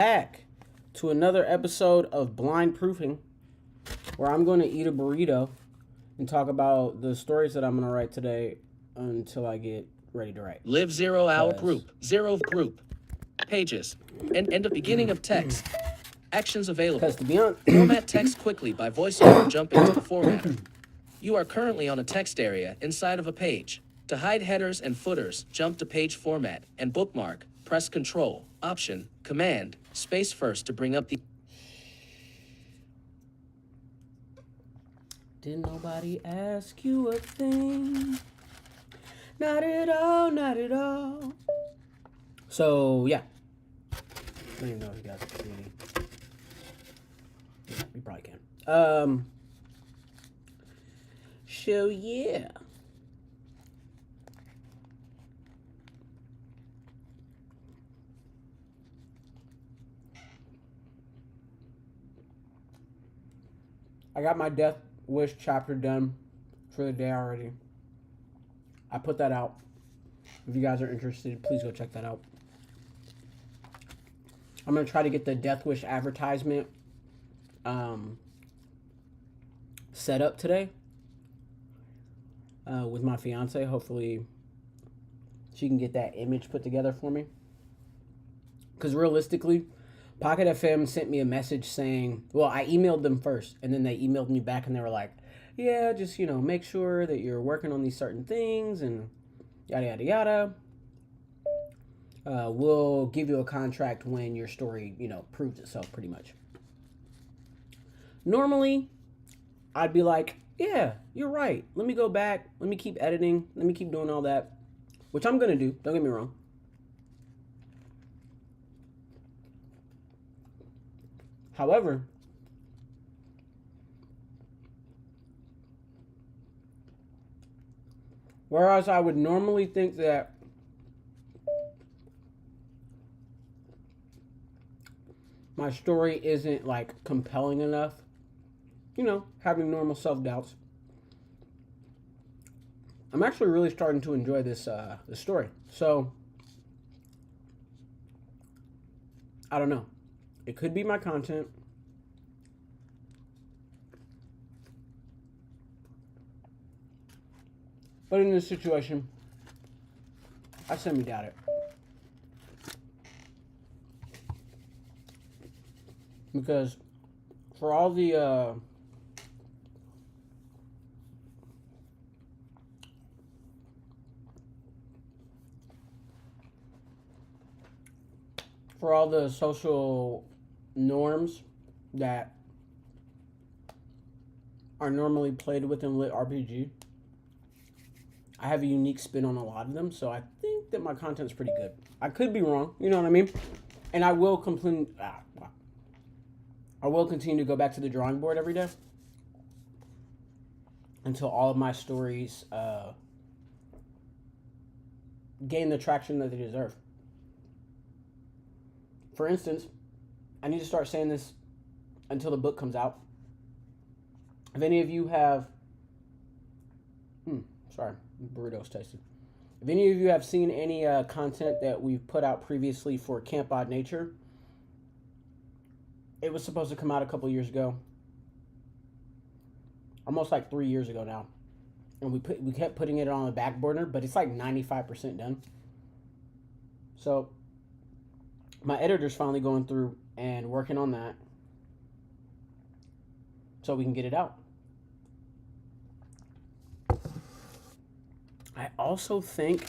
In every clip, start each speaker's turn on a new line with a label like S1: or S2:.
S1: Back to another episode of Blind Proofing, where I'm going to eat a burrito and talk about the stories that I'm going to write today until I get ready to write.
S2: Live 0 hour group. 0 group. Pages. End of beginning of text. Actions available.
S1: Because to be honest,
S2: Format text quickly by voiceover jumping to the formatter. You are currently on a text area inside of a page. To hide headers and footers, jump to page format and bookmark. Press Control, Option, Command, space first to bring up the...
S1: Did nobody ask you a thing? Not at all, not at all. So, yeah. I don't even know if you guys can see me. Yeah, you probably can. So, yeah. I got my Death Wish chapter done for the day already. I put that out. If you guys are interested, please go check that out. I'm going to try to get the Death Wish advertisement set up today with my fiance. Hopefully she can get that image put together for me. Because realistically, Pocket FM sent me a message saying, well, I emailed them first, and then they emailed me back, and they were like, yeah, just, make sure that you're working on these certain things, and yada, yada, yada. We'll give you a contract when your story, proves itself, pretty much. Normally, I'd be like, yeah, you're right. Let me go back. Let me keep editing. Let me keep doing all that, which I'm going to do. Don't get me wrong. However, whereas I would normally think that my story isn't like compelling enough, having normal self-doubts, I'm actually really starting to enjoy this story. So, I don't know. It could be my content. But in this situation, I semi-doubt it. Because for all the social norms that are normally played within lit RPG, I have a unique spin on a lot of them, so I think that my content's pretty good. I could be wrong, you know what I mean? And I will continue to go back to the drawing board every day until all of my stories gain the traction that they deserve. For instance, I need to start saying this until the book comes out. If any of you have... sorry, burrito's tasted. If any of you have seen any content that we've put out previously for Camp Odd Nature, it was supposed to come out a couple years ago. Almost like 3 years ago now. And we kept putting it on the back burner, but it's like 95% done. So my editor's finally going through and working on that so we can get it out. I also think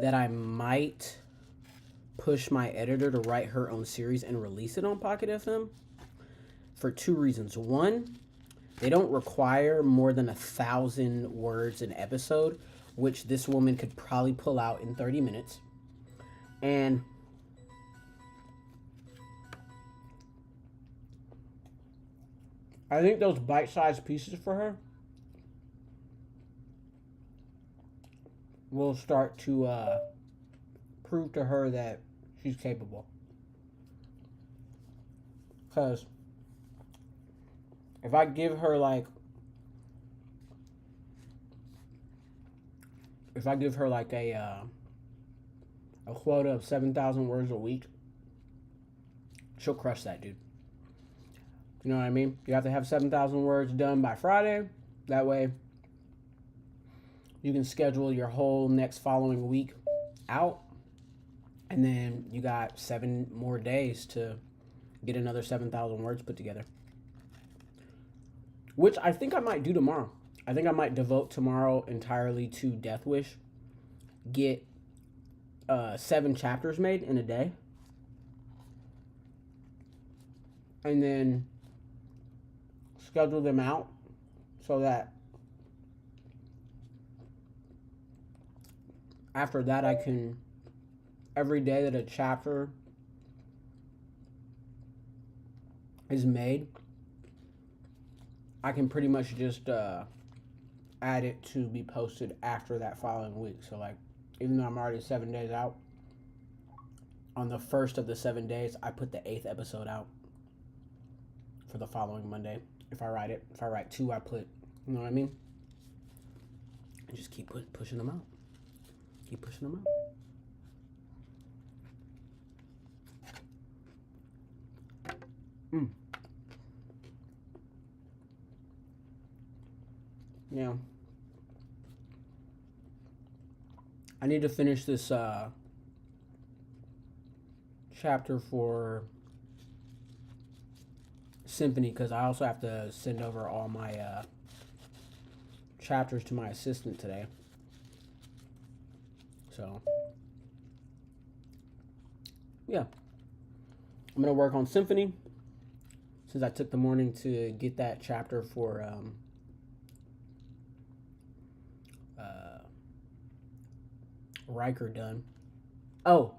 S1: that I might push my editor to write her own series and release it on Pocket FM for two reasons. One, they don't require more than 1,000 words an episode, which this woman could probably pull out in 30 minutes. And I think those bite-sized pieces for her will start to prove to her that she's capable. Because if I give her like a quota of 7,000 words a week, she'll crush that, dude. You know what I mean? You have to have 7,000 words done by Friday. That way, you can schedule your whole next following week out. And then you got 7 more days to get another 7,000 words put together. Which I think I might do tomorrow. I think I might devote tomorrow entirely to Death Wish. Get 7 chapters made in a day. And then schedule them out so that after that I can, every day that a chapter is made, I can pretty much just add it to be posted after that following week. So like, even though I'm already 7 days out, on the first of the 7 days, I put the 8th episode out for the following Monday. If I write it, if I write 2, I put, you know what I mean? And just keep pushing them out. Keep pushing them out. Yeah. I need to finish this chapter for Symphony, because I also have to send over all my chapters to my assistant today. So, yeah. I'm going to work on Symphony, since I took the morning to get that chapter for Riker done. Oh,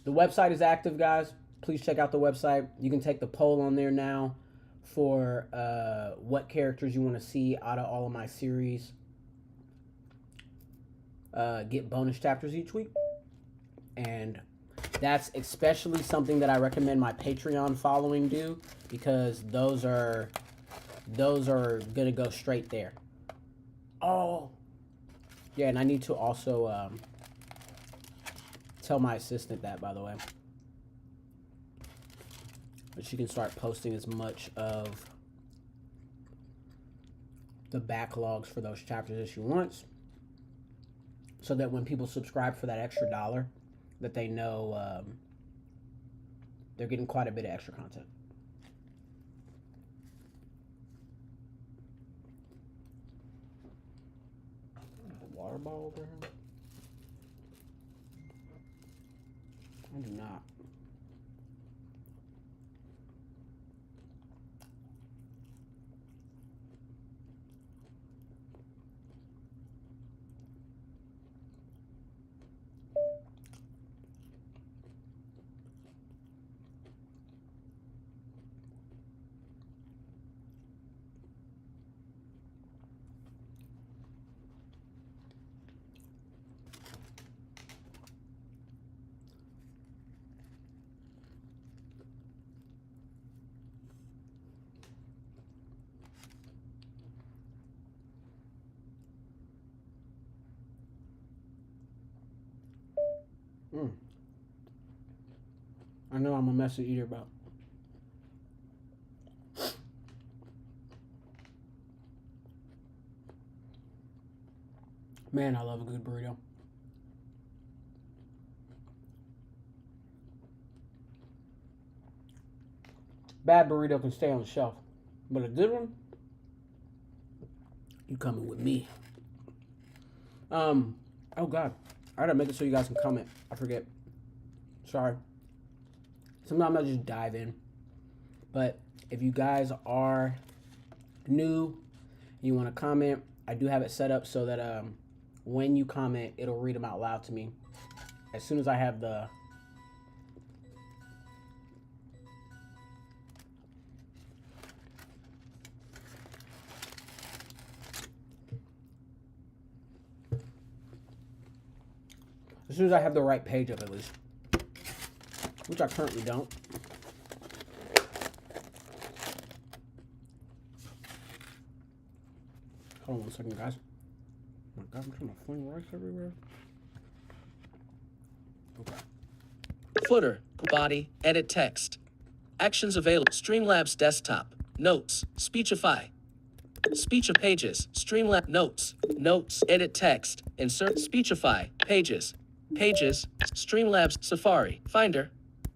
S1: the website is active, guys. Please check out the website. You can take the poll on there now for what characters you want to see out of all of my series. Get bonus chapters each week. And that's especially something that I recommend my Patreon following do, because those are gonna go straight there. Oh, yeah, and I need to also tell my assistant that, by the way, but she can start posting as much of the backlogs for those chapters as she wants, so that when people subscribe for that extra $1, that they know they're getting quite a bit of extra content. Water bottle over here? I do not. I know I'm a messy eater, but man, I love a good burrito. Bad burrito can stay on the shelf, but a good one, you coming with me. Oh God, I gotta make it so you guys can comment. I forget. Sorry. Sometimes I just dive in. But if you guys are new and you want to comment, I do have it set up so that when you comment, it'll read them out loud to me. As soon as I have the right page up, at least, which I currently don't. Hold on 1 second, guys. Oh my God, I'm trying to fling rice everywhere. Okay.
S2: Footer, body, edit text. Actions available. Streamlabs desktop. Notes. Speechify. Speech of pages. Streamlabs. Notes. Notes. Edit text. Insert. Speechify. Pages. Pages. Streamlabs. Safari. Finder.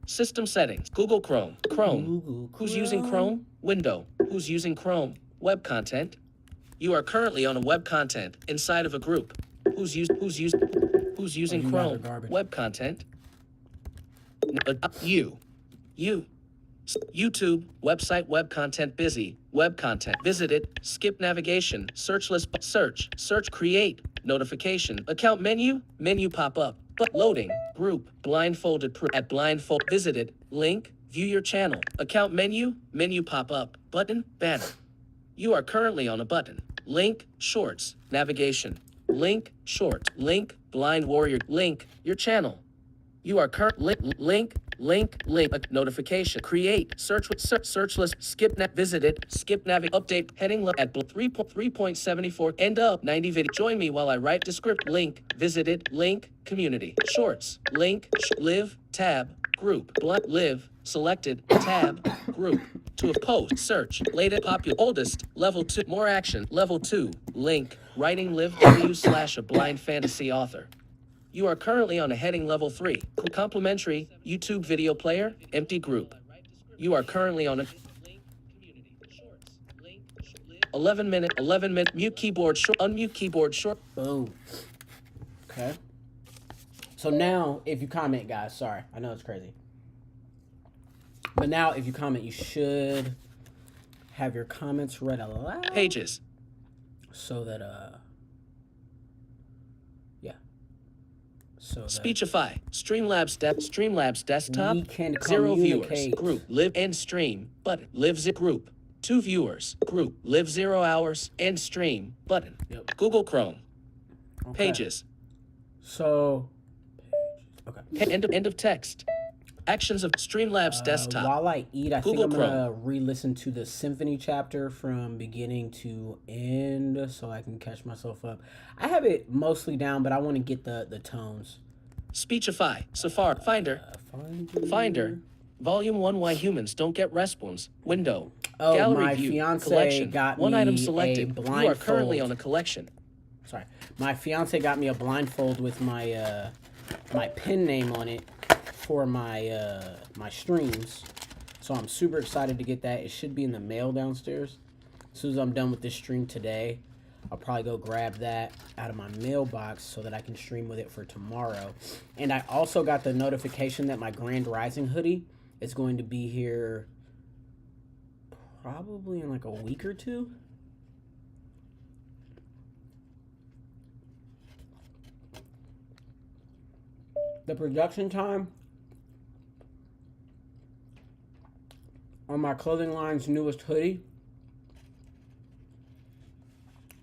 S2: System settings. Google Chrome. Chrome.
S1: Google
S2: Who's using Chrome? Window. Who's using Chrome? Web content. You are currently on a web content inside of a group. Who's using
S1: you guys are
S2: Chrome?
S1: garbage.
S2: Web content. You. YouTube, website, web content, busy, web content, visited, skip navigation, search list, search, create, notification, account menu pop up, but loading, group, blindfolded, at blindfold, visited, link, view your channel, account menu pop up, button, banner. You are currently on a button, link, shorts, navigation, link, shorts, link, blind warrior, link, your channel. You are link, notification, create, search list, skip visited, skip update, heading at 3.74, end up 90 video. Join me while I write descript, link, visited, link, community, shorts, link, live, tab, group, live, selected, tab, group, to a post, search, latest, popular, oldest, level 2, more action, level 2, link, writing live w/ a blind fantasy author. You are currently on a heading level 3. Complimentary YouTube video player, empty group. You are currently on a 11 minute mute keyboard short, unmute keyboard short.
S1: Boom. Okay. So now, if you comment, guys, sorry, I know it's crazy. But now, if you comment, you should have your comments read aloud.
S2: Pages.
S1: So that, So
S2: Speechify, Streamlabs desktop,
S1: we can
S2: 0 viewers,
S1: communicate.
S2: group, live and stream, button, live group, 2 viewers, group, live 0 hours, and stream, button,
S1: Yep.
S2: Google Chrome,
S1: Okay.
S2: pages,
S1: So, okay.
S2: end of text, actions of Streamlabs desktop,
S1: While I eat, I
S2: Google
S1: think I'm gonna re-listen to the symphony chapter from beginning to end so I can catch myself up. I have it mostly down, but I want to get the tones.
S2: Speechify, Safari, Finder, Volume 1, Why Humans Don't Get Response, Window,
S1: Oh,
S2: Gallery
S1: my
S2: View,
S1: fiance
S2: Collection,
S1: got
S2: one
S1: me
S2: item
S1: a
S2: selected, you are currently
S1: blindfold.
S2: on a collection.
S1: Sorry, my fiance got me a blindfold with my my pen name on it for my my streams. So I'm super excited to get that. It should be in the mail downstairs. As soon as I'm done with this stream today, I'll probably go grab that out of my mailbox so that I can stream with it for tomorrow. And I also got the notification that my Grand Rising hoodie is going to be here probably in like a week or two. The production time on my clothing line's newest hoodie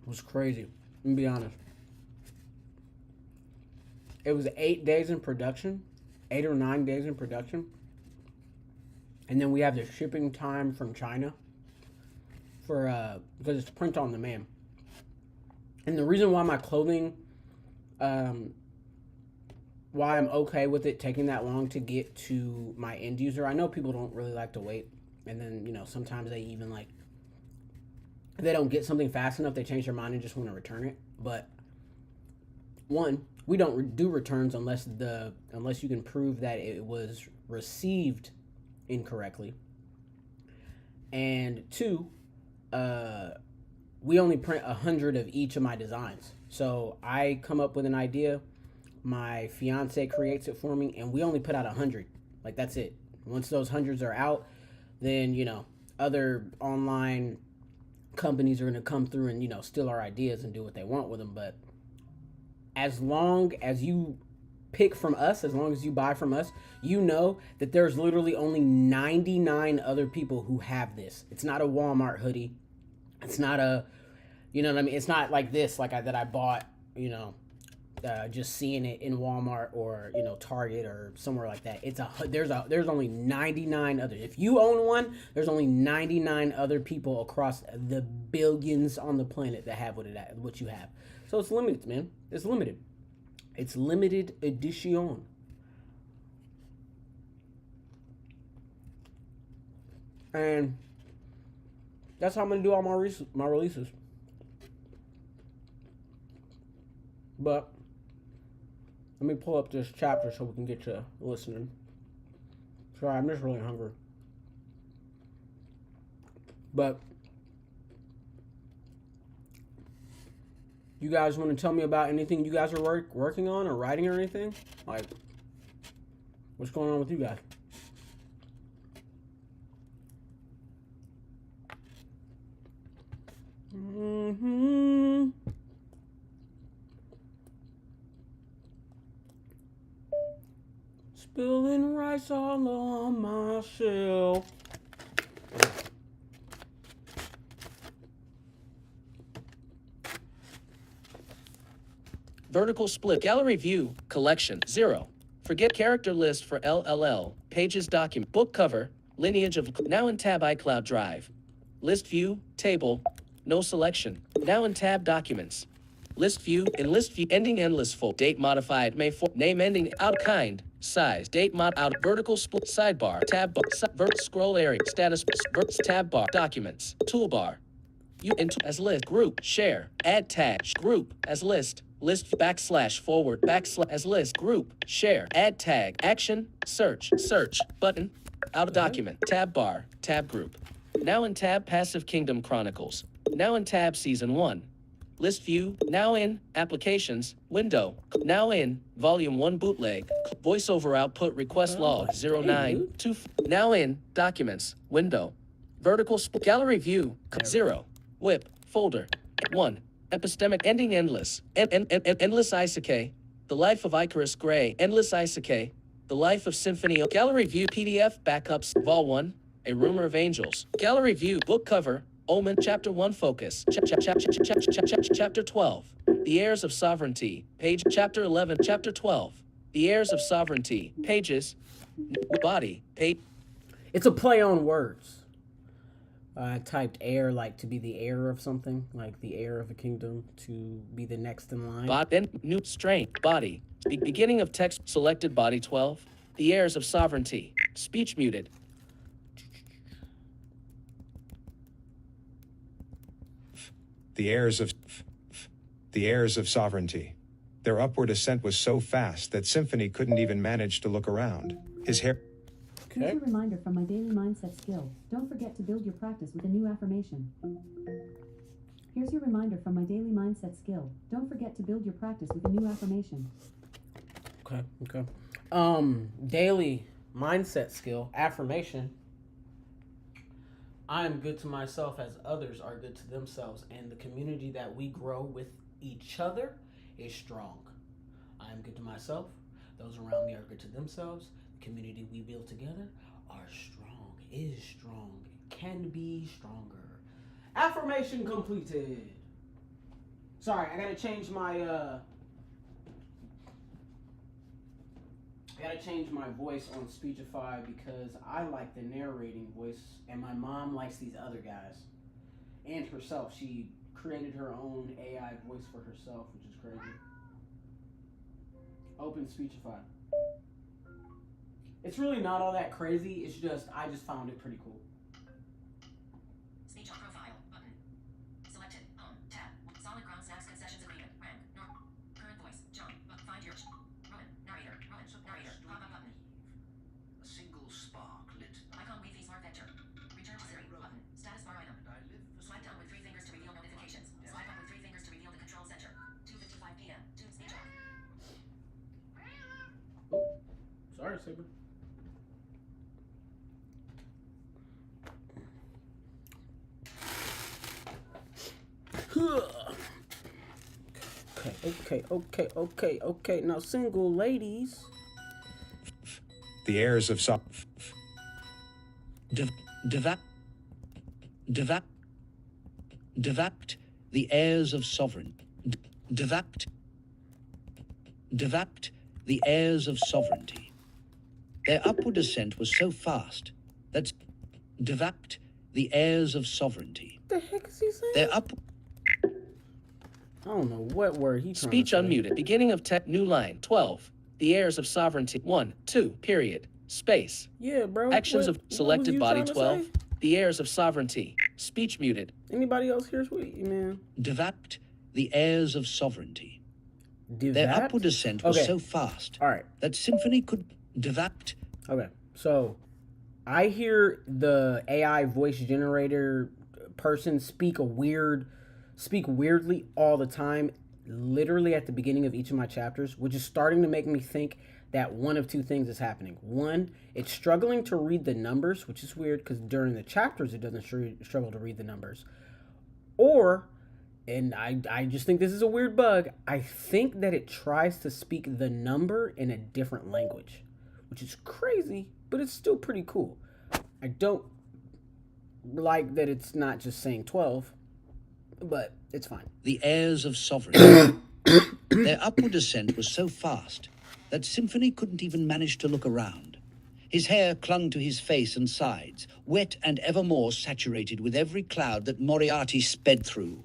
S1: was crazy. Let me be honest. It was 8 days in production, 8 or 9 days in production. And then we have the shipping time from China for because it's print on demand. And the reason why my clothing, why I'm okay with it taking that long to get to my end user. I know people don't really like to wait, and then, you know, sometimes they even like, if they don't get something fast enough, they change their mind and just want to return it. But one, we don't do returns unless you can prove that it was received incorrectly. And two, we only print 100 of each of my designs. So I come up with an idea, my fiance creates it for me, and we only put out 100. Like, that's it. Once those hundreds are out, then, you know, other online companies are going to come through and, you know, steal our ideas and do what they want with them. But as long as you pick from us, as long as you buy from us, you know that there's literally only 99 other people who have this. It's not a Walmart hoodie. It's not a, you know what I mean? It's not like this, like that I bought, you know, just seeing it in Walmart or, you know, Target or somewhere like that. There's only 99 others. If you own one, there's only 99 other people across the billions on the planet that have what you have. So it's limited, man. It's limited. It's limited edition. And that's how I'm gonna do all my releases. But let me pull up this chapter so we can get you listening. Sorry, I'm just really hungry. But you guys want to tell me about anything you guys are working on or writing or anything? Like, what's going on with you guys? Spilling rice all on my shelf.
S2: Vertical split. Gallery view. Collection. 0. Forget character list for LLL. Pages document. Book cover. Lineage of. Now in tab iCloud Drive. List view. Table. No selection. Now in tab documents. List view. In list view. Ending endless full. Date modified. May 4. Name ending. Out kind. Size. Date mod. Out. Vertical split. Sidebar. Tab bar. Scroll area. Status. Tab bar. Documents. Toolbar. You into as list. Group. Share. Add tag. Group. As list. List // as list. Group. Share. Add tag. Action. Search. Button. Out of document. Tab bar. Tab group. Now in tab Passive Kingdom Chronicles. Now in tab Season 1. List view. Now in Applications. Window. Now in Volume 1 Bootleg. Voiceover output request log 09. Now in Documents. Window. Vertical gallery view. 0. Whip. Folder. 1. Epistemic ending endless. Endless Isake. The Life of Icarus Gray. Endless Isake. The Life of Symphony. Gallery view PDF backups. Vol 1. A Rumor of Angels. Gallery view. Book cover. Omen. Chapter 1 focus. Chapter 12. The Heirs of Sovereignty. Page. Chapter 11. Chapter 12. The Heirs of Sovereignty. Pages. Body. Page.
S1: It's a play on words. I typed heir like to be the heir of something, like the heir of a kingdom, to be the next in line.
S2: Then new strain. Body. Beginning of text selected. Body 12. The Heirs of Sovereignty. Speech muted.
S3: The heirs of sovereignty. Their upward ascent was so fast that Symphony couldn't even manage to look around. His hair.
S4: Here's a reminder from my daily mindset skill. Don't forget to build your practice with a new affirmation. Here's your reminder from my daily mindset skill. Don't forget to build your practice with a new affirmation.
S1: Okay. Daily mindset skill, affirmation. I am good to myself as others are good to themselves, and the community that we grow with each other is strong. I am good to myself. Those around me are good to themselves. The community we build together are strong, is strong, can be stronger. Affirmation completed. Sorry, I gotta change my voice on Speechify because I like the narrating voice and my mom likes these other guys. And herself. She created her own AI voice for herself, which is crazy. Open Speechify. It's really not all that crazy, it's just, I just found it pretty cool.
S4: Speech on profile button. Selected. Home. Tab. Solid ground snacks concessions agreement. Rank. Norm. Current voice. John. Find your. Rowan. Narrator. Narrator. Pop up button.
S5: A single spark lit.
S4: Icon Wi-Fi Smart Vector. Return to Siri button. Status bar item. Swipe down with 3 fingers to reveal notifications. Swipe up with 3 fingers to reveal the control center. 2:55 p.m. Tune speech off.
S1: Oh, sorry, Saber. Okay. Now, single ladies.
S3: The heirs of
S5: Devact, the heirs of sovereign. Devact, the heirs of sovereignty. Their upward ascent was so fast that devact, the heirs of sovereignty.
S1: What the heck is he saying?
S5: Their up.
S1: I don't know what word he trying
S2: Speech
S1: to say.
S2: unmuted. Beginning of text. New line. 12. The Heirs of Sovereignty. 1, 2, period. Space.
S1: Yeah, bro.
S2: Actions
S1: what
S2: of selected
S1: was you
S2: body
S1: trying to
S2: 12.
S1: say?
S2: The heirs of sovereignty. Speech muted.
S1: Anybody else here? Sweet, man.
S5: Devapt, the heirs of sovereignty. Their
S1: Devapt?
S5: upward ascent was
S1: Okay.
S5: so fast
S1: All right.
S5: that Symphony could devapt.
S1: Okay. So I hear the AI voice generator person speak weirdly all the time, literally at the beginning of each of my chapters, which is starting to make me think that one of two things is happening. One, it's struggling to read the numbers, which is weird because during the chapters it doesn't struggle to read the numbers. Or, and I just think this is a weird bug, I think that it tries to speak the number in a different language, which is crazy, but it's still pretty cool. I don't like that it's not just saying 12, but it's fine.
S5: The heirs of sovereignty. Their upward ascent was so fast that Symphony couldn't even manage to look around. His hair clung to his face and sides, wet and ever more saturated with every cloud that Moriarty sped through.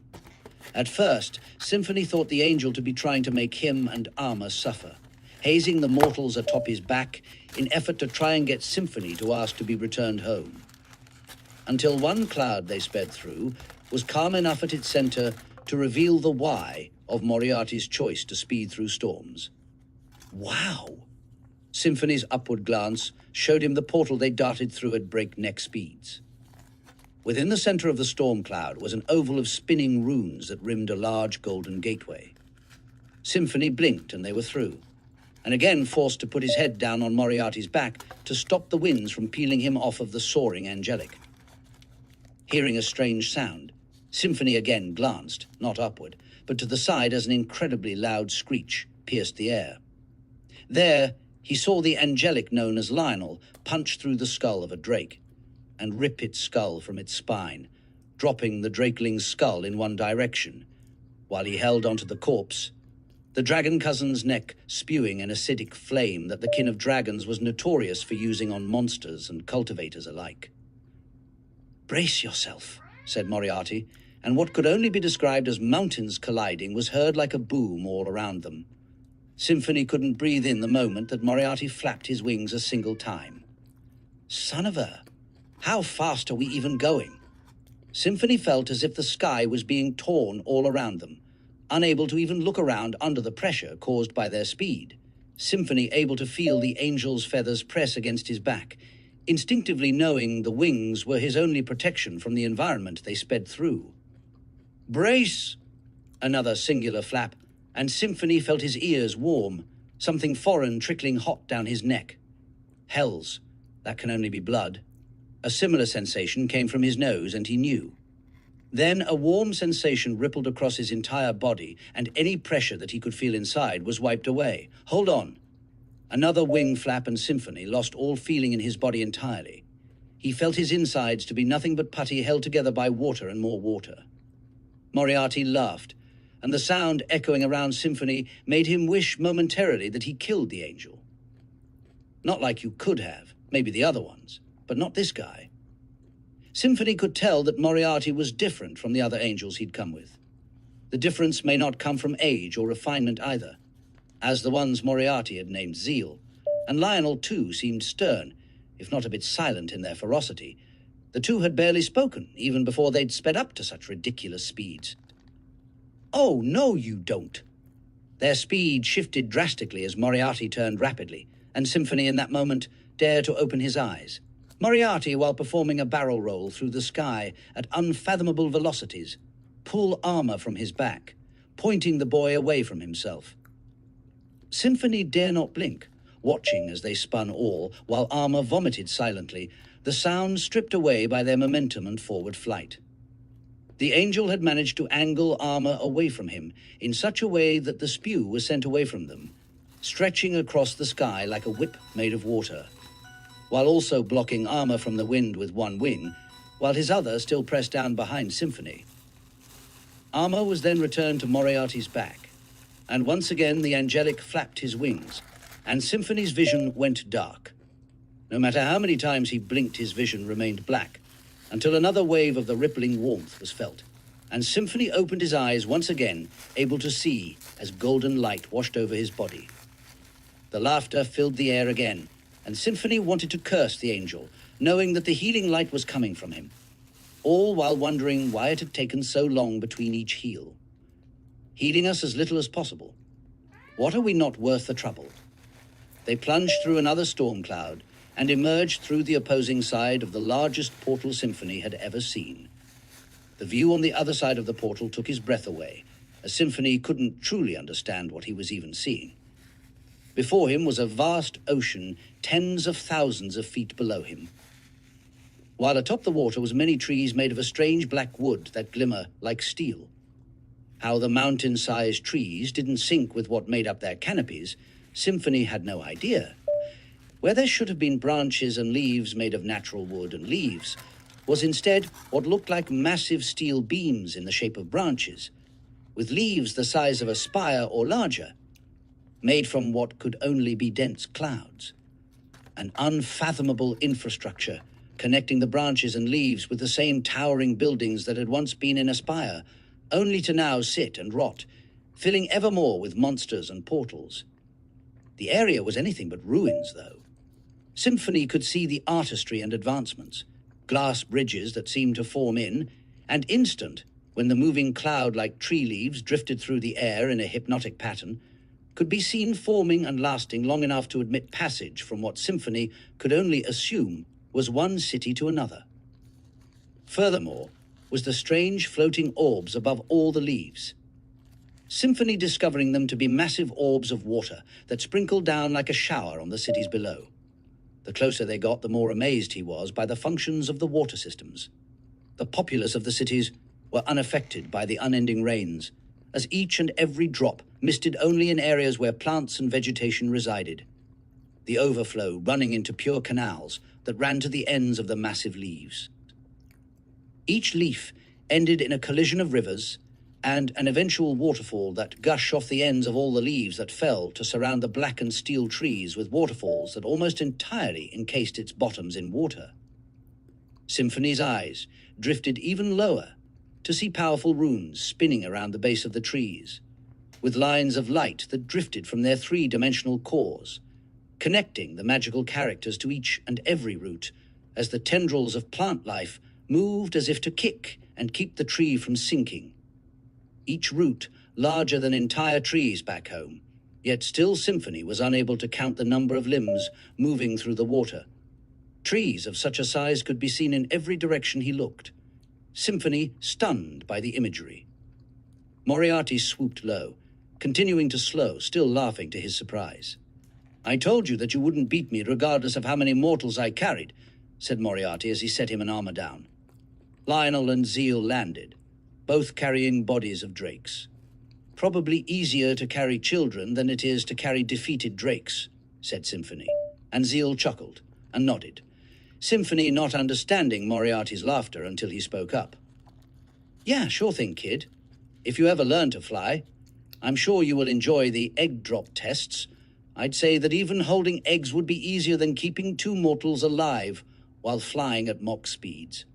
S5: At first, Symphony thought the angel to be trying to make him and Armor suffer, hazing the mortals atop his back in effort to try and get Symphony to ask to be returned home. Until one cloud they sped through was calm enough at its center to reveal the why of Moriarty's choice to speed through storms. Wow! Symphony's upward glance showed him the portal they darted through at breakneck speeds. Within the center of the storm cloud was an oval of spinning runes that rimmed a large golden gateway. Symphony blinked and they were through, and again forced to put his head down on Moriarty's back to stop the winds from peeling him off of the soaring angelic. Hearing a strange sound, Symphony again glanced, not upward, but to the side as an incredibly loud screech pierced the air. There, he saw the angelic known as Lionel punch through the skull of a drake and rip its skull from its spine, dropping the drakeling's skull in one direction, while he held onto the corpse, the dragon cousin's neck spewing an acidic flame that the kin of dragons was notorious for using on monsters and cultivators alike. "Brace yourself," said Moriarty, and what could only be described as mountains colliding was heard like a boom all around them. Symphony couldn't breathe in the moment that Moriarty flapped his wings a single time. Son of a... How fast are we even going? Symphony felt as if the sky was being torn all around them, unable to even look around under the pressure caused by their speed. Symphony able to feel the angel's feathers press against his back, instinctively knowing the wings were his only protection from the environment they sped through. Brace! Another singular flap, and Symphony felt his ears warm, something foreign trickling hot down his neck. Hells, that can only be blood. A similar sensation came from his nose, and he knew. Then a warm sensation rippled across his entire body, and any pressure that he could feel inside was wiped away. Hold on. Another wing flap, and Symphony lost all feeling in his body entirely. He felt his insides to be nothing but putty held together by water and more water. Moriarty laughed, and the sound echoing around Symphony made him wish momentarily that he killed the angel. Not like you could have, maybe the other ones, but not this guy. Symphony could tell that Moriarty was different from the other angels he'd come with. The difference may not come from age or refinement either, as the ones Moriarty had named Zeal, and Lionel too seemed stern, if not a bit silent in their ferocity. The two had barely spoken, even before they'd sped up to such ridiculous speeds. "Oh, no, you don't." Their speed shifted drastically as Moriarty turned rapidly, and Symphony in that moment dared to open his eyes. Moriarty, while performing a barrel roll through the sky at unfathomable velocities, pull Armor from his back, pointing the boy away from himself. Symphony dare not blink, watching as they spun all, while Armor vomited silently, the sound stripped away by their momentum and forward flight. The angel had managed to angle Armor away from him in such a way that the spew was sent away from them, stretching across the sky like a whip made of water, while also blocking Armor from the wind with one wing, while his other still pressed down behind Symphony. Armor was then returned to Moriarty's back, and once again the angelic flapped his wings, and Symphony's vision went dark. No matter how many times he blinked, his vision remained black, until another wave of the rippling warmth was felt, and Symphony opened his eyes once again, able to see as golden light washed over his body. The laughter filled the air again, and Symphony wanted to curse the angel, knowing that the healing light was coming from him, all while wondering why it had taken so long between each heal. Healing us as little as possible. What are we not worth the trouble? They plunged through another storm cloud and emerged through the opposing side of the largest portal Symphony had ever seen. The view on the other side of the portal took his breath away, as Symphony couldn't truly understand what he was even seeing. Before him was a vast ocean, tens of thousands of feet below him, while atop the water was many trees made of a strange black wood that glimmer like steel. How the mountain-sized trees didn't sync with what made up their canopies, Symphony had no idea. Where there should have been branches and leaves made of natural wood and leaves, was instead what looked like massive steel beams in the shape of branches, with leaves the size of a spire or larger, made from what could only be dense clouds. An unfathomable infrastructure connecting the branches and leaves with the same towering buildings that had once been in a spire, only to now sit and rot, filling ever more with monsters and portals. The area was anything but ruins, though. Symphony could see the artistry and advancements, glass bridges that seemed to form in, and instant, when the moving cloud like tree leaves drifted through the air in a hypnotic pattern, could be seen forming and lasting long enough to admit passage from what Symphony could only assume was one city to another. Furthermore, was the strange floating orbs above all the leaves. Symphony discovering them to be massive orbs of water that sprinkled down like a shower on the cities below. The closer they got, the more amazed he was by the functions of the water systems. The populace of the cities were unaffected by the unending rains, as each and every drop misted only in areas where plants and vegetation resided, the overflow running into pure canals that ran to the ends of the massive leaves. Each leaf ended in a collision of rivers and an eventual waterfall that gush off the ends of all the leaves that fell to surround the blackened steel trees with waterfalls that almost entirely encased its bottoms in water. Symphony's eyes drifted even lower to see powerful runes spinning around the base of the trees, with lines of light that drifted from their three-dimensional cores, connecting the magical characters to each and every root as the tendrils of plant life moved as if to kick and keep the tree from sinking. Each root larger than entire trees back home, yet still Symphony was unable to count the number of limbs moving through the water. Trees of such a size could be seen in every direction he looked. Symphony stunned by the imagery. Moriarty swooped low, continuing to slow, still laughing to his surprise. "I told you that you wouldn't beat me regardless of how many mortals I carried," said Moriarty as he set him an armor down. Lionel and Zeal landed, both carrying bodies of drakes. "Probably easier to carry children than it is to carry defeated drakes," said Symphony, and Zeal chuckled and nodded, Symphony not understanding Moriarty's laughter until he spoke up. "Yeah, sure thing, kid. If you ever learn to fly, I'm sure you will enjoy the egg drop tests. I'd say that even holding eggs would be easier than keeping two mortals alive while flying at Mach speeds."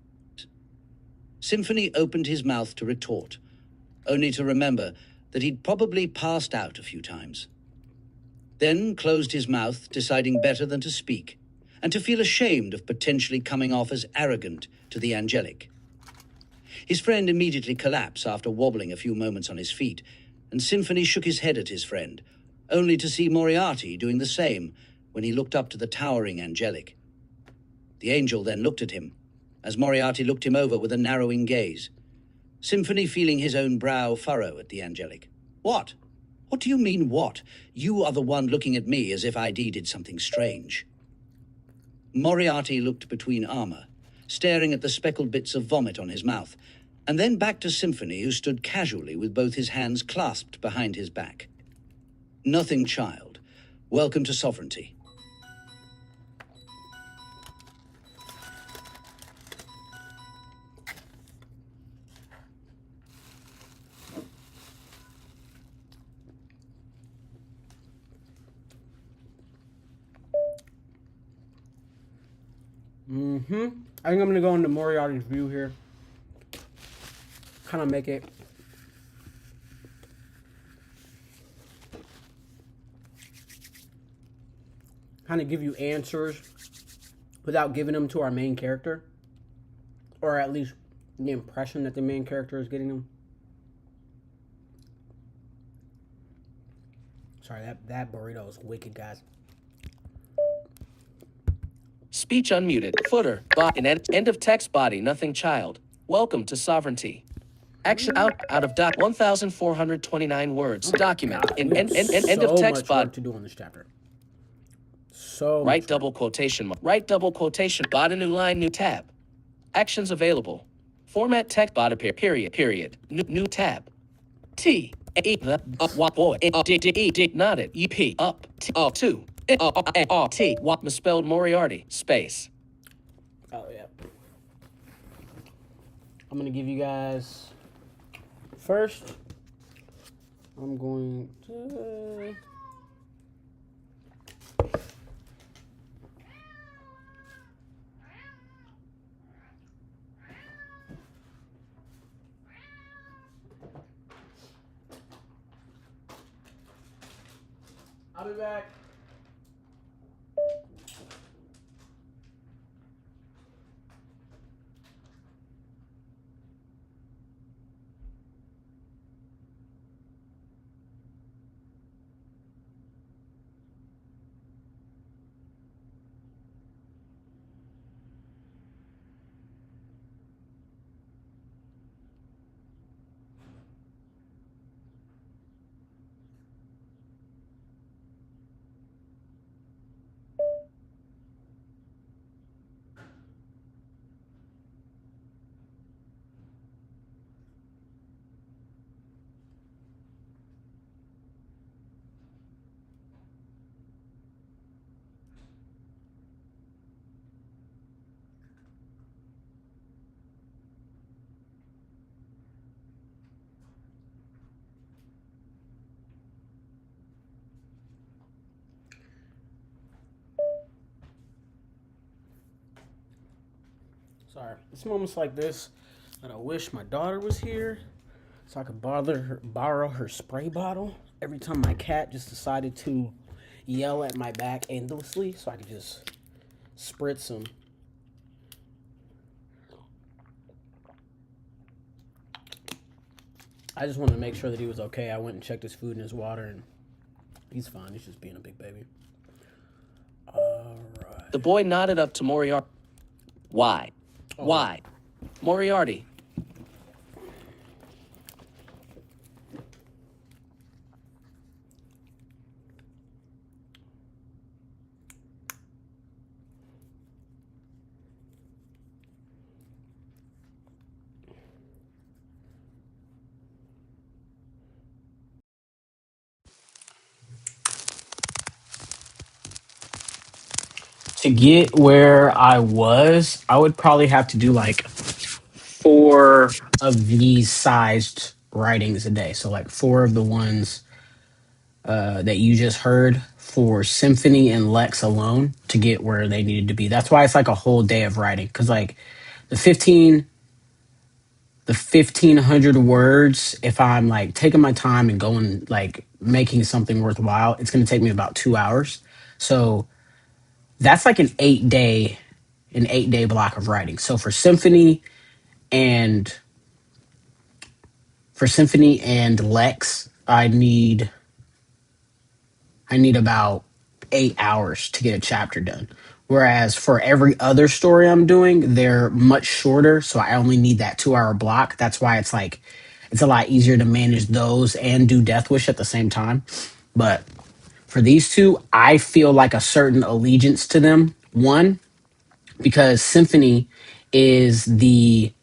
S5: Symphony opened his mouth to retort, only to remember that he'd probably passed out a few times. Then closed his mouth, deciding better than to speak, and to feel ashamed of potentially coming off as arrogant to the angelic. His friend immediately collapsed after wobbling a few moments on his feet, and Symphony shook his head at his friend, only to see Moriarty doing the same when he looked up to the towering angelic. The angel then looked at him, as Moriarty looked him over with a narrowing gaze, Symphony feeling his own brow furrow at the angelic. "What? What do you mean, what? You are the one looking at me as if ID did something strange." Moriarty looked between armor, staring at the speckled bits of vomit on his mouth, and then back to Symphony, who stood casually with both his hands clasped behind his back. "Nothing, child. Welcome to sovereignty."
S1: I think I'm going to go into Moriarty's view here. Kind of make it kind of give you answers without giving them to our main character, or at least the impression that the main character is getting them. Sorry, that burrito is wicked, guys.
S2: Speech unmuted. Footer. Body. End of text body. Nothing child. Welcome to sovereignty. Action out of doc 1,429 words. Document. End of text body.
S1: To do on this chapter. So
S2: right double quotation mark. Right double quotation. Body new line new tab. Actions available. Format text body period. New tab. T E the what boy D nodded EP up two T what misspelled Moriarty space.
S1: Oh yeah. I'm gonna give you guys first. I'm going to. I'll be back. Sorry. It's moments like this that I wish my daughter was here so I could borrow her spray bottle every time my cat just decided to yell at my back endlessly so I could just spritz him. I just wanted to make sure that he was okay. I went and checked his food and his water, and he's fine. He's just being a big baby. All right.
S2: The boy nodded up to Moriarty. Why? Why? Moriarty.
S1: To get where I was, I would probably have to do like 4 of these sized writings a day. So like 4 of the ones that you just heard for Symphony and Lex alone to get where they needed to be. That's why it's like a whole day of writing, because like the 1,500 words, if I'm like taking my time and going like making something worthwhile, it's going to take me about 2 hours. So that's like an 8-day block of writing. So and for Symphony and Lex, I need about 8 hours to get a chapter done. Whereas for every other story I'm doing, they're much shorter, so I only need that 2-hour block. That's why it's like it's a lot easier to manage those and do Death Wish at the same time. But for these two, I feel like a certain allegiance to them. One, because Symphony is the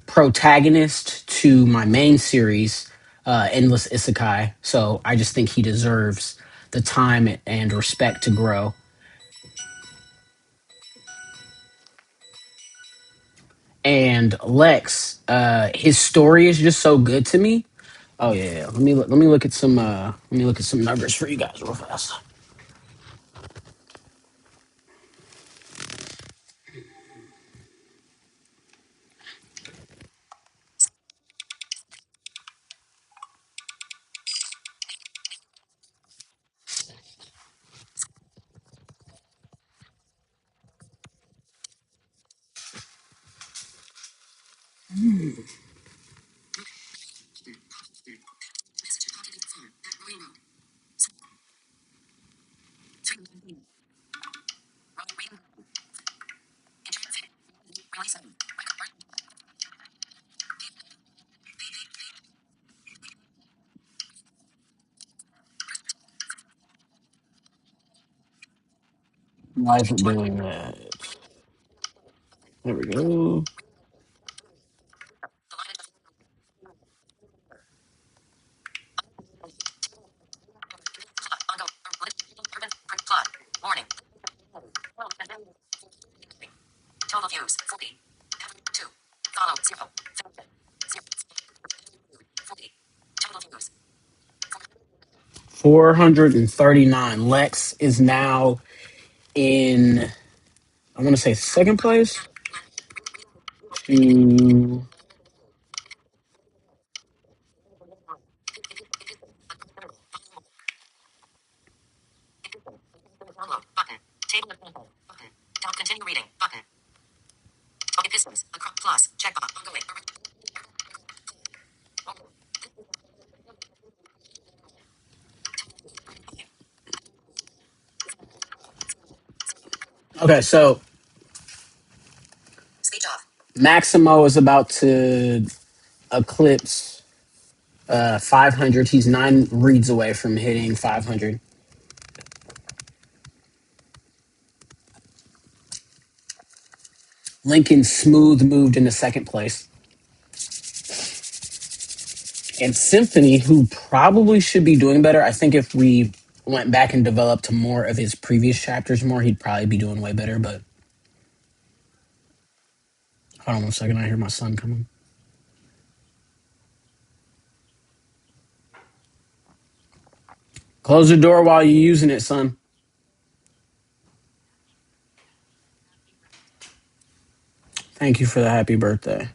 S1: protagonist to my main series, Endless Isekai. So I just think he deserves the time and respect to grow. And Lex, his story is just so good to me. Oh yeah. Let me look at some numbers for you guys real fast. Why is it doing that? There we go.
S2: Total views 40. 2. Follow 0. 40. Total views.
S1: 439. Lex is now in, I want to say, second place. To
S2: Download button. Table of info button. Down continue reading button. Episodes across plus checkbox ongoing.
S1: okay, so
S2: Speech off.
S1: Maximo is about to eclipse 500. He's 9 reads away from hitting 500. Lincoln Smooth moved into second place. And Symphony, who probably should be doing better. I think if we went back and developed more of his previous chapters more, he'd probably be doing way better. But hold on 1 second. I hear my son coming. Close the door while you're using it, son. Thank you for the happy birthday.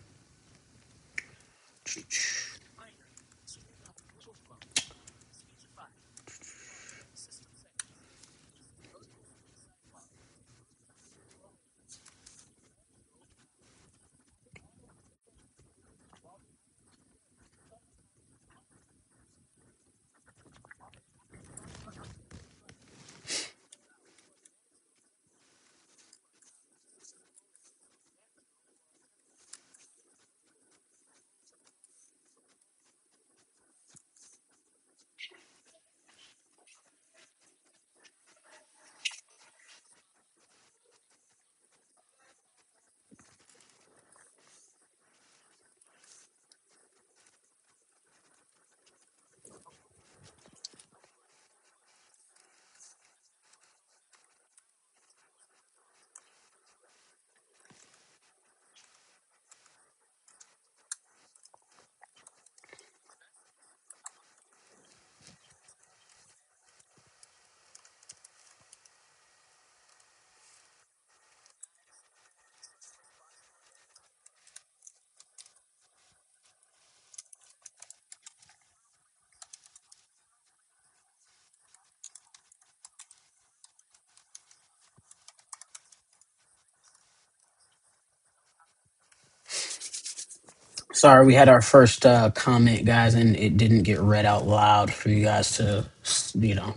S1: Sorry, we had our first comment, guys, and it didn't get read out loud for you guys to,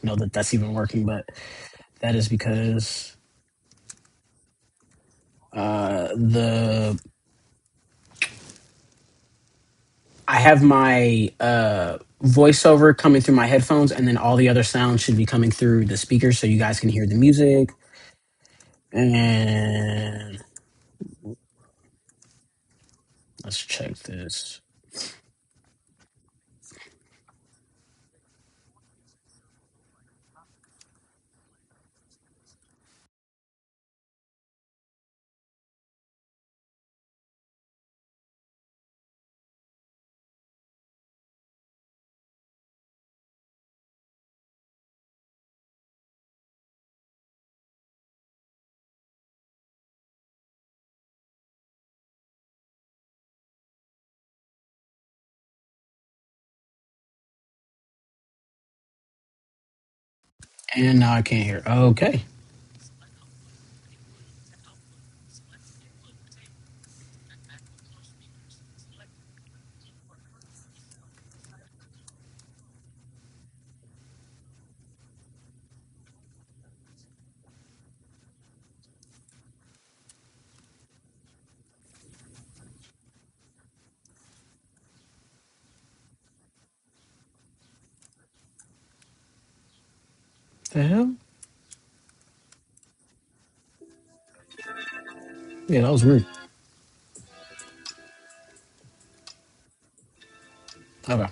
S1: know that that's even working. But that is because the I have my voiceover coming through my headphones, and then all the other sounds should be coming through the speakers, so you guys can hear the music. And let's check this. And now I can't hear. Okay.
S6: The hell? Yeah, that was weird. Okay.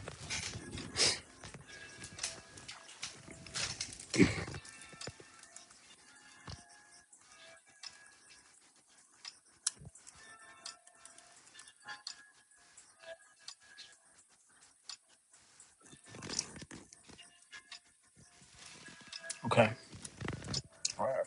S6: Okay. All right.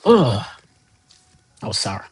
S6: Ugh. That was sour.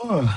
S6: Ugh.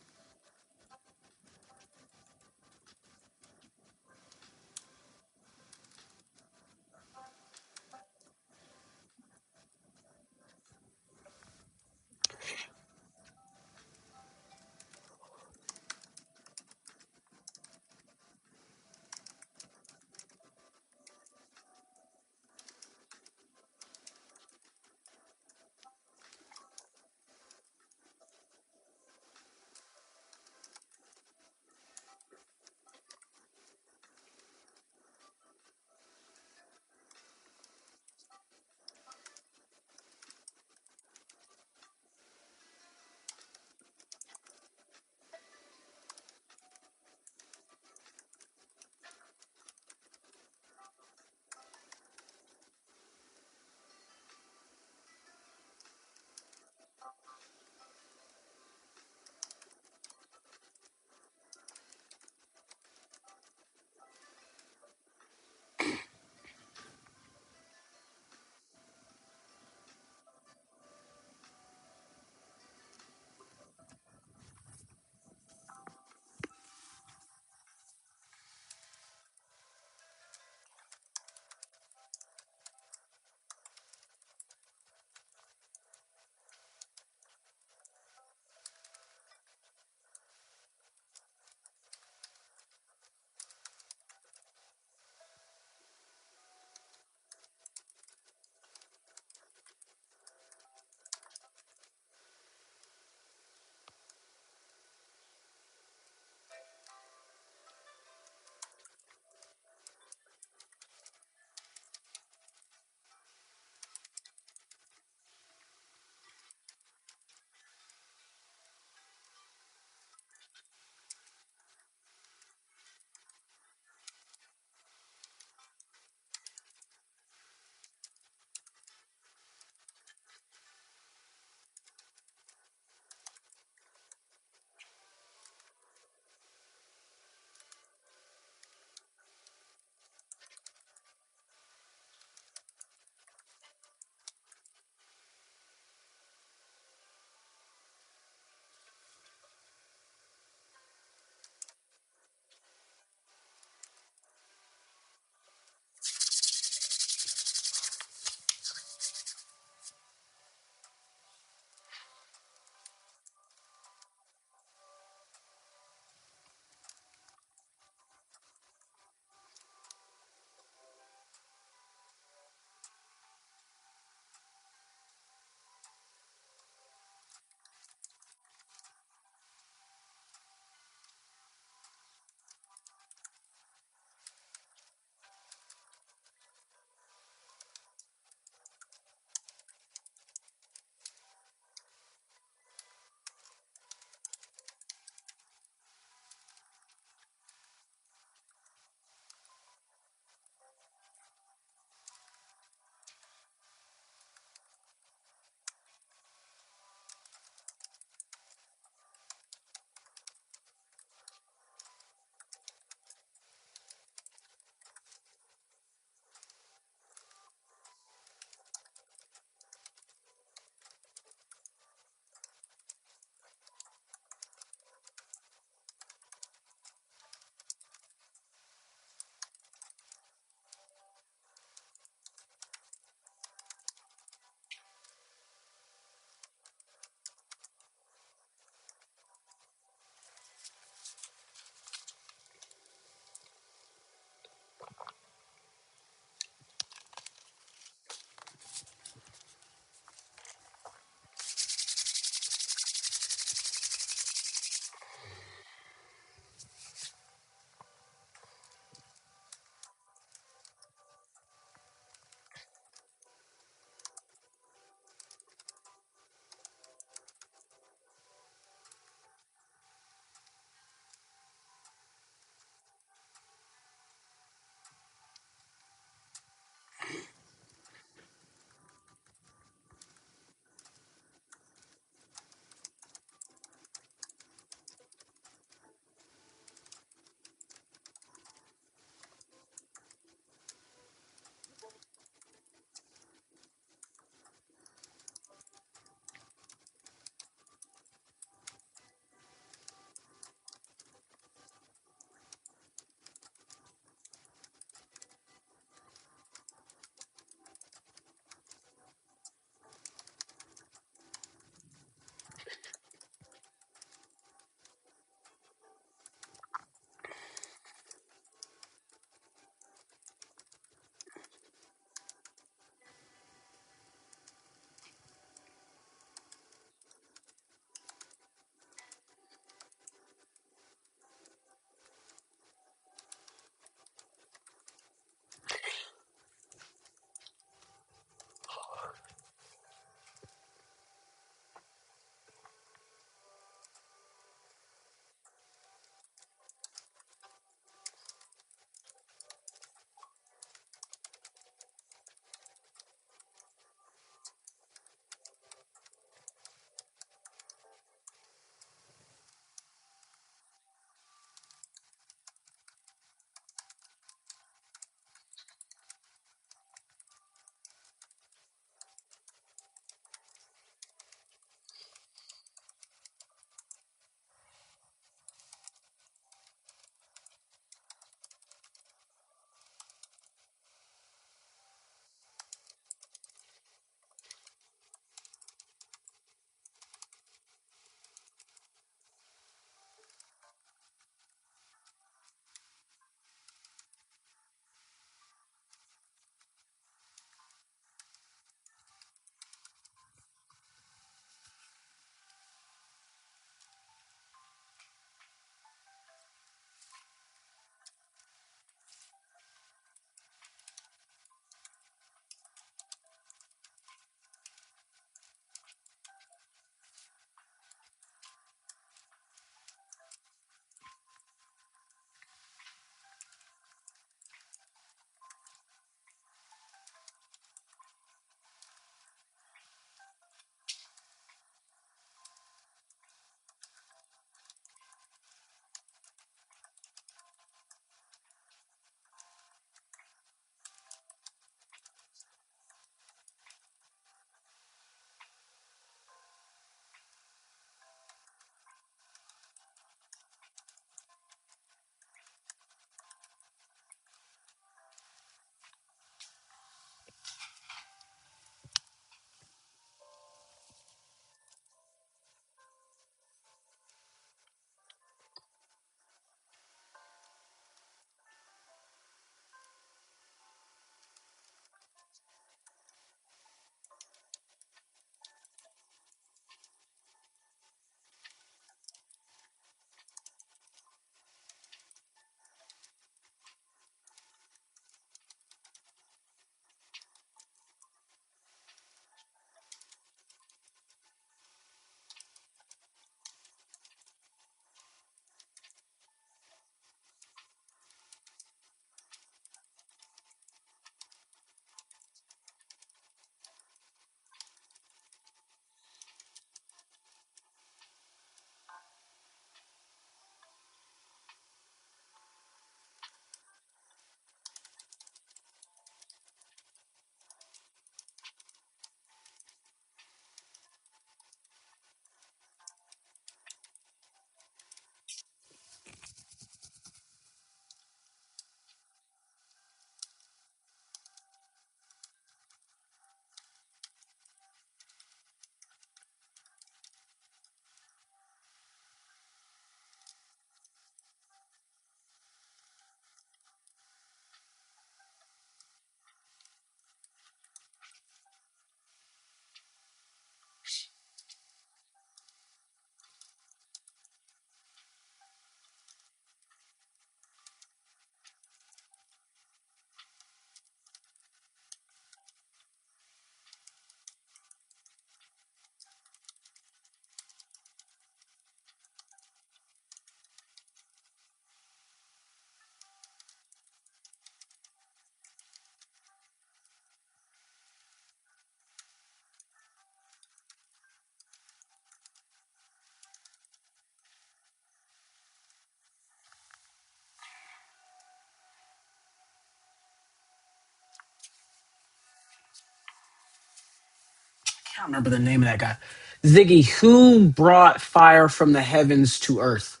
S6: can't remember the name of that guy. Ziggy, who brought fire from the heavens to earth?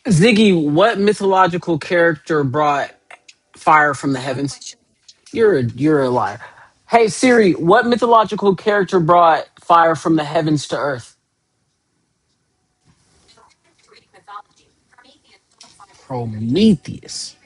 S6: Ziggy, what mythological character brought fire from the heavens? You're a liar. Hey Siri, what mythological character brought fire from the heavens to earth? Prometheus.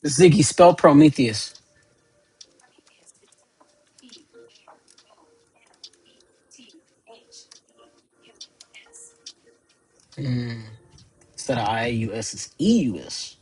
S6: Ziggy, spell Prometheus. Mm. Instead of IAUS, it's EUS.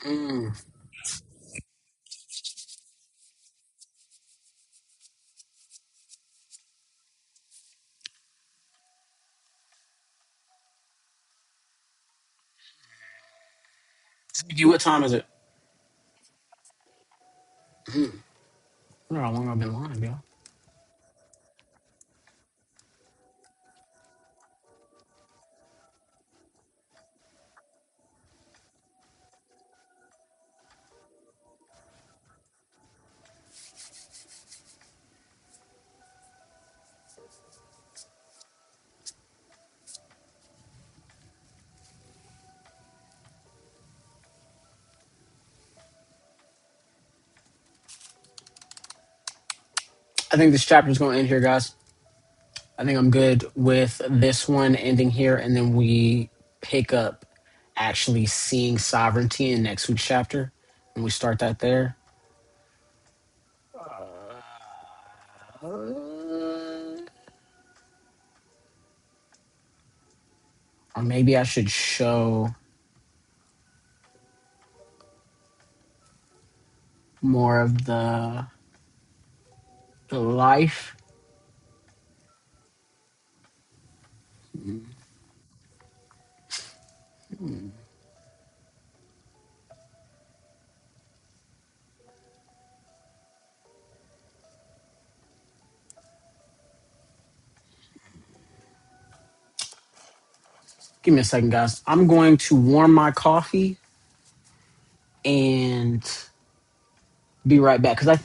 S6: Mm. What time is it? Mm. I don't know how long I've been lying, yo. I think this chapter is going to end here, guys. I think I'm good with this one ending here, and then we pick up actually seeing sovereignty in next week's chapter, and we start that there. Or maybe I should show more of the life. Give me a second, guys. I'm going to warm my coffee and be right back because I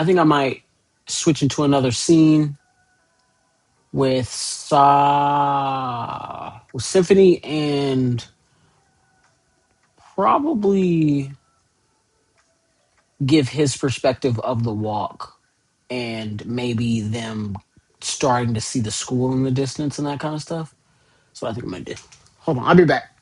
S6: think I might switch into another scene with with Symphony and probably give his perspective of the walk and maybe them starting to see the school in the distance and that kind of stuff. So I think I'm gonna do. Hold on, I'll be back.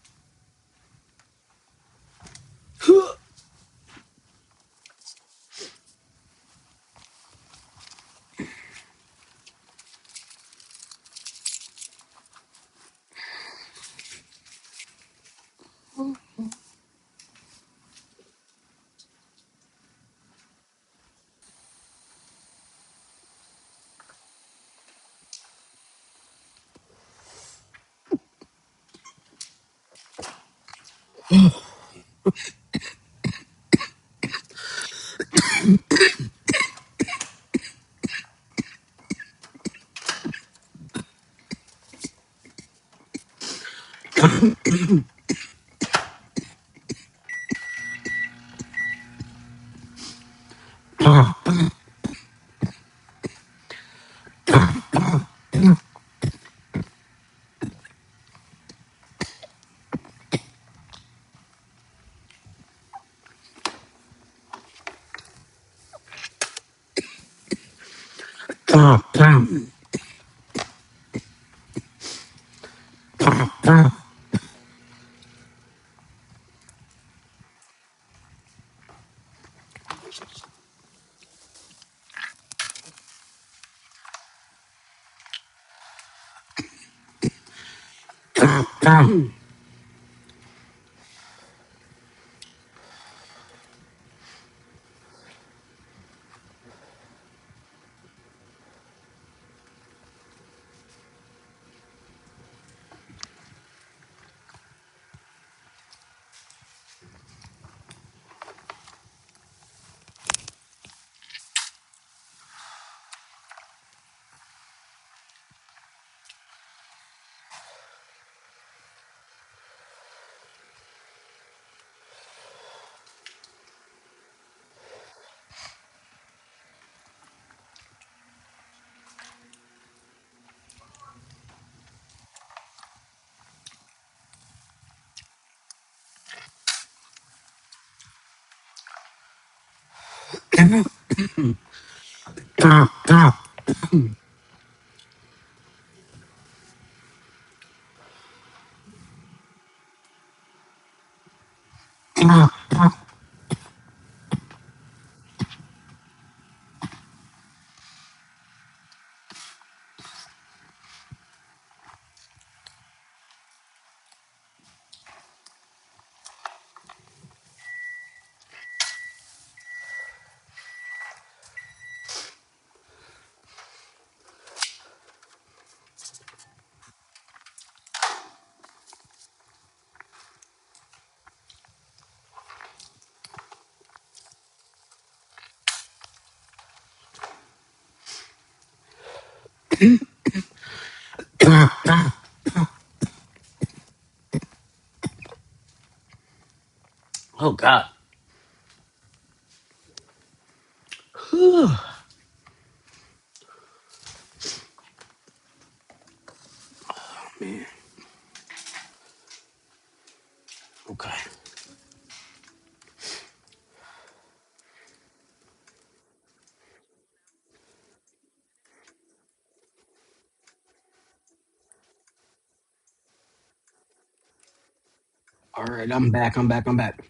S6: Oh God. Man. Okay. All right, I'm back. I'm back. I'm back.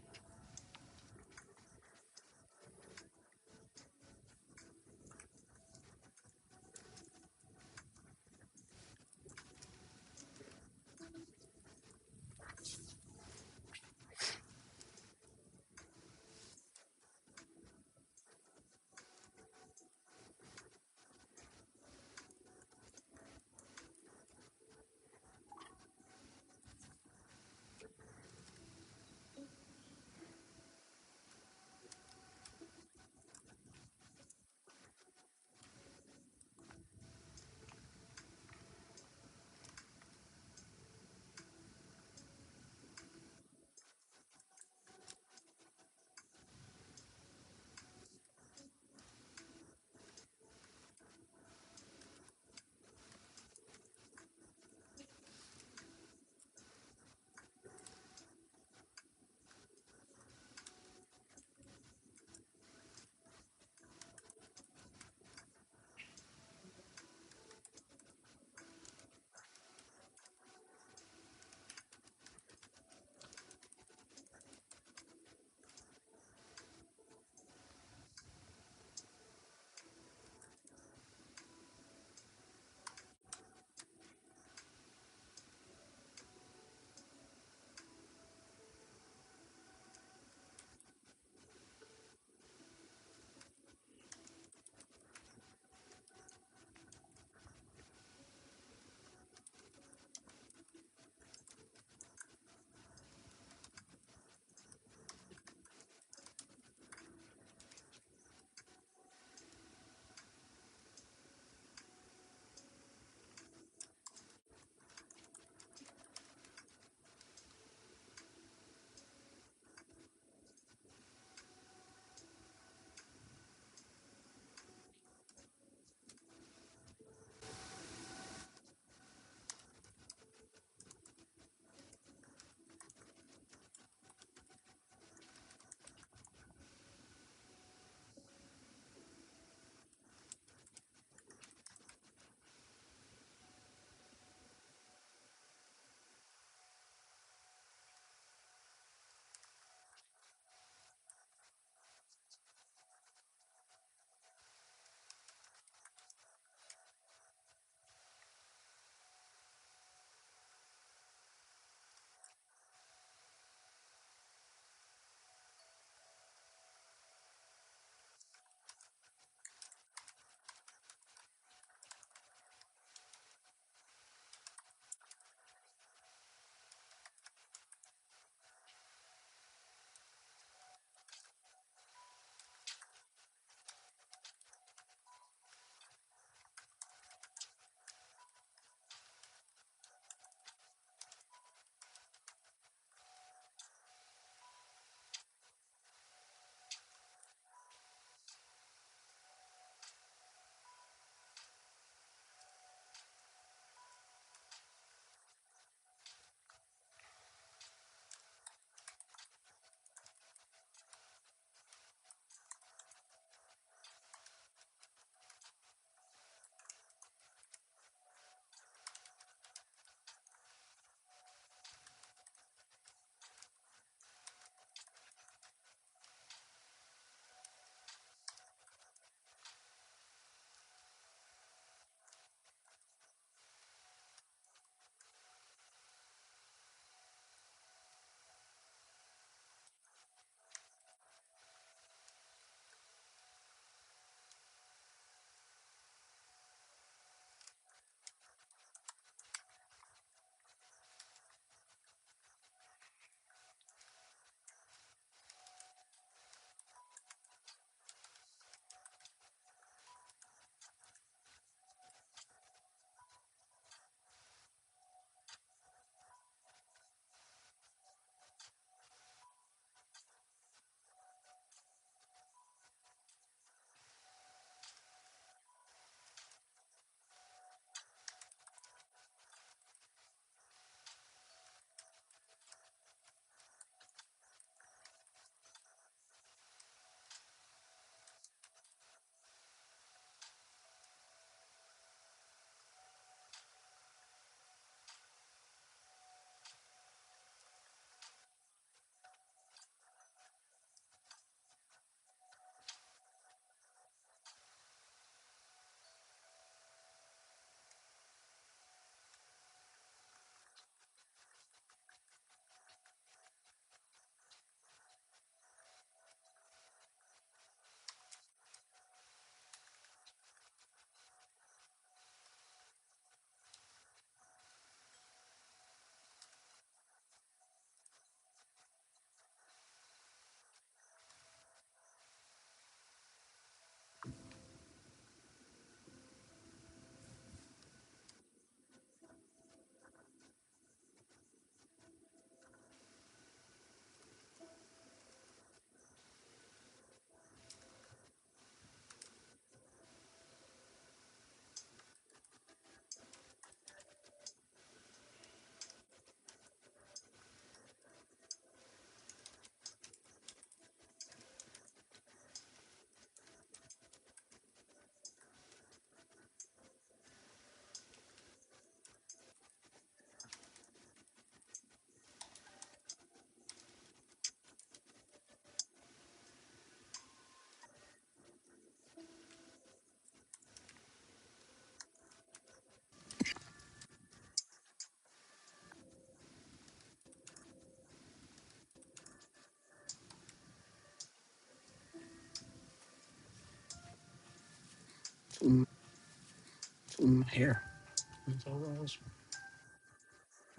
S6: Here.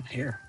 S6: Here.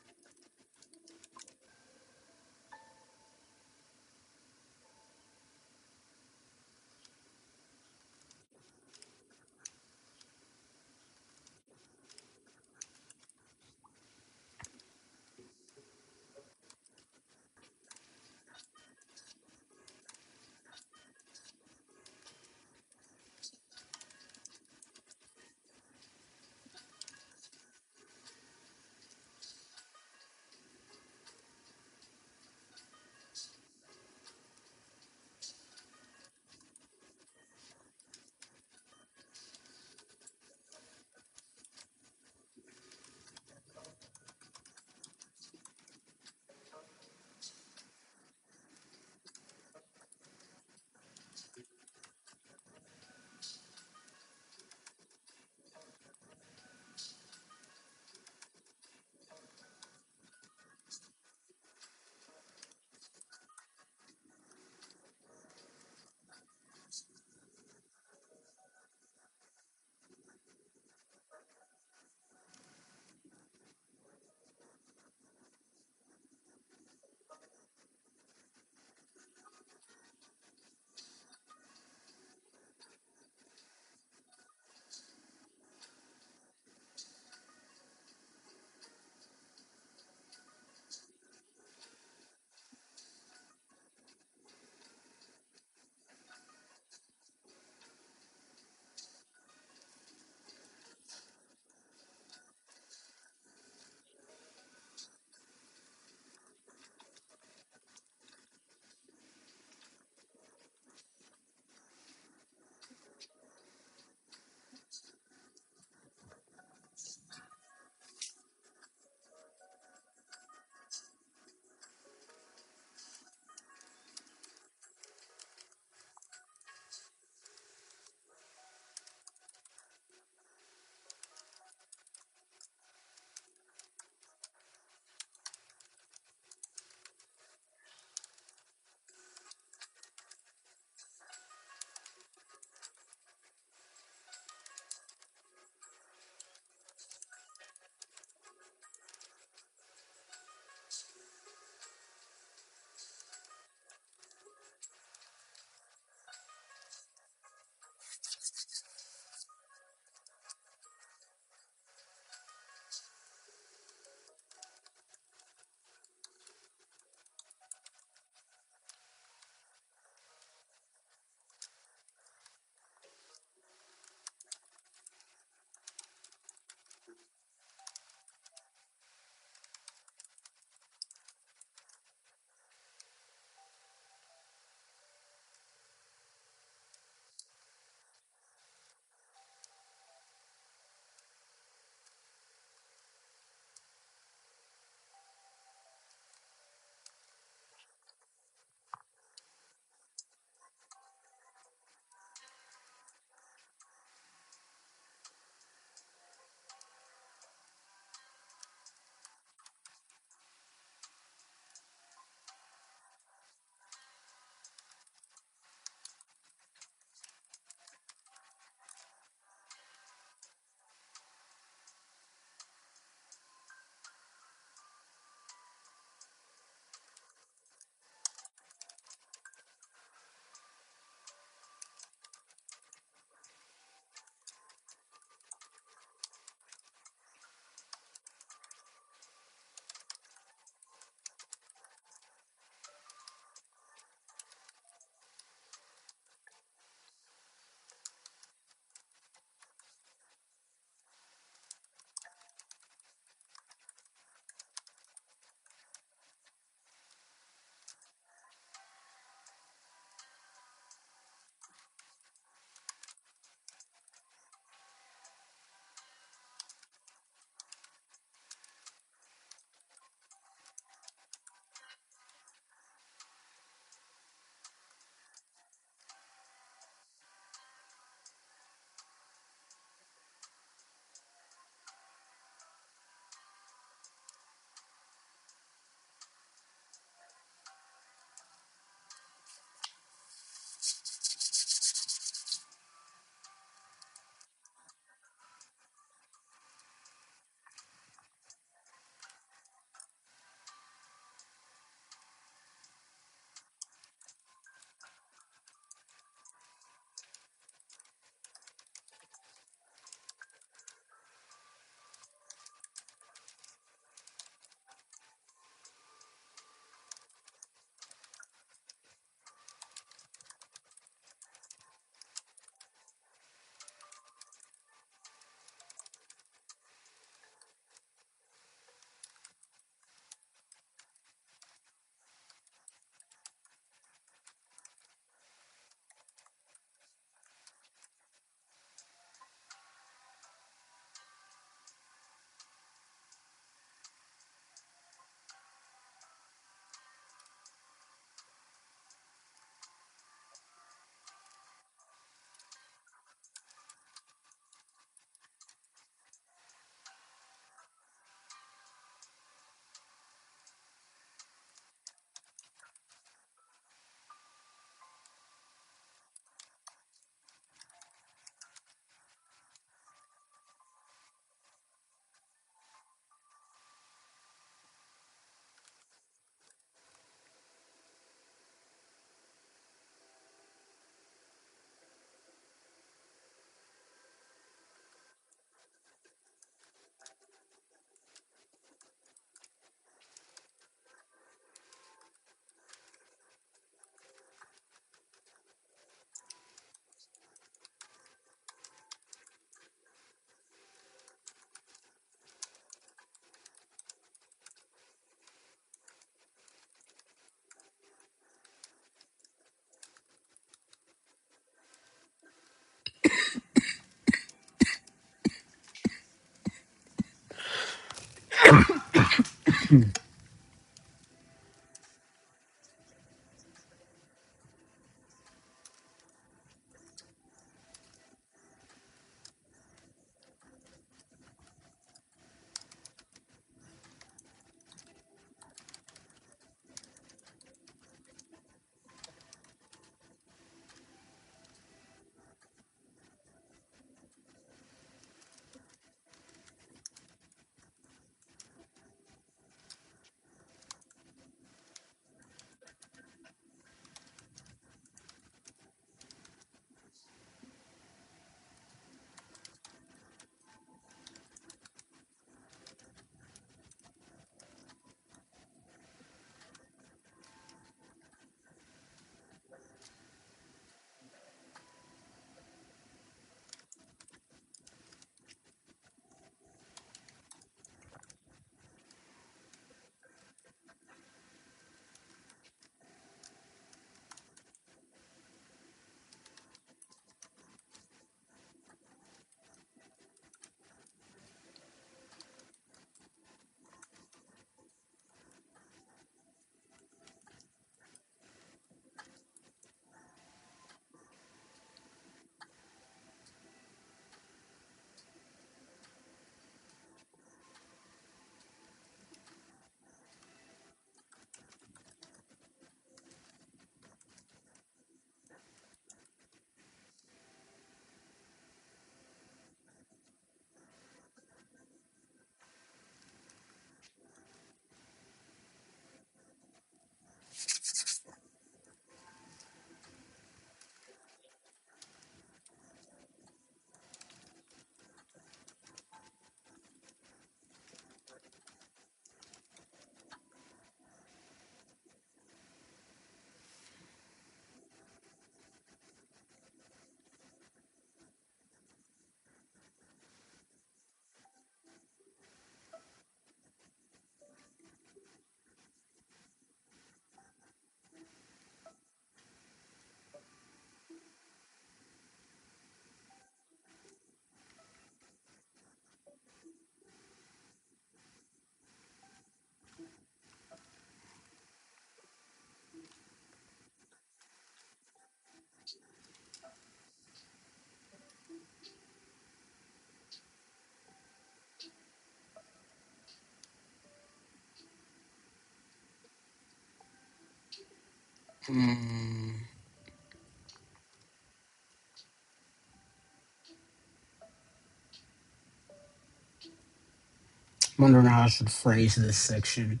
S6: Wondering how I should phrase this section.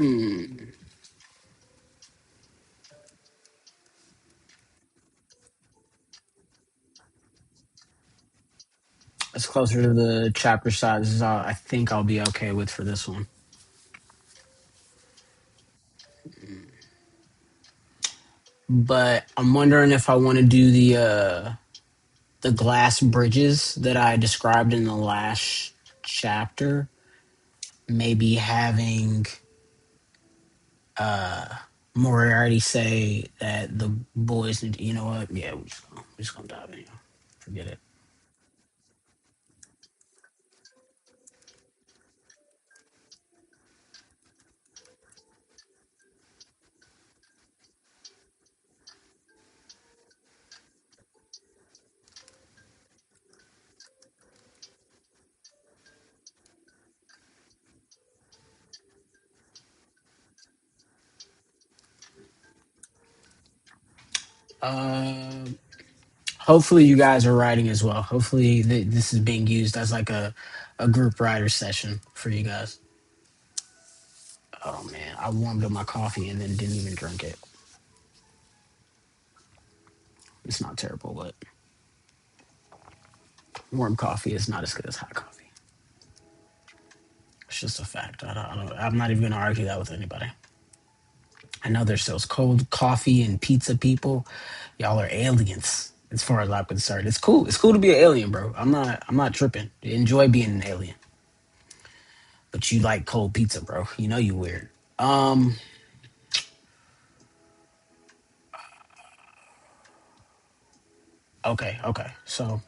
S6: Hmm. It's closer to the chapter sizes I think I'll be okay with for this one. But I'm wondering if I want to do the glass bridges that I described in the last chapter. Maybe having uh Moriarty say that the boys need, you know what? Yeah, we're just gonna dive in. Forget it. Uh, Hopefully you guys are writing as well. Hopefully this is being used as like a group writer session for you guys. Oh man, I warmed up my coffee and then didn't even drink it. It's not terrible, but warm coffee is not as good as hot coffee. It's just a fact. I'm not even gonna argue that with anybody. I know there's those cold coffee and pizza people. Y'all are aliens, as far as I'm concerned. It's cool. It's cool to be an alien, bro. I'm not tripping. Enjoy being an alien. But you like cold pizza, bro. You know you weird. Um. Okay. Okay. So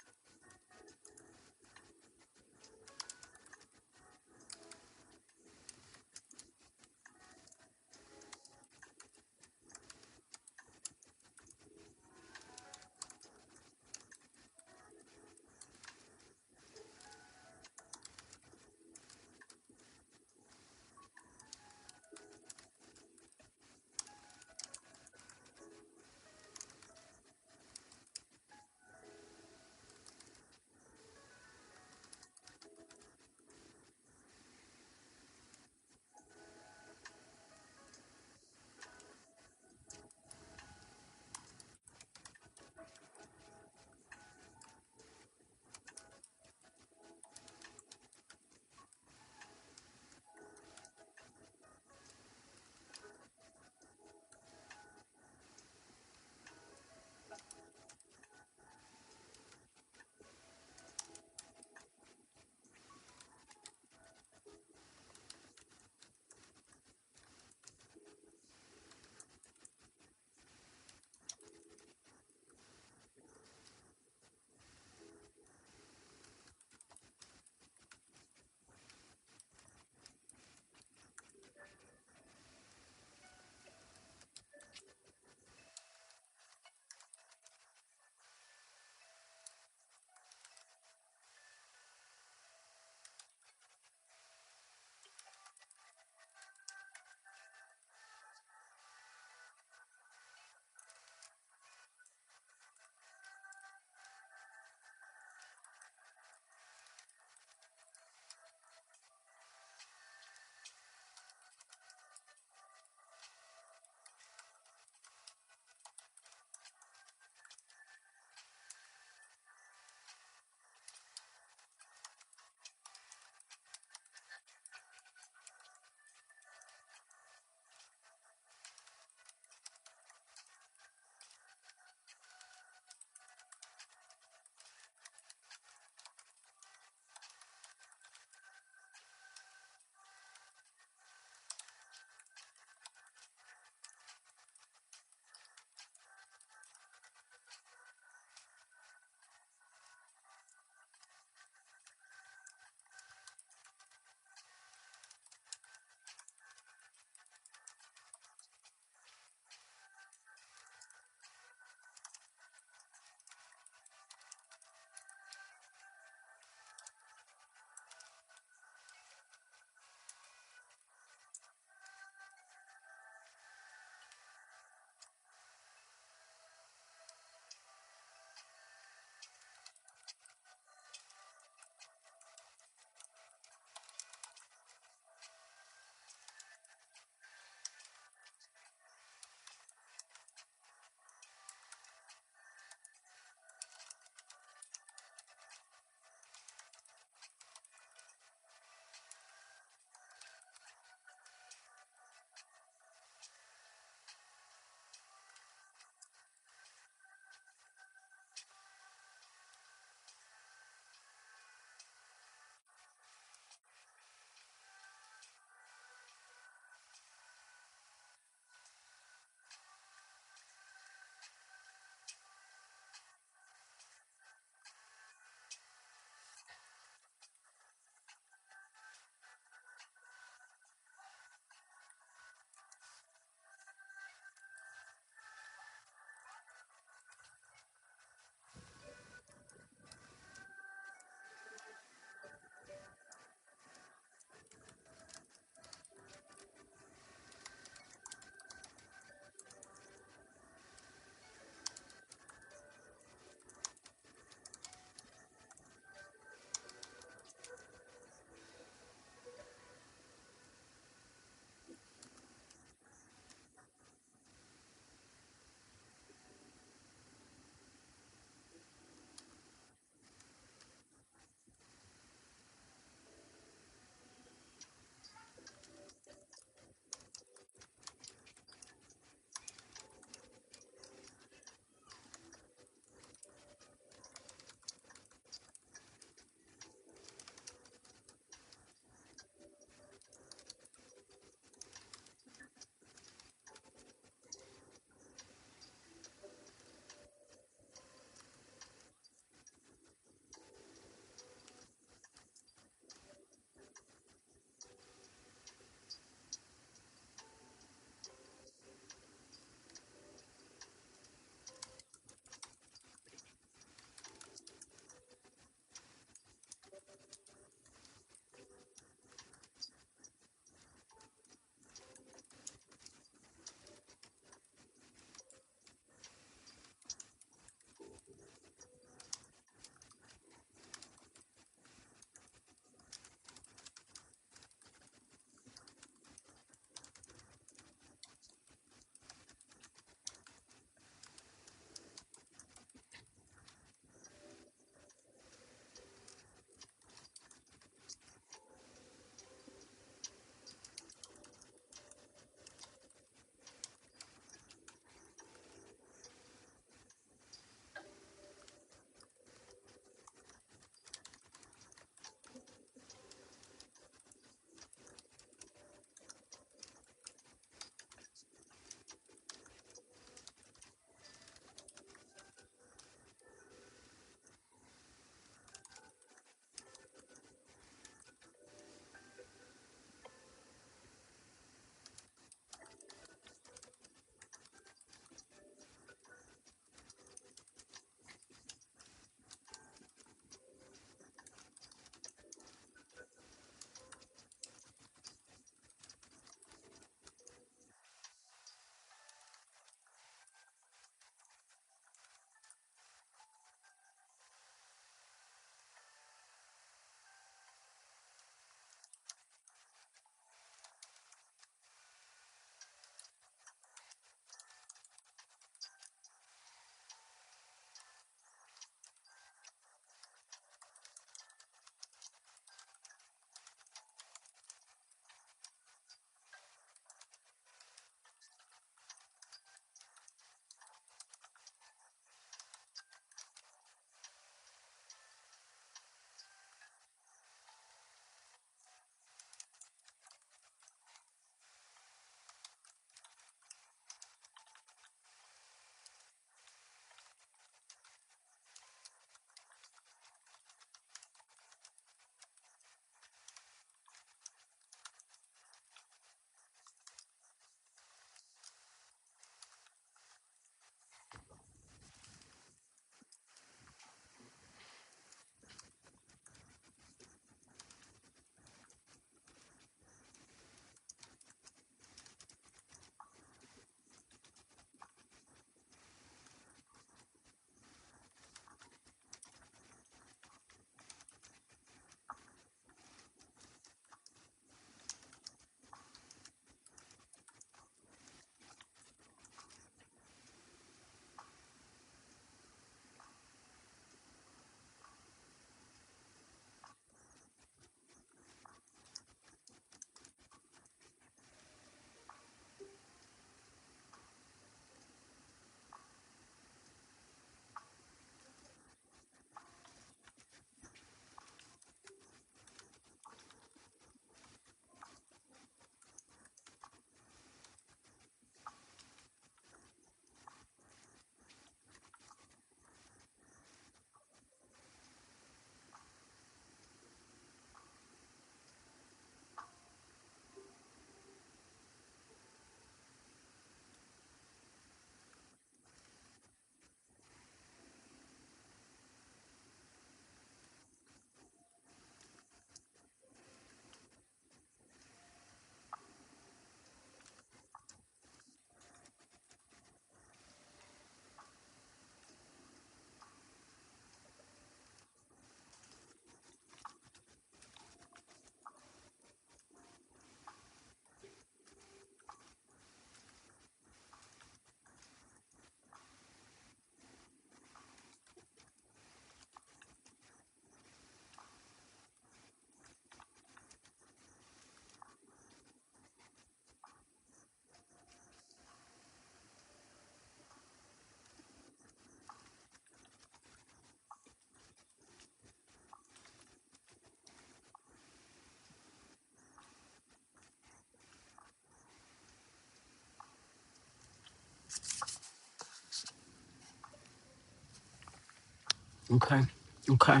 S6: Okay. Okay.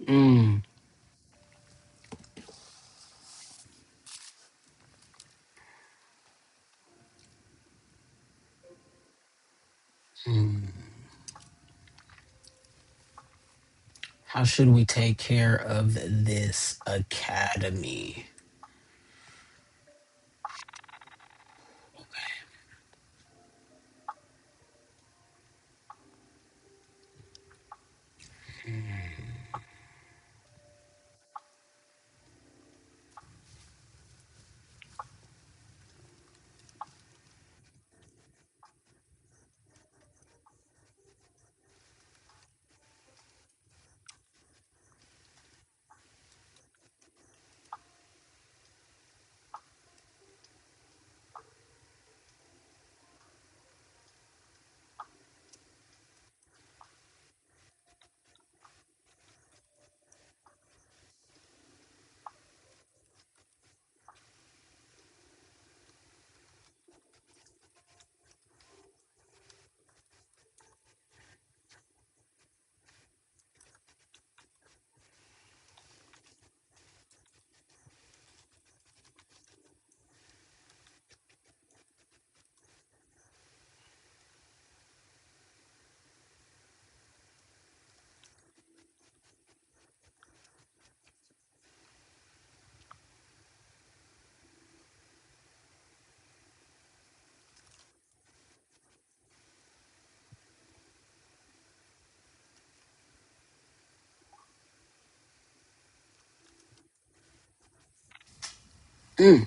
S6: Mm. Mm. How should we take care of this academy? Mm.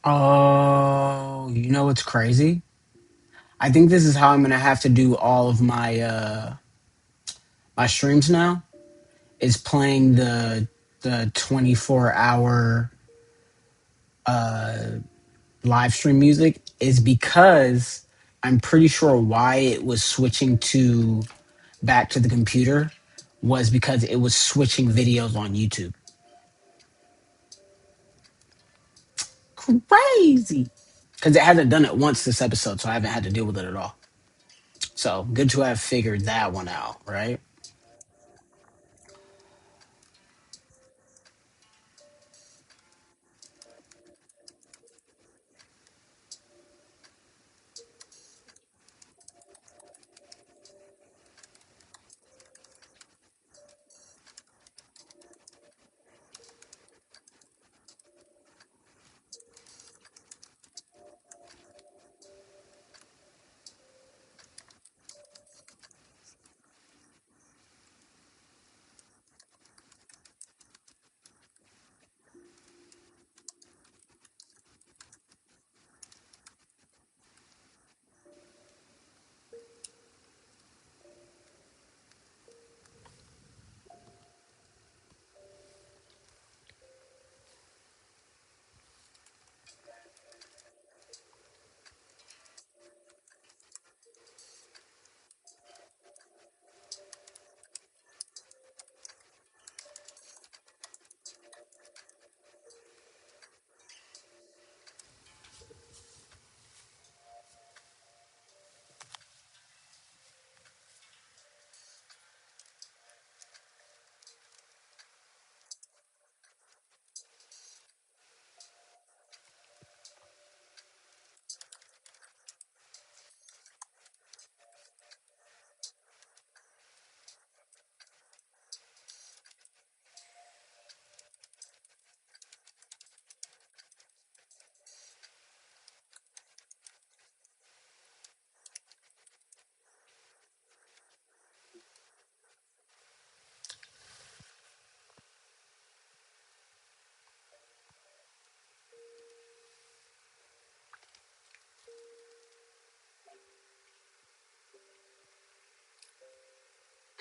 S6: Oh, you know what's crazy? I think this is how I'm gonna have to do all of my streams now. Is playing the 24-hour uh live stream music is because I'm pretty sure why it was switching to back to the computer was because it was switching videos on YouTube. Crazy. Because it hasn't done it once this episode, so I haven't had to deal with it at all. So good to have figured that one out, right?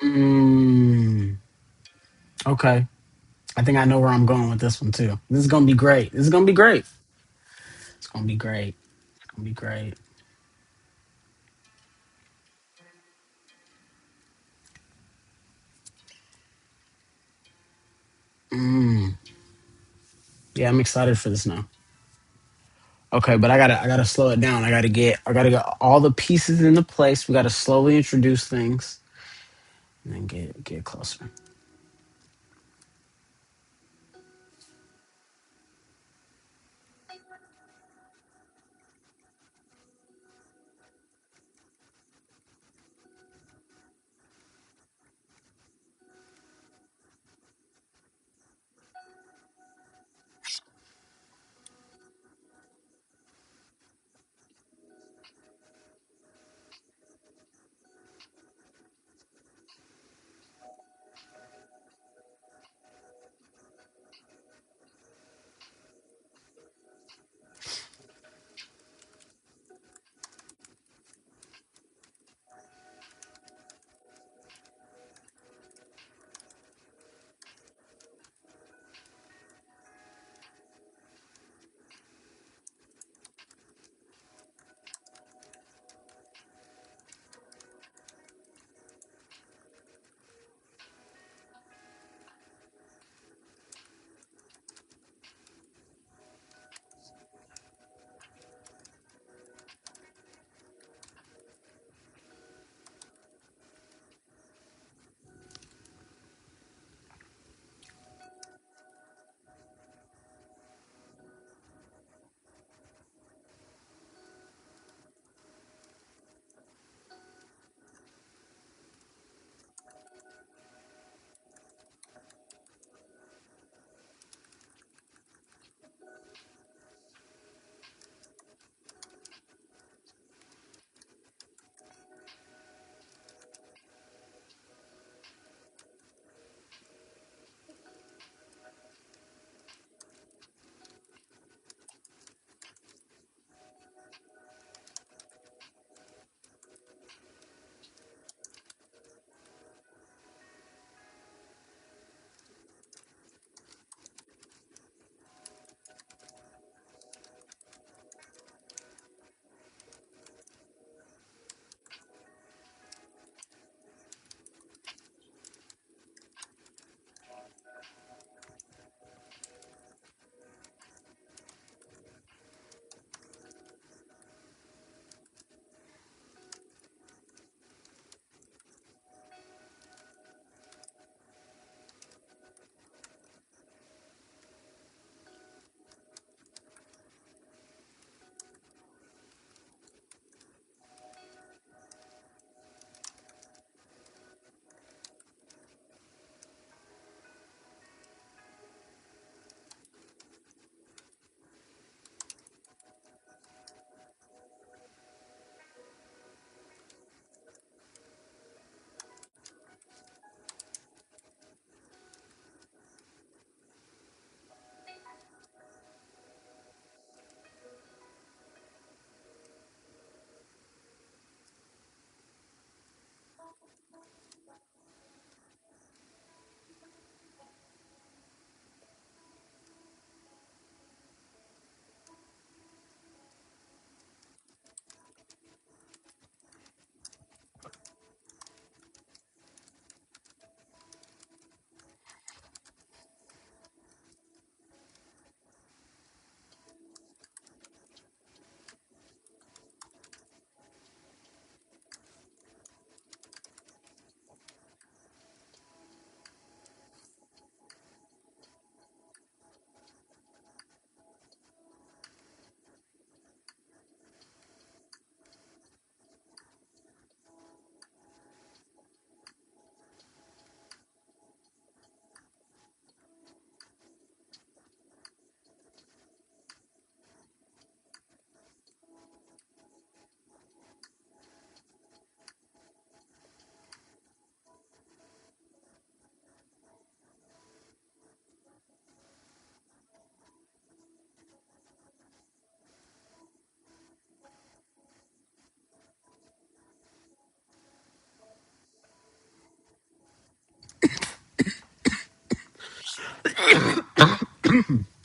S6: Mm, okay. I think I know where I'm going with this one too. This is gonna be great. This is gonna be great. It's gonna be great. It's gonna be great. Mm. Yeah, I'm excited for this now. Okay, but I gotta slow it down. I gotta get all the pieces into place. We gotta slowly introduce things and then get closer.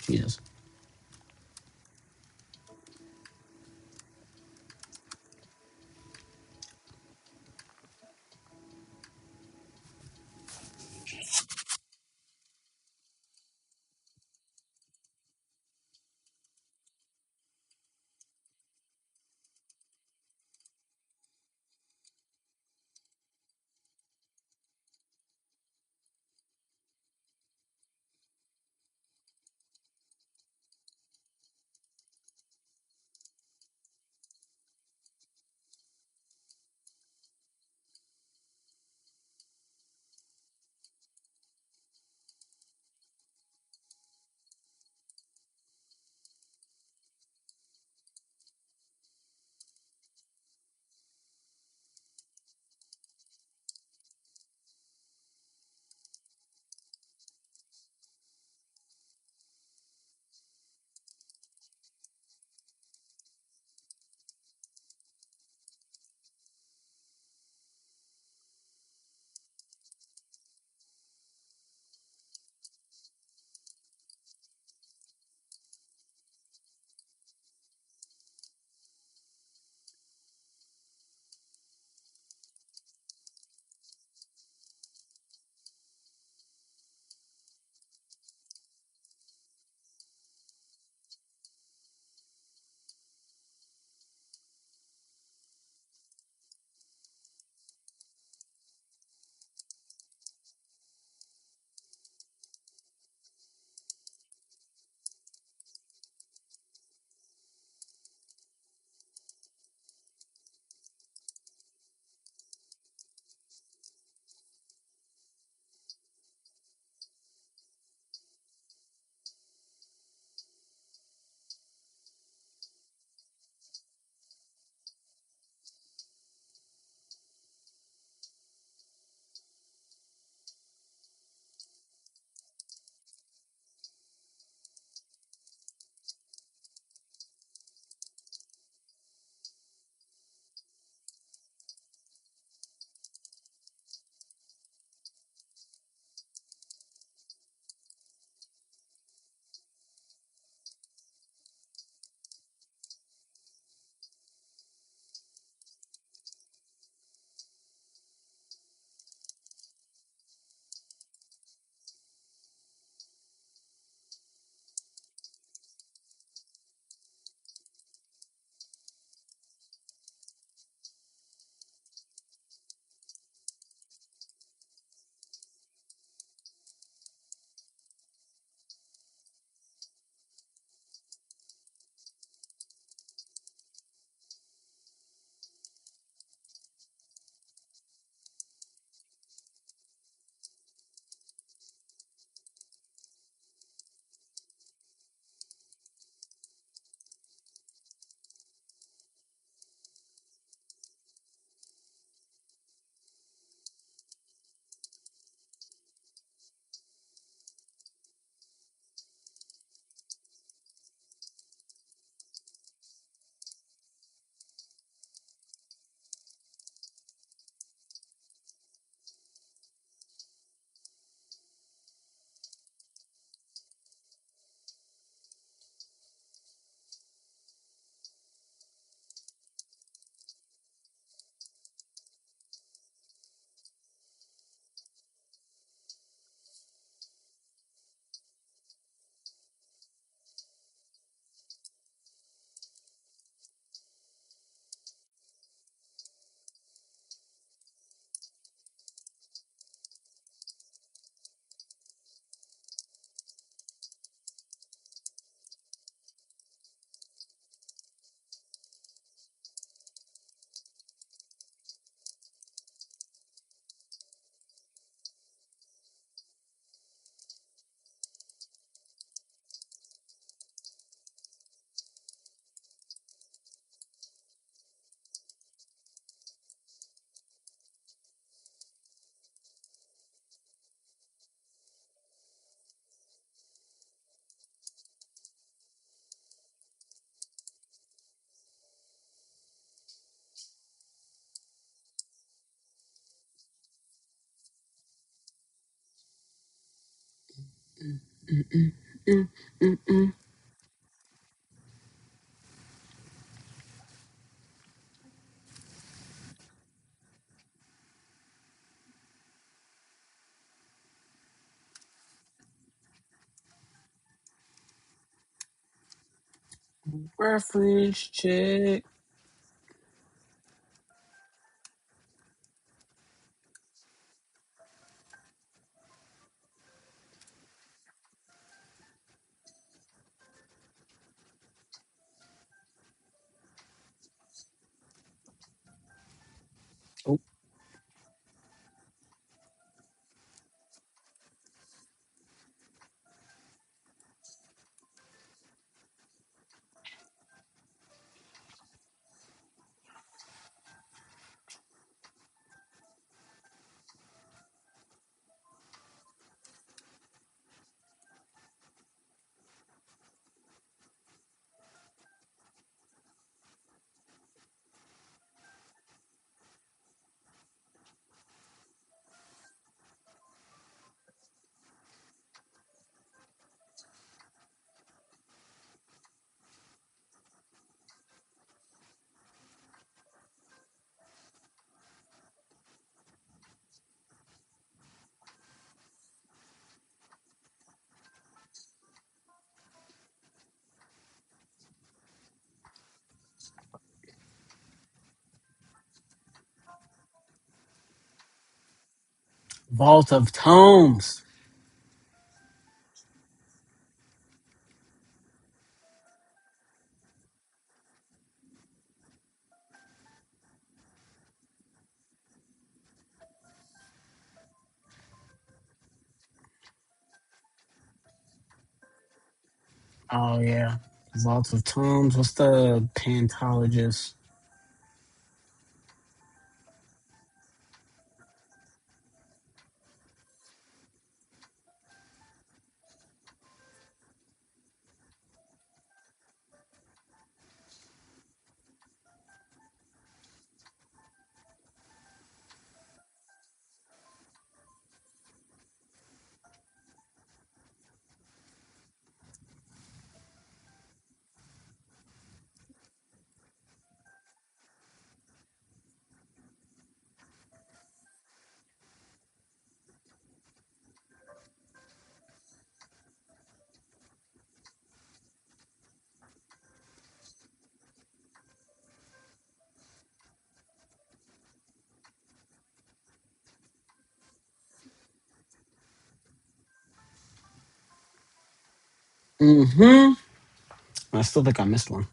S6: Jesus. Mm, mm, mm. Reference check. Oh, Vault of Tomes. Oh yeah, Vault of Tomes. What's the pantologist? Mm-hmm. I still think I missed one.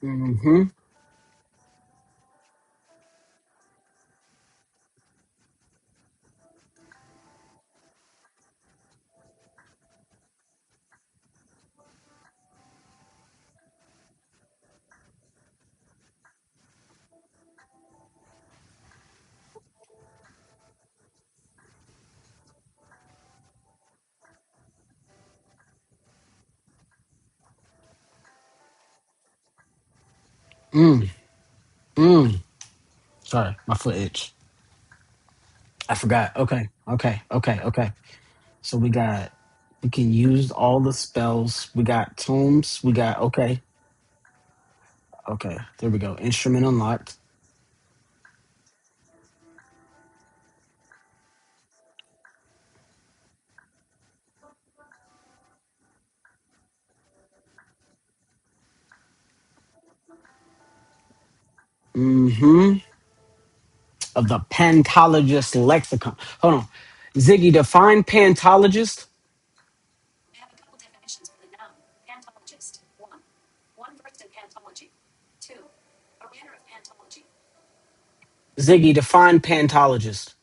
S6: Mm-hmm. Mm. Mm. Sorry, my foot itch. I forgot. Okay. So we can use all the spells. We got tomes. We got okay. There we go. Instrument unlocked. Mm-hmm. Of the pantologist lexicon. Hold on. Ziggy, define pantologist. Ziggy, define pantologist.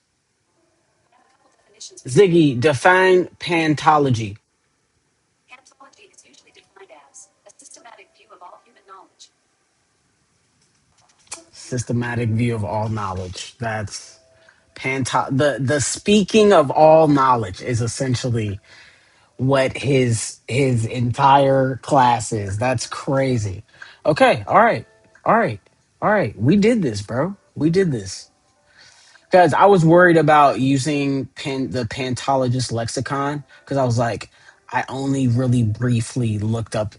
S6: Ziggy, define pantology. Systematic view of all knowledge. That's the speaking of all knowledge is essentially what his entire class is. That's crazy. Okay, all right, all right, all right. We did this, bro. We did this. Because I was worried about using the pantologist lexicon because I was like, I only really briefly looked up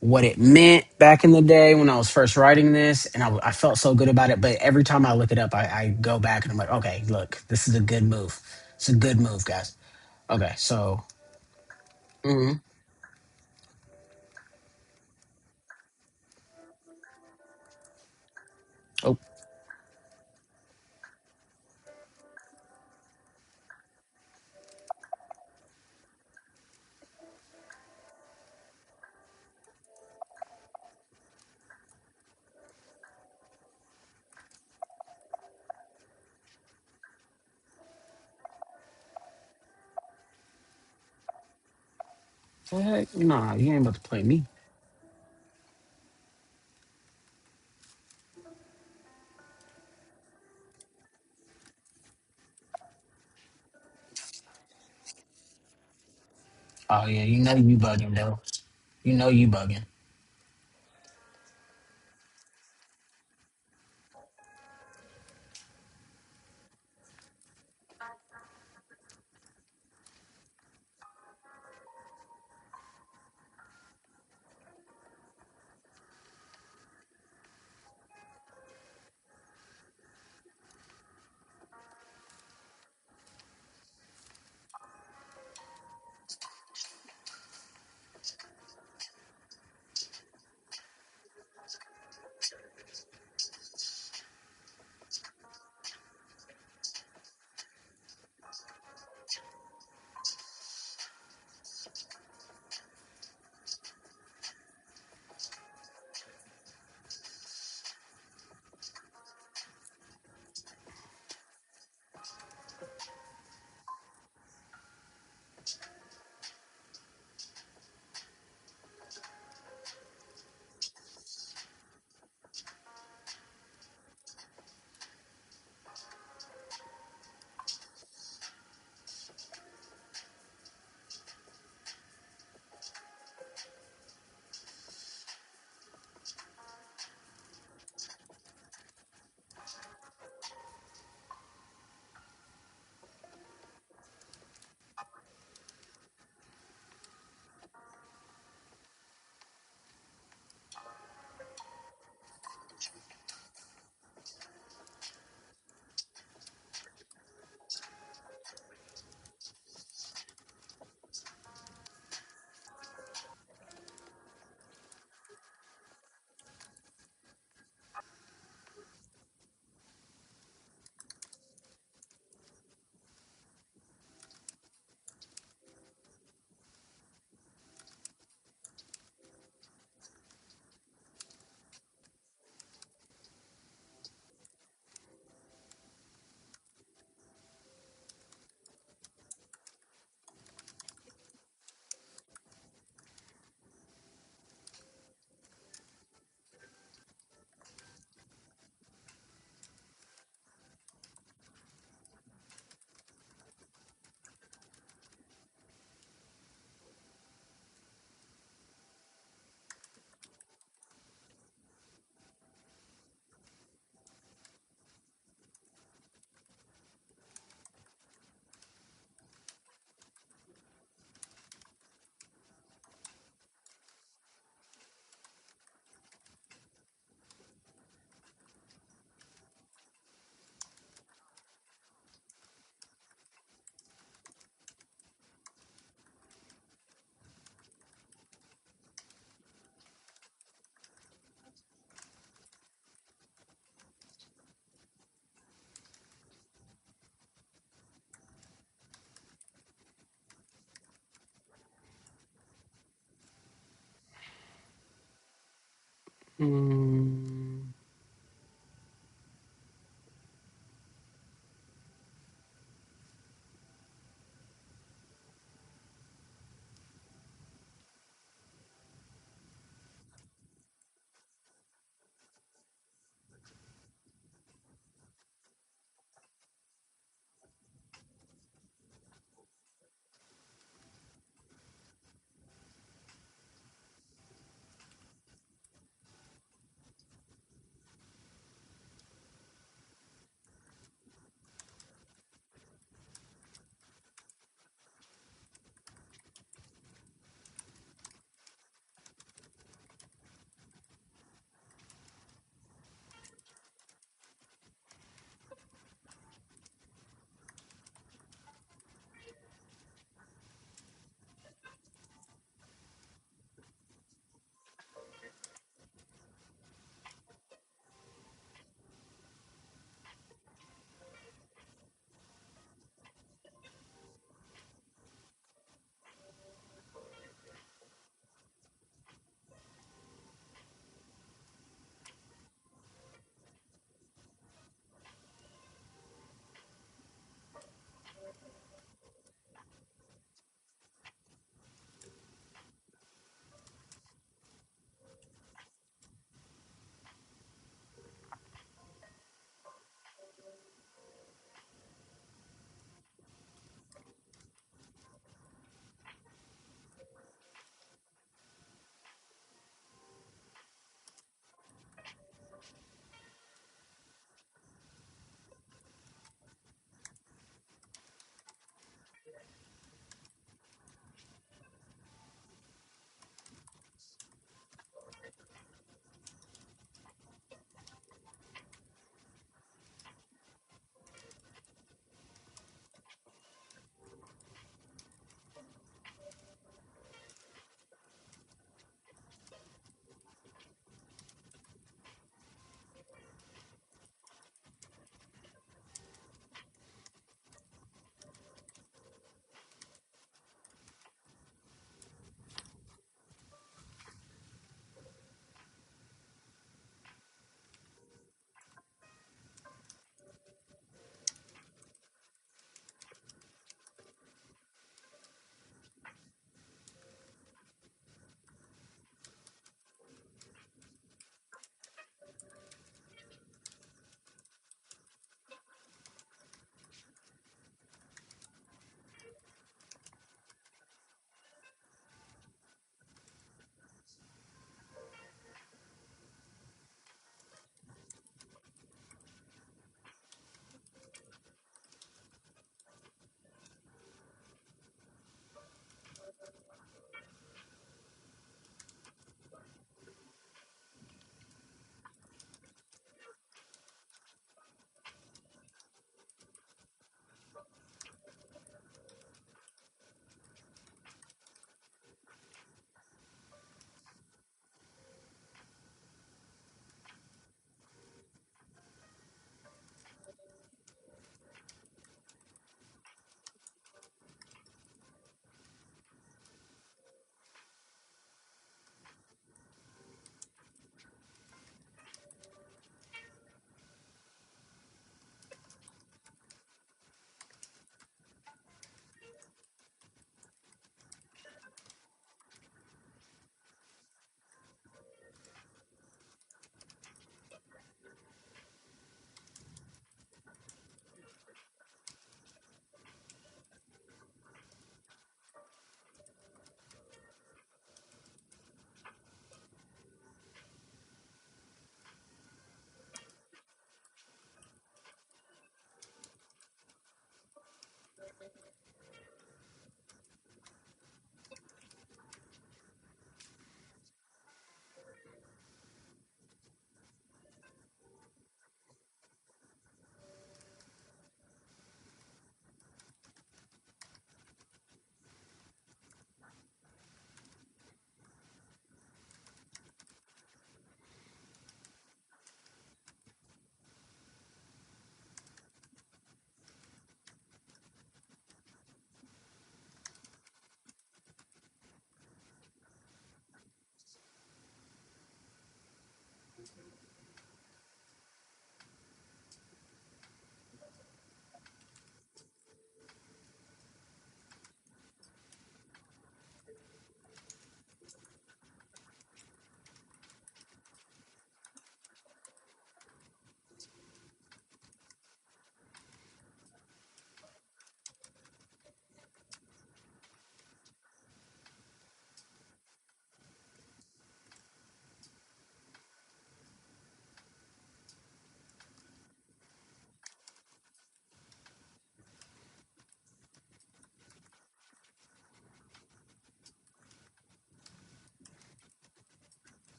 S6: what it meant back in the day when I was first writing this, and I felt so good about it. But every time I look it up, I go back and I'm like, okay, look, this is a good move. It's a good move, guys. Okay, so mhm. Oh, what the heck? Nah, you ain't about to play me. Oh yeah, you know you bugging though. You know you bugging. Mm.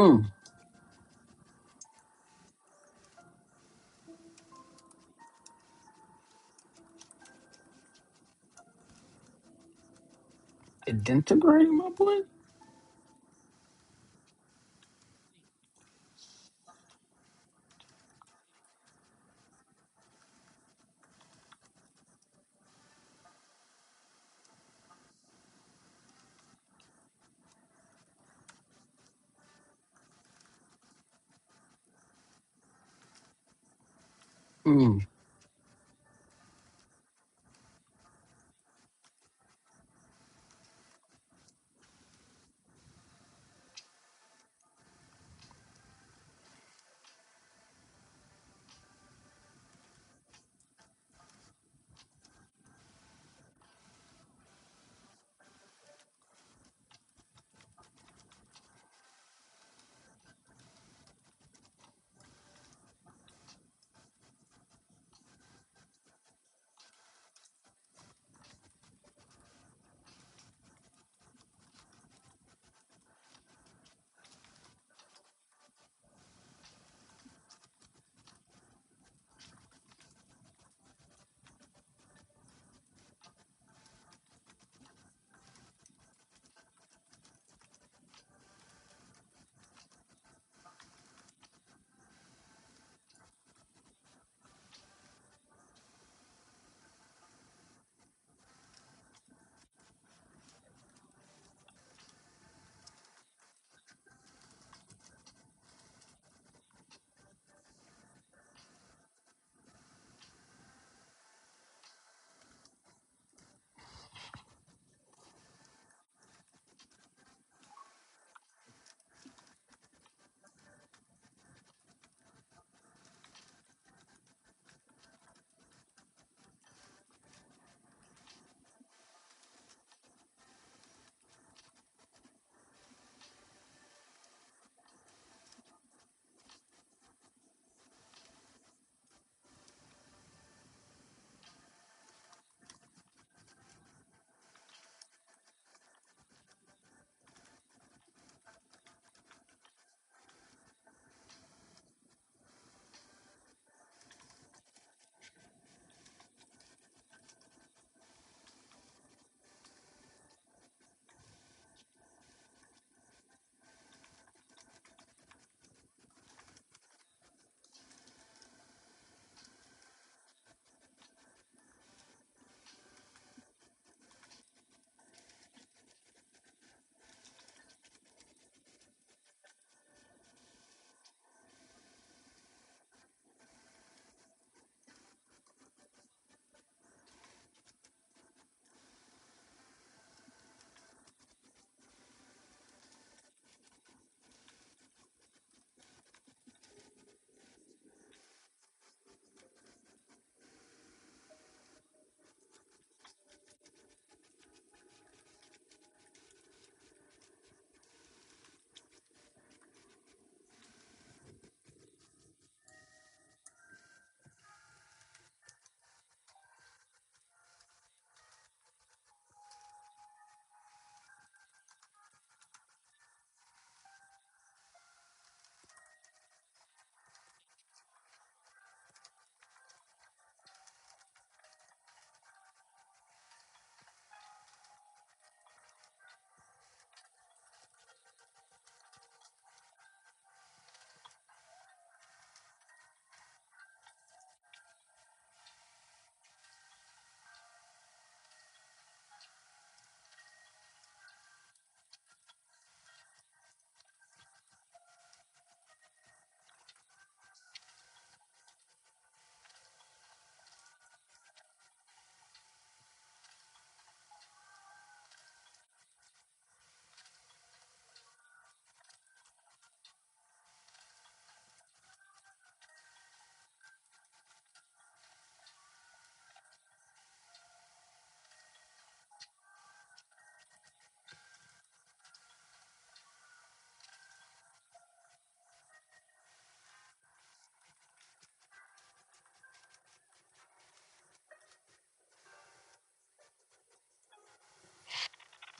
S6: Mm. Identigrating, my boy. Mm.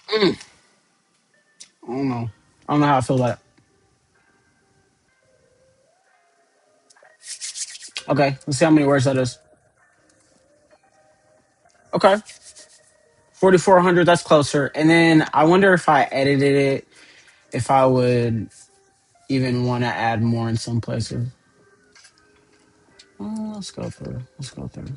S6: Mm. I don't know. I don't know how I feel about it. Okay, let's see how many words that is. Okay, 4,400. That's closer. And then I wonder if I edited it, if I would even want to add more in some places. Let's go through. Let's go through.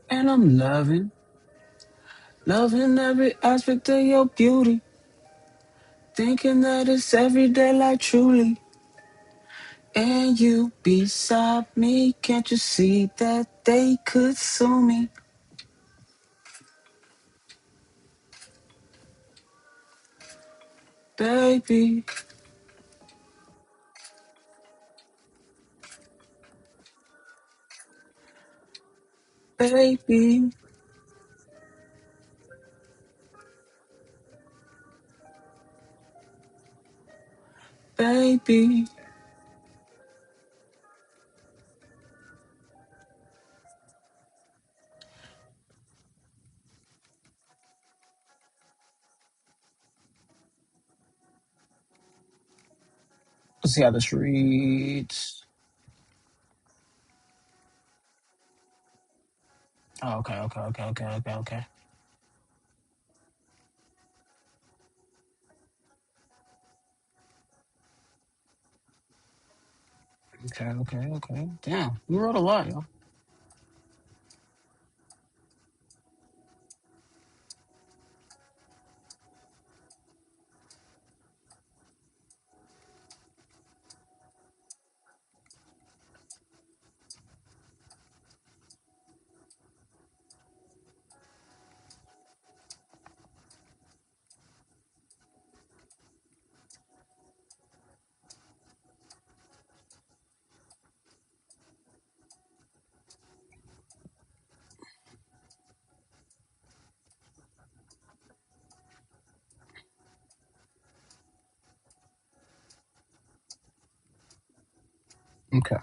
S6: And I'm loving every aspect of your beauty. Thinking that it's every day like truly. And you beside me, can't you see that they could sue me? Baby, baby, baby. Let's see how this reads. Oh, okay. Okay. Damn, you wrote a lot, yo. Okay.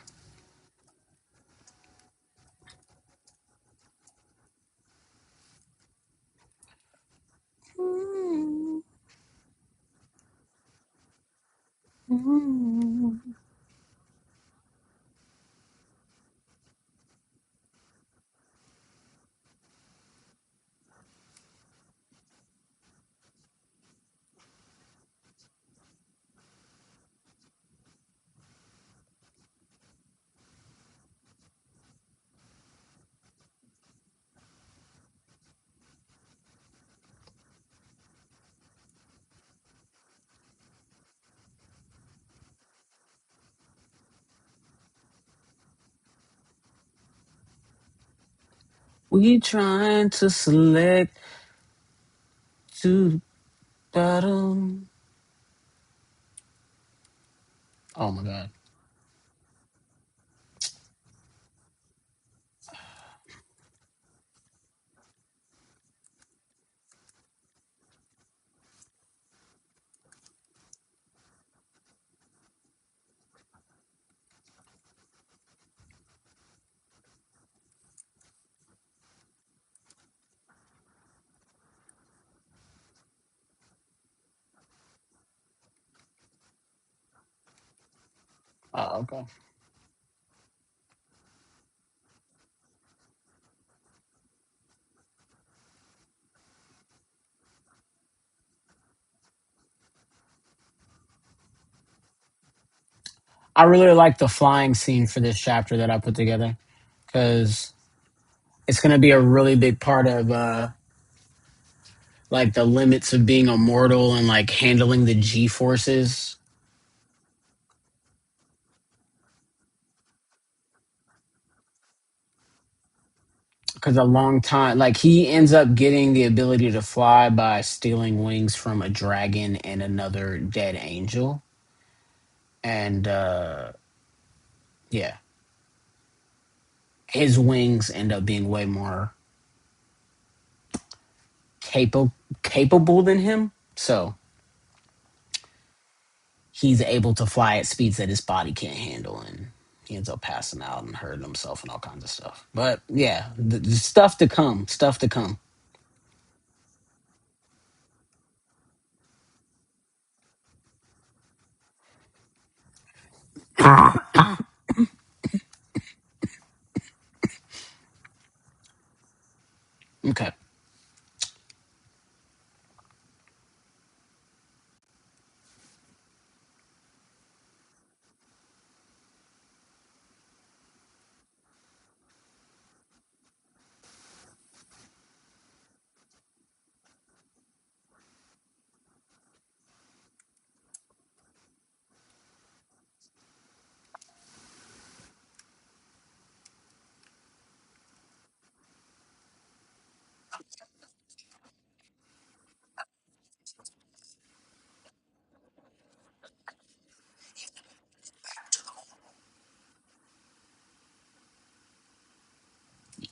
S6: We trying to select to bottom. Oh my god. Oh, okay. I really like the flying scene for this chapter that I put together because it's going to be a really big part of like the limits of being immortal and like handling the G forces. because a long time, like he ends up getting the ability to fly by stealing wings from a dragon and another dead angel, and yeah, his wings end up being way more capable than him. So he's able to fly at speeds that his body can't handle, and he ends up passing out and hurting himself and all kinds of stuff. But yeah, the stuff to come, stuff to come. Okay.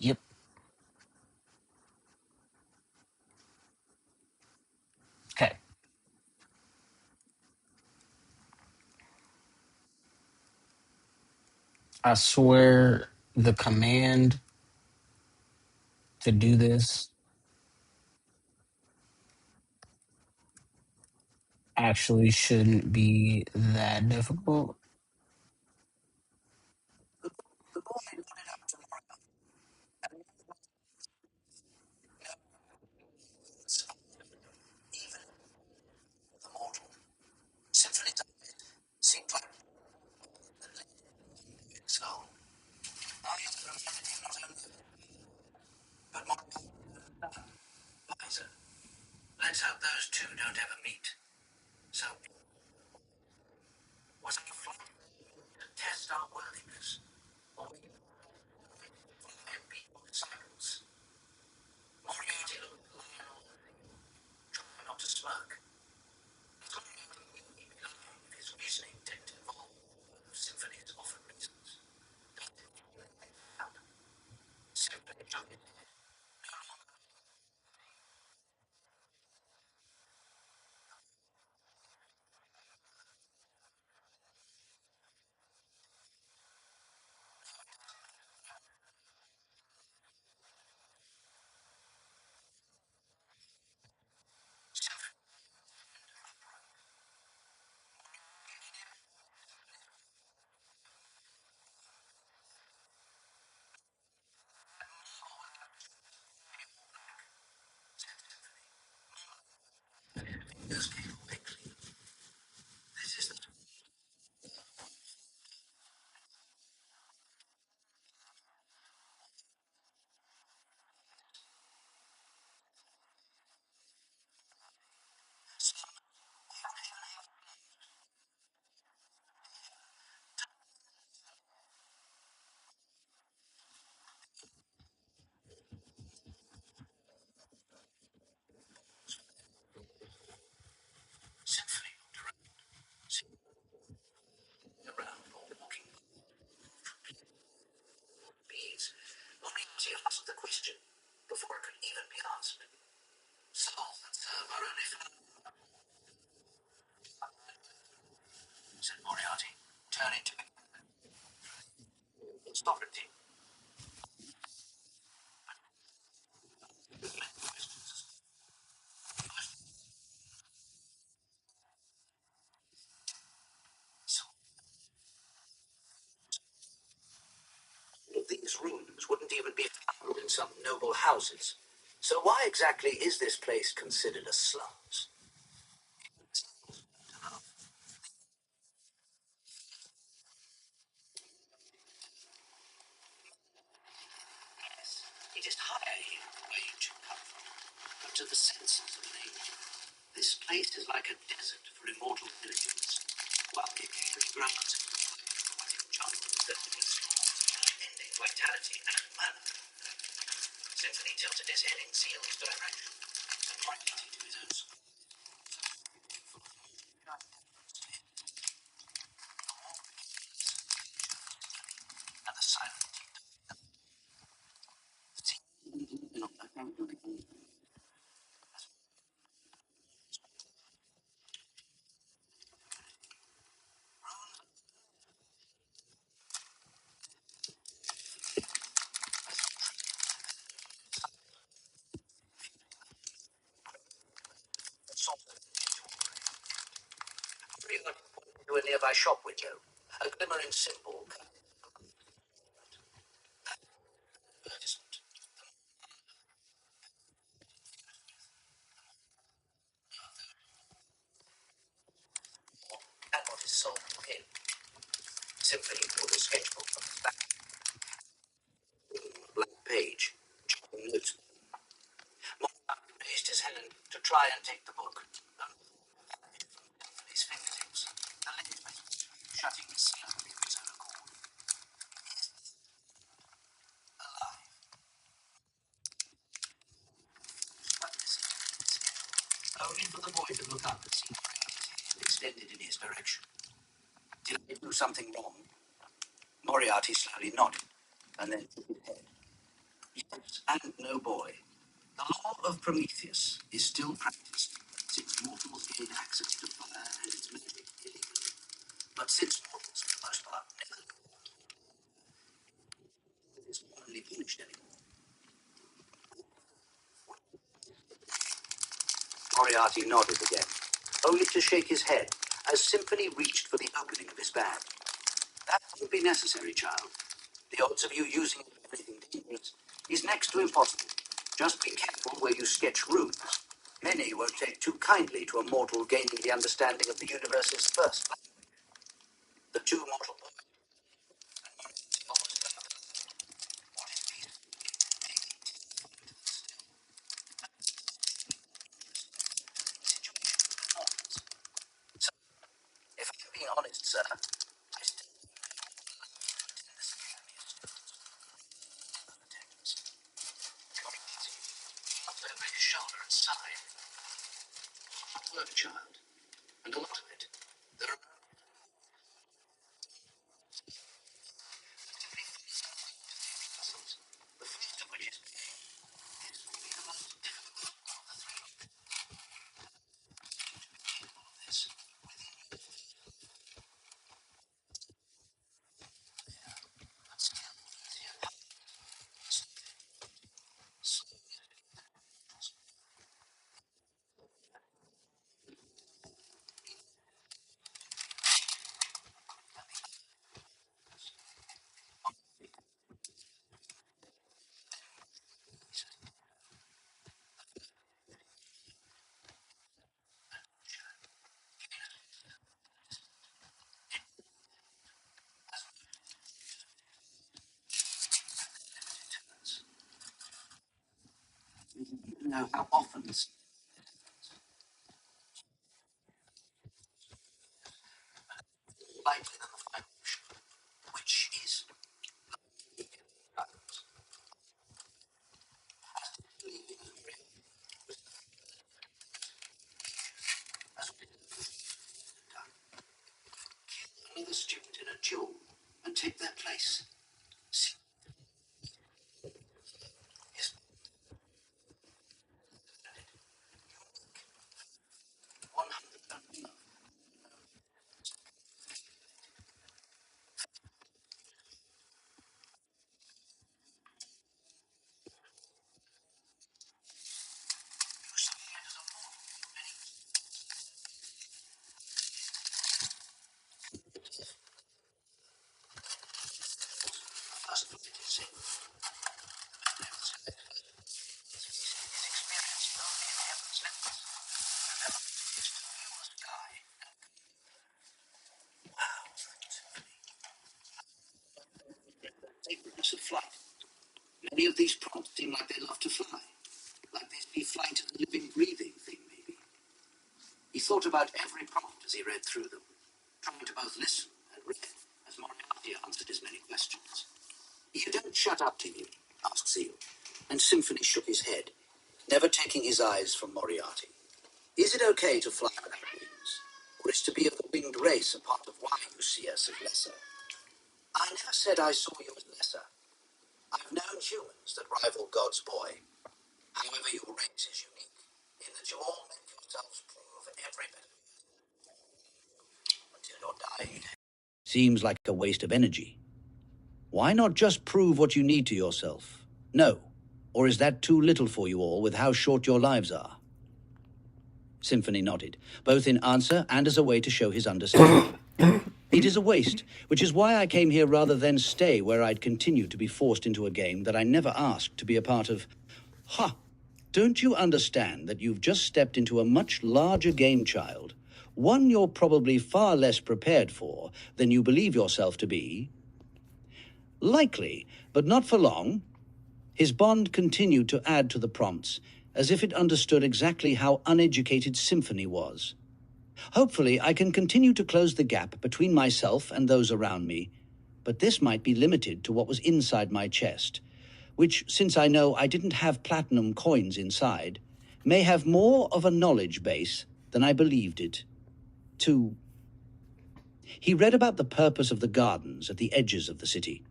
S6: Yep. Okay. I swear the command to do this actually shouldn't be that difficult.
S5: Let's hope those two don't ever meet. So, was our flight to test our worthiness? Or we can beat disciples? Moriarty looked at Lionel, trying not to smirk. If his reasoning didn't involve Symphony's offered reasons. Simply jumping fingers came quickly. This is the Symphony around or walking bees. Moriarty asked the question before it could even be asked. So, let's serve our only said Moriarty, turning to me. Stop it, Dean. These rooms wouldn't even be found in some noble houses. So why exactly is this place considered a slums? It is higher here where you two come from, but to the senses of an age. This place is like a desert for immortal villagers, while the airy grounds of aquatic jungles that ending vitality and mana. tilted his head in Seal's direction and pointed to his own side. And the silent to a nearby shop window, a glimmering symbol. Advertisement. And what is sold in. Simply pulled a sketchbook from his back. Blank page. Jotting notes. Morgan raised his hand to try and take the book. From his fingertips. The lid shutting the seal of his own accord. Alive. But this only for the boy to look up and see Moriarty's hand extended in his direction. Did I do something wrong? Moriarty slowly nodded, and then shook his head. Yes, and no, boy. The law of Prometheus is still practiced, since mortals gain access to fire and its magic illegally. But since mortals, for the most part, never is commonly punished anymore. Moriarty nodded again, only to shake his head as Symphony reached for the opening of his bag. That won't be necessary, child. The odds of you using it for anything dangerous is next to impossible. Just be careful where you sketch runes. Many won't take too kindly to a mortal gaining the understanding of the universe's first language. The two mortal boys almost laughed. What is peace? So, if I'm being honest, sir, I still looked over his shoulder and sighed. Hard work, child, and a lot of it. There are puzzles. The first of which is really the most difficult of the three. This you know how often this is likely than the final shot, which is leaving a real as we done. Kill another student in a duel and take their place. Is 100 first look at his sacredness of flight. Many of these prompts seem like they love to fly. Like they'd be flight a living, breathing thing, maybe. He thought about every prompt as he read through them, trying to both listen and read as Moriarty answered his many questions. You don't shut up, do you? Asked Seal. And Symphony shook his head, never taking his eyes from Moriarty. Is it okay to fly without wings? Or is to be of the winged race a part of why you see us as lesser? I never said I saw you as lesser. I've known humans that rival God's boy. However, your race is unique, in that you all make yourselves prove every bit of it until you're dying. Seems like a waste of energy. Why not just prove what you need to yourself? No. Or is that too little for you all with how short your lives are? Symphony nodded, both in answer and as a way to show his understanding. It is a waste, which is why I came here rather than stay where I'd continue to be forced into a game that I never asked to be a part of. Ha! Don't you understand that you've just stepped into a much larger game, child? One you're probably far less prepared for than you believe yourself to be? Likely, but not for long. His bond continued to add to the prompts, as if it understood exactly how uneducated Symphony was. Hopefully, I can continue to close the gap between myself and those around me, but this might be limited to what was inside my chest, which, since I know I didn't have platinum coins inside, may have more of a knowledge base than I believed it to. He read about the purpose of the gardens at the edges of the city.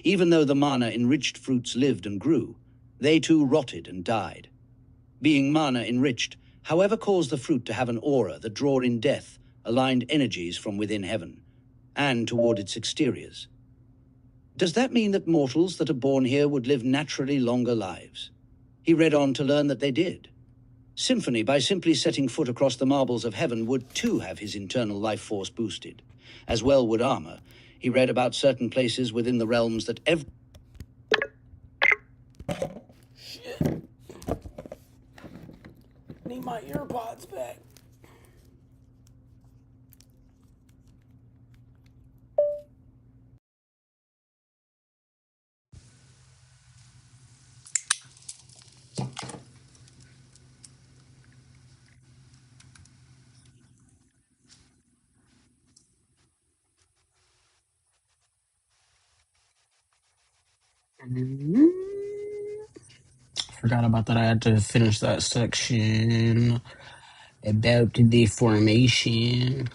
S5: Even though the mana-enriched fruits lived and grew, they too rotted and died. Being mana-enriched, however, caused the fruit to have an aura that draw in death, aligned energies from within heaven, and toward its exteriors. Does that mean that mortals that are born here would live naturally longer lives? He read on to learn that they did. Symphony, by simply setting foot across the marbles of heaven, would too have his internal life force boosted. As well would armor. He read about certain places within the realms that
S1: Shit. Need my earpods back.
S6: Forgot about that. I had to finish that section about the formation.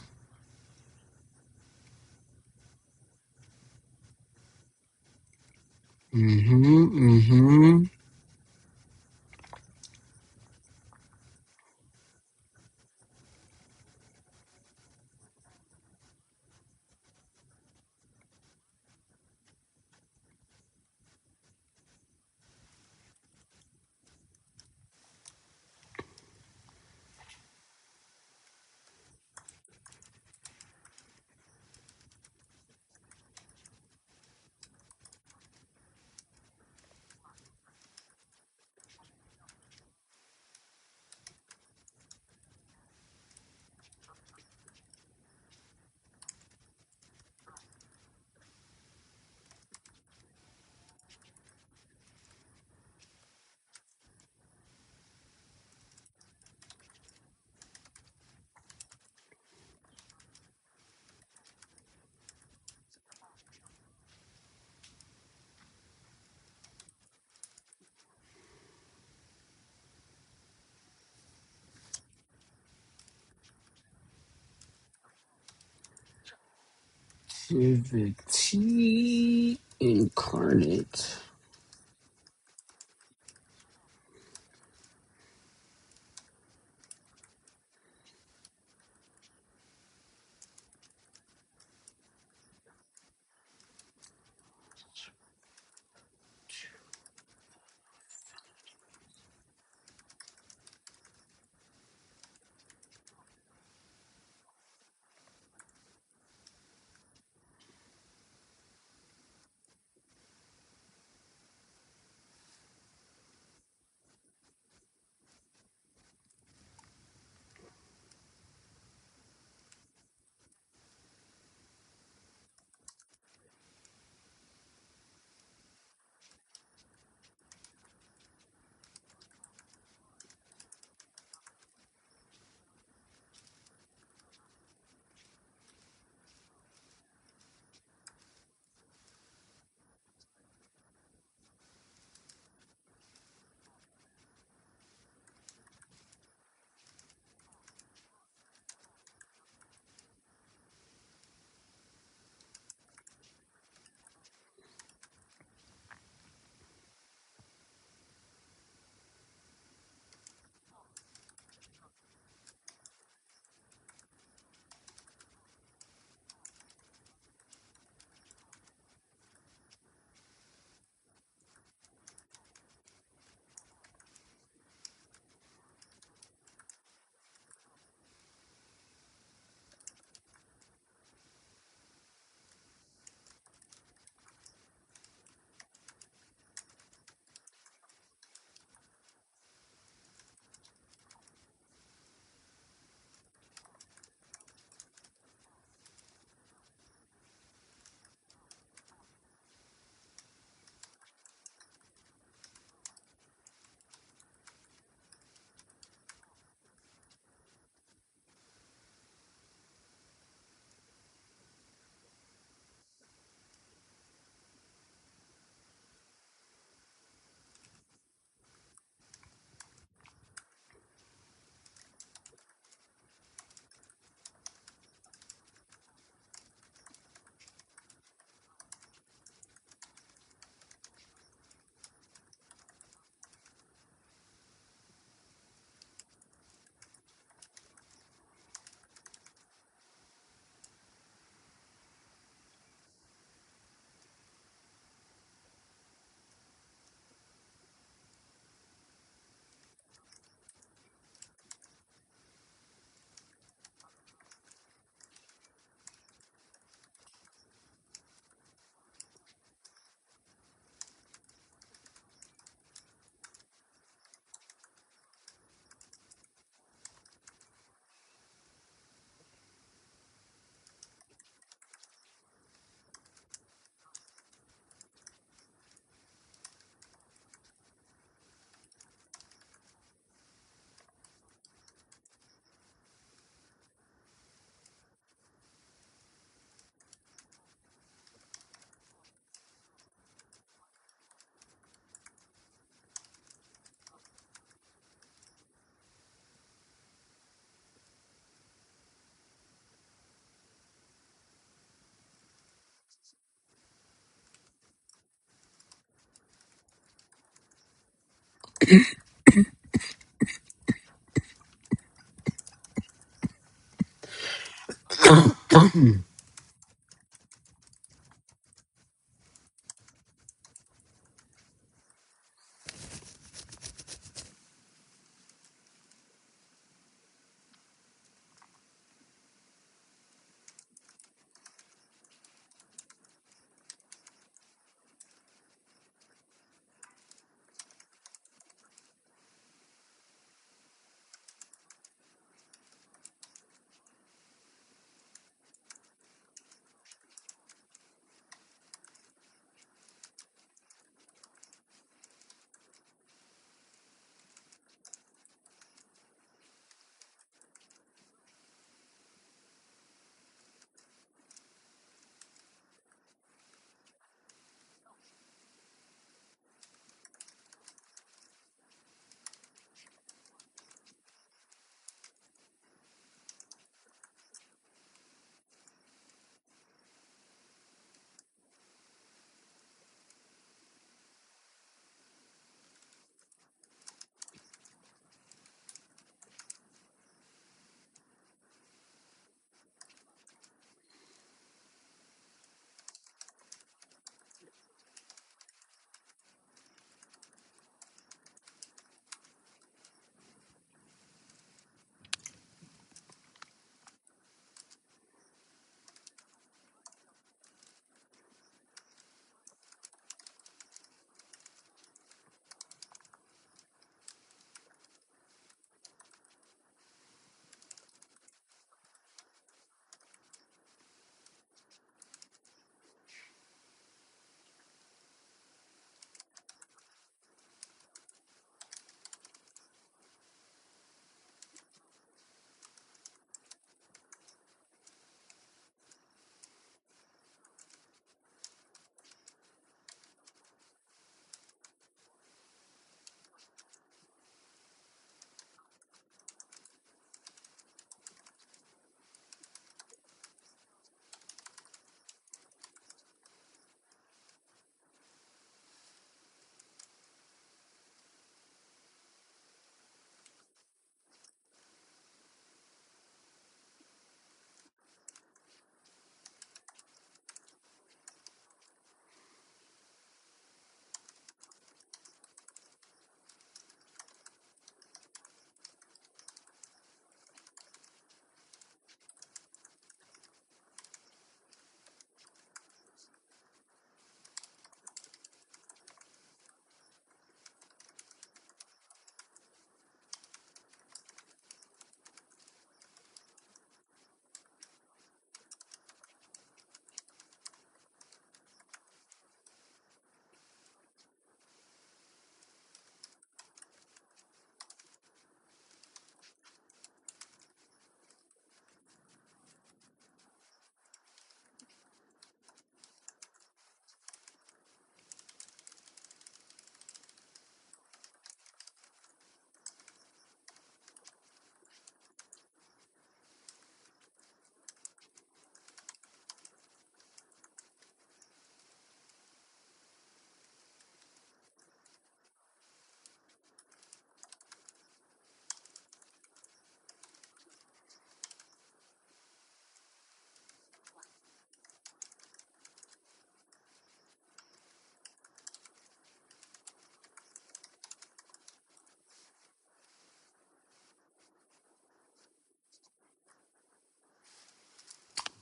S6: Activity incarnate.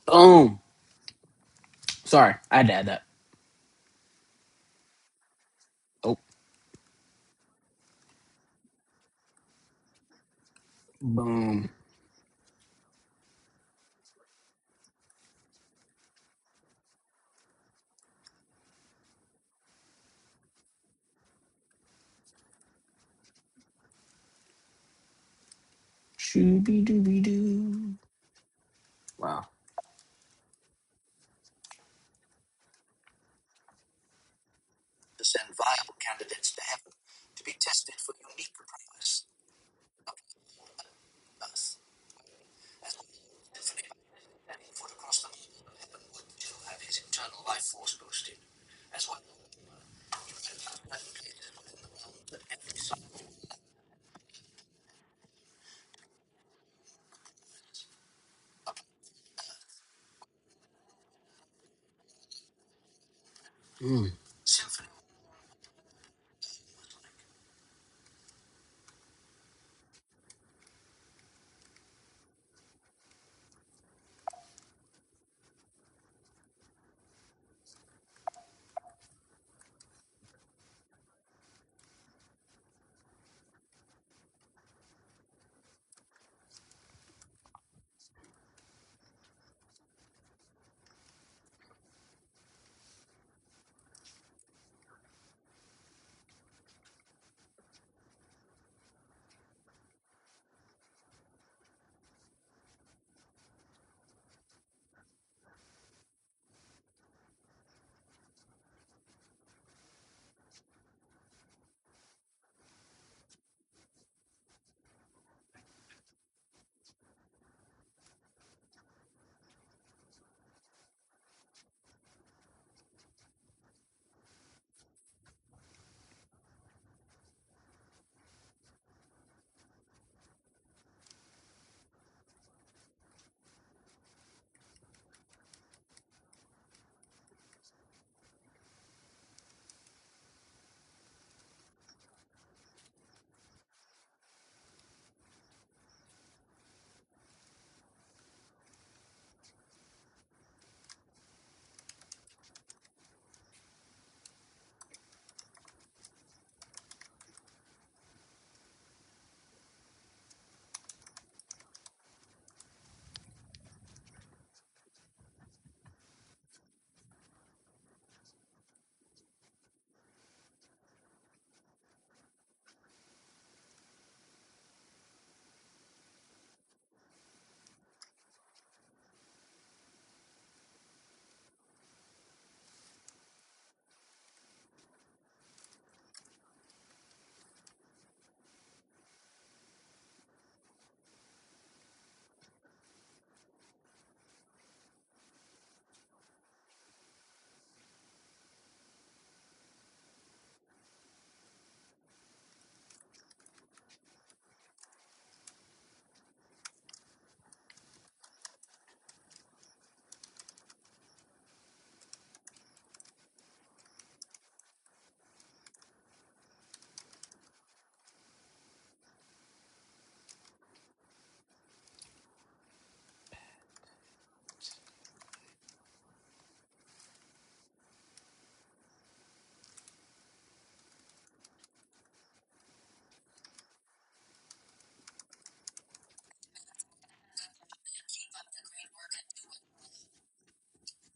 S6: Boom. Sorry, I had to add that. Oh, boom. Shooby dooby doo. Wow.
S5: To send viable candidates to heaven to be tested for unique prowess. Us. As any foot across the moon of heaven would to have his internal life force boosted. As well.
S6: Mm.
S5: Symphony.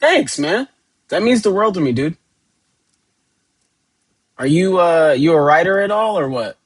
S6: Thanks, man. That means the world to me, dude. Are you a writer at all or what?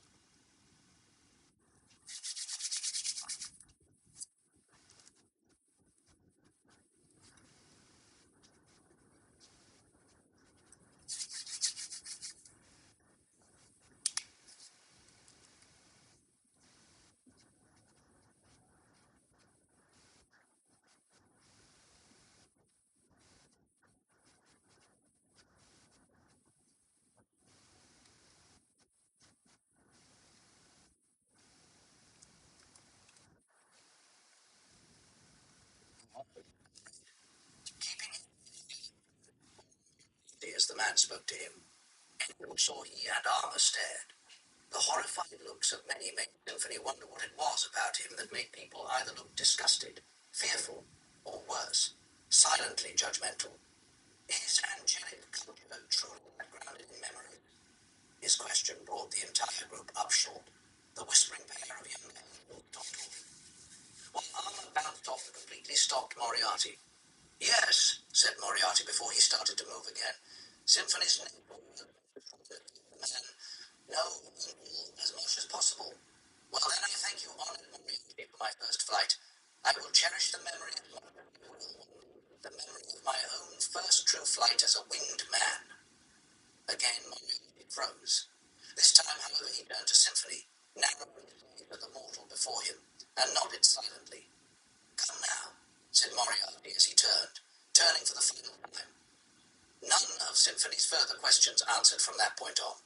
S5: As the man spoke to him, Edward saw he and Armor stared. The horrified looks of many made Symphony wonder what it was about him that made people either look disgusted, fearful, or worse, silently judgmental. Is angelic culture truly grounded in memory? His question brought the entire group up short. The whispering pair of young men looked on him. While Armor bounced off and completely stopped Moriarty. Yes, said Moriarty before he started to move again. Symphony's name man. No, as much as possible. Well, then I thank you, honored Moriarty, for my first flight. I will cherish the memory of my own first true flight as a winged man. Again, Moriarty froze. This time, however, he turned to Symphony, narrowing his gaze at the mortal before him, and nodded silently. Come now, said Moriarty as he turned, turning for the final time. None of Symphony's further questions answered from that point on.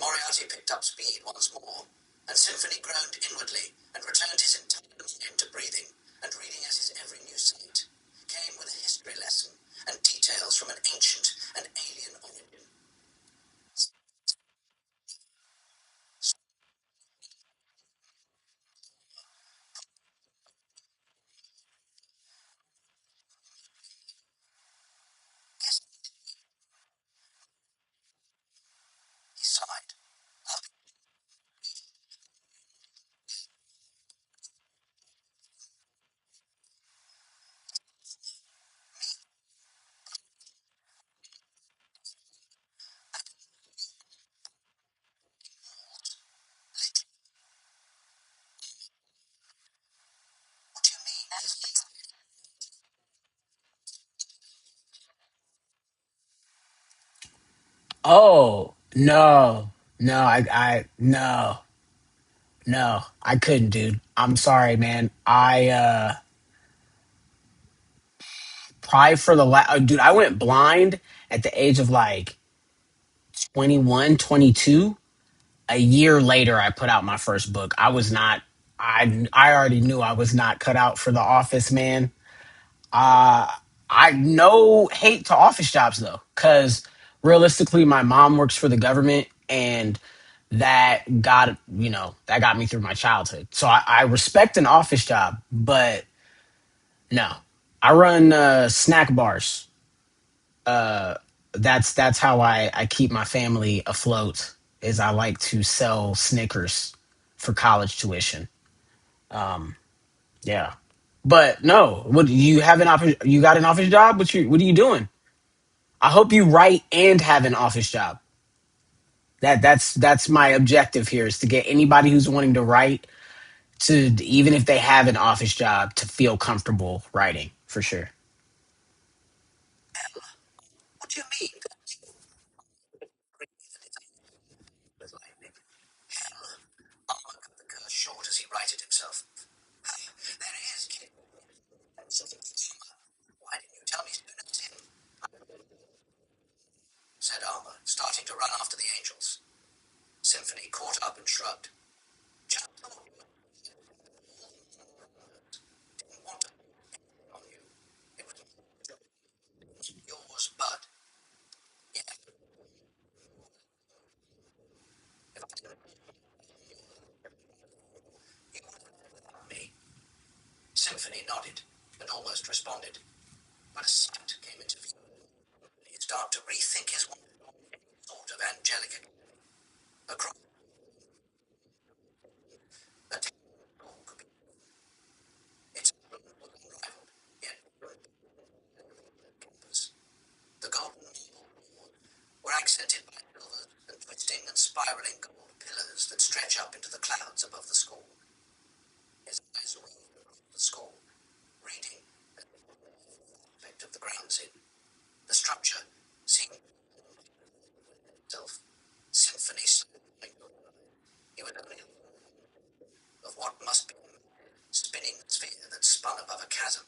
S5: Moriarty picked up speed once more, and Symphony groaned inwardly and returned his entire mind to breathing and reading as his every new sight came with a history lesson and details from an ancient and alien origin.
S6: Oh no, no, no, I couldn't, dude. I'm sorry, man. Probably for dude, I went blind at the age of like 21, 22. A year later, I put out my first book. I was not. I already knew I was not cut out for the office, man. Uh, I no hate to office jobs though, because realistically, my mom works for the government, and that got me through my childhood. So I respect an office job, but no, I run snack bars. That's how I keep my family afloat. Is I like to sell Snickers for college tuition. Yeah, but no, what you have an office? You got an office job? What are you doing? I hope you write and have an office job. That's my objective here is to get anybody who's wanting to write to, even if they have an office job, to feel comfortable writing for sure.
S5: What do you mean? Armor cut the curse short as he righted himself. There he is, kid. Why didn't you tell me sooner, Tim? Said Armor, starting to run after the angels. Symphony caught up and shrugged. Just told you. Didn't want to on you. It was yours, but yeah, if I didn't you would have without me. Symphony nodded and almost responded. But a sight came into view. He started to rethink his sort of angelic across a could be its unrivaled, yet campus. The golden were accented by silver and twisting and spiraling gold pillars that stretch up into the clouds above the school. His eyes roved across the school, reading the aspect of the grounds in. The structure seemed itself. Symphony he was only of what must be a spinning sphere that spun above a chasm.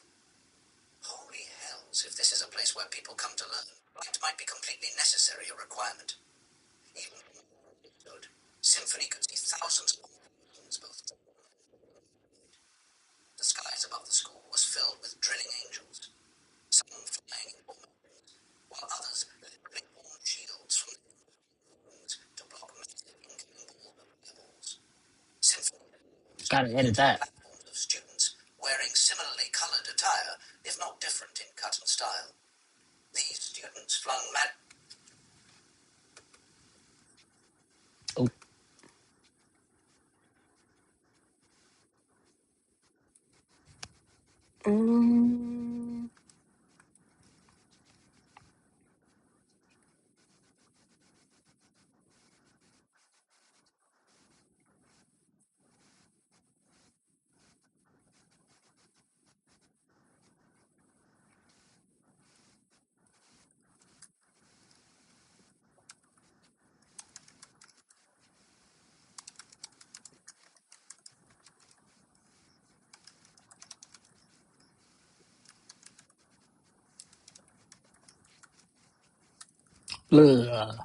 S5: Holy hells, if this is a place where people come to learn, it might be completely necessary a requirement. Even Symphony could see thousands of things both. The skies above the school was filled with drilling angels, some flying in while others literally formed shields from the wings to block massive incapable levels. Symphony
S6: Gotta edit that.
S5: platforms of students wearing similarly coloured attire, if not different in cut and style. These students flung mad.
S6: Oh. Mm. Ugh.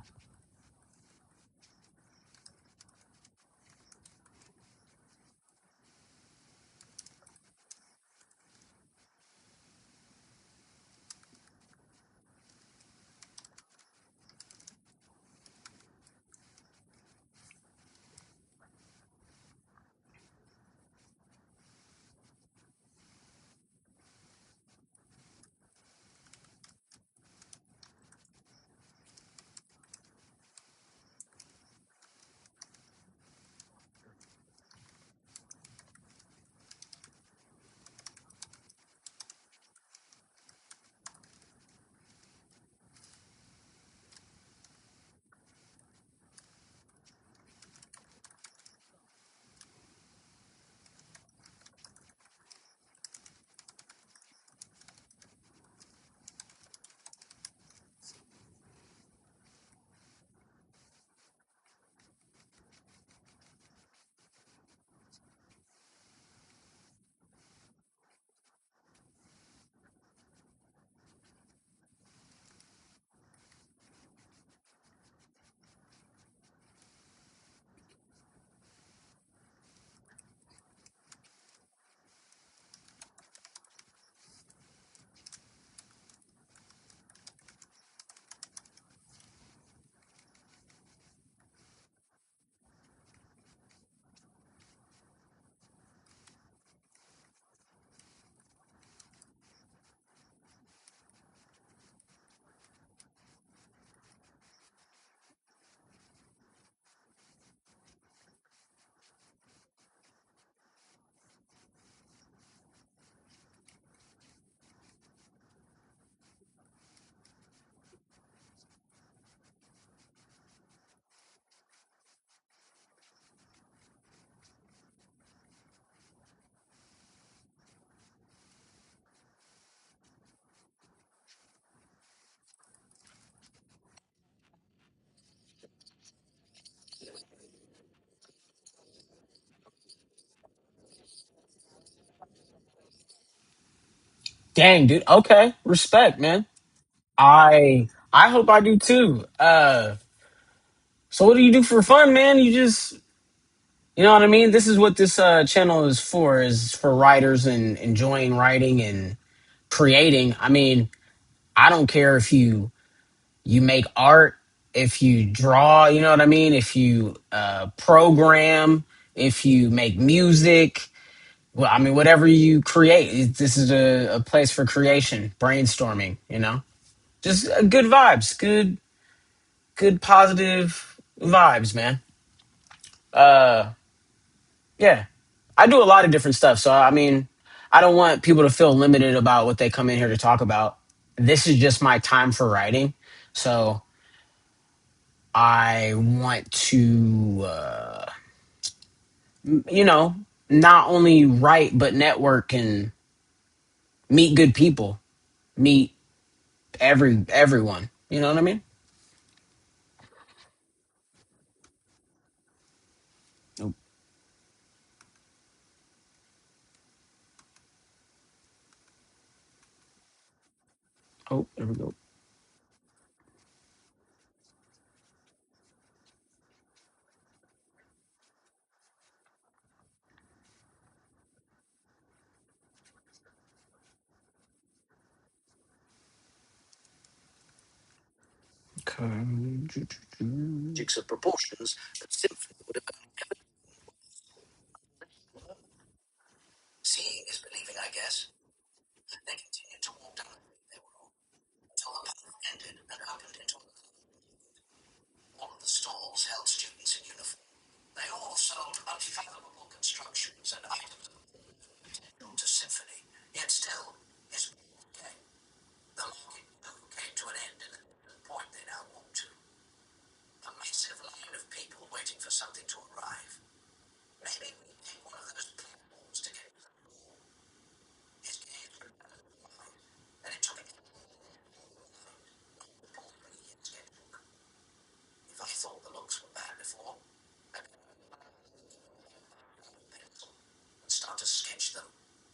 S6: Dang, dude. Okay, respect, man. I hope I do too. So what do you do for fun, man? You just, you know what I mean? This is what this channel is for writers and enjoying writing and creating. I mean, I don't care if you make art, if you draw, you know what I mean? If you program, if you make music, well, I mean, whatever you create, this is a place for creation, brainstorming, you know? Just good vibes, good positive vibes, man. Uh, yeah. I do a lot of different stuff. So, I mean, I don't want people to feel limited about what they come in here to talk about. This is just my time for writing. So, I want to, you know, not only write, but network and meet good people, meet everyone. You know what I mean? Oh, oh, there we go. Okay.
S5: Of proportions that symphony would have never. Seeing is believing, I guess. They continued to walk down the street they were on until the path ended and opened into all of the stalls held students in uniform. They all sold unfathomable constructions and items of potential to symphony, yet still his came. The market came to an end at the point they now walked to. A massive line of people waiting for something to arrive. Maybe we take one of those platforms to get to the door. His gaze returned to mine, and it took all 3 years to get to. If I thought the looks were bad before, I better pencil and start to sketch them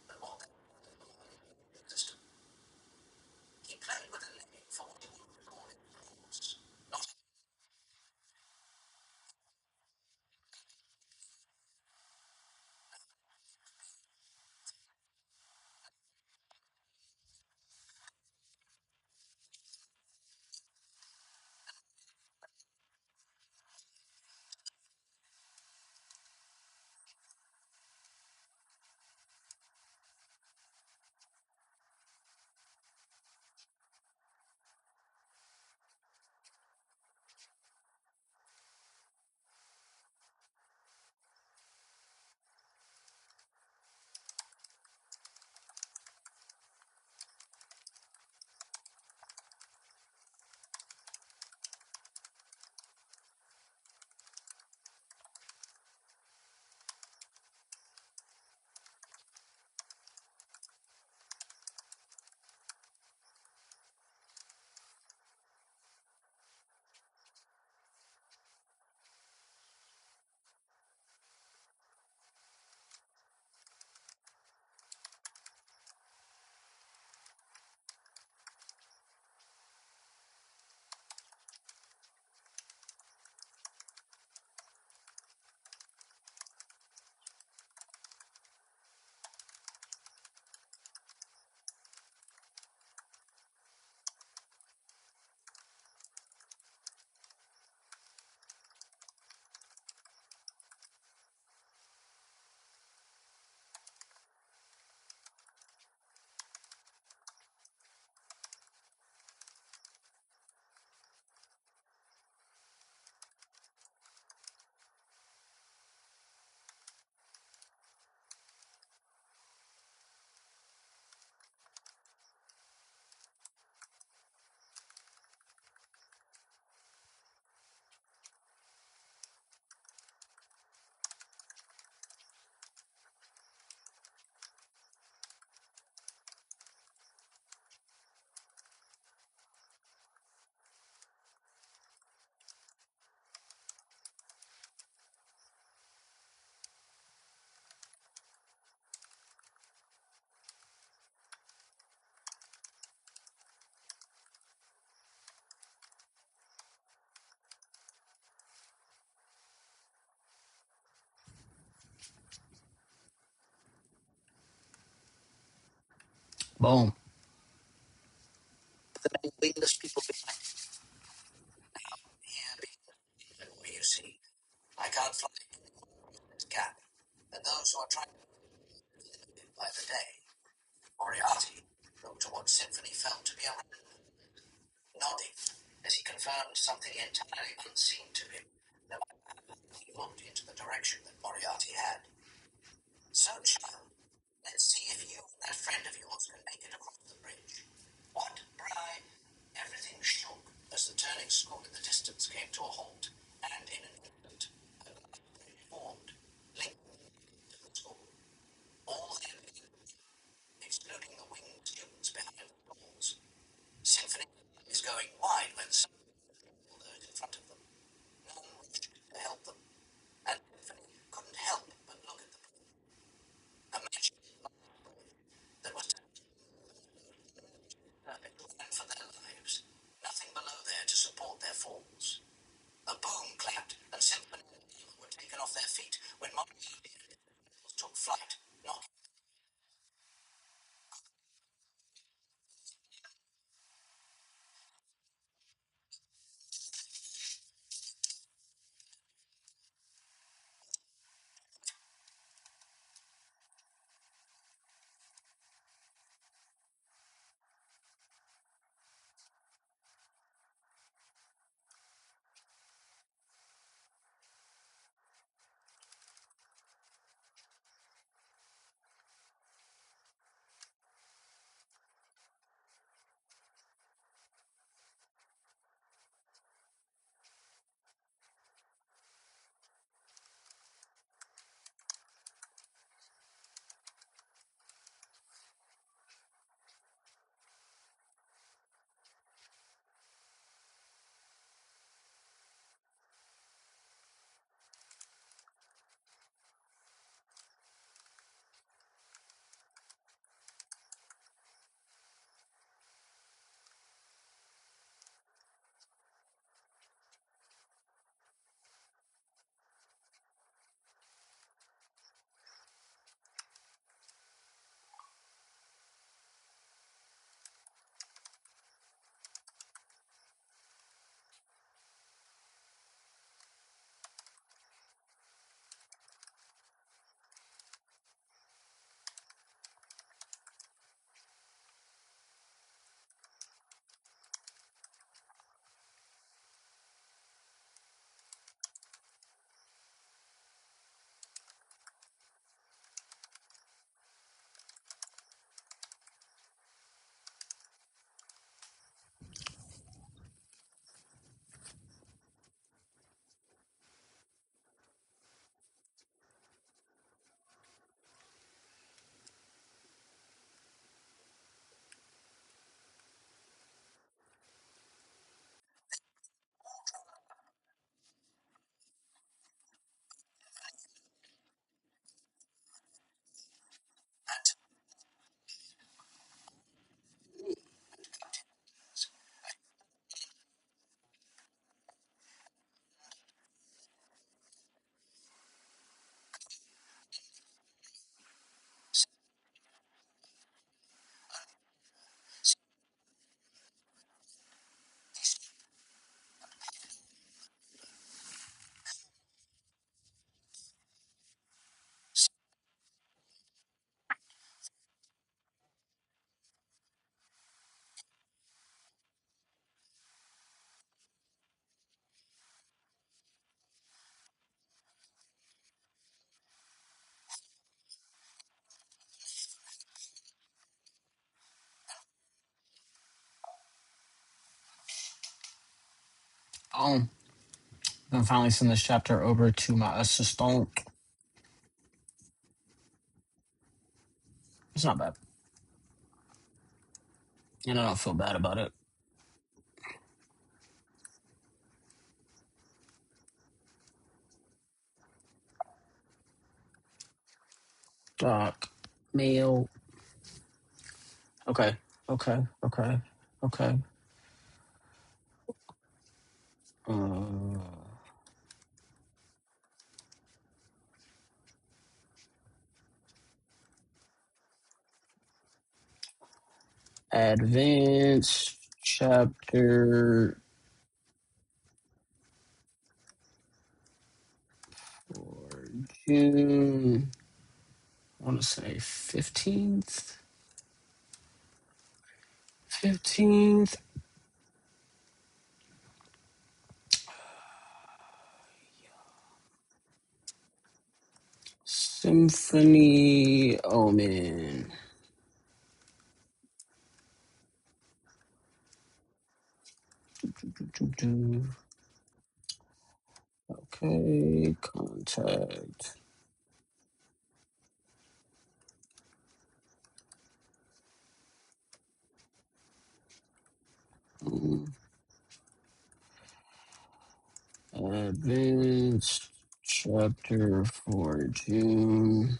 S5: and what they existed. He played with a name for what he would call it rules. Not
S6: Boom.
S5: The many wingless people behind him. Now, here begins where you see. I can't fly this gap, and those who are trying to live by the day. Moriarty looked to what Symphony felt to be around him, nodding as he confirmed something entirely unseen to him. He looked into the direction that Moriarty had. So, child, let's see if you and that friend of yours can make it across the bridge. What, Bry? Everything shook as the turning school in the distance came to a halt, and in an instant, a glass bridge formed, linking to the school. All their excluding the winged students behind the walls. Symphony is going wide when someone in front of them. None rushed to help them, and Symphony couldn't help but look at them. Imagine that was perfect and for their lives. Nothing below there to support their falls. A boom clapped, and Symphony were taken off their feet when Moriarty took flight, knocking.
S6: Boom. Then finally send this chapter over to my assistant. It's not bad. And I don't feel bad about it. Doc. Mail. Okay. Okay. Okay. Okay. Uh, Advanced chapter for June. I want to say 15th. 15th. Symphony Omen. Okay, contact. Advanced chapter for June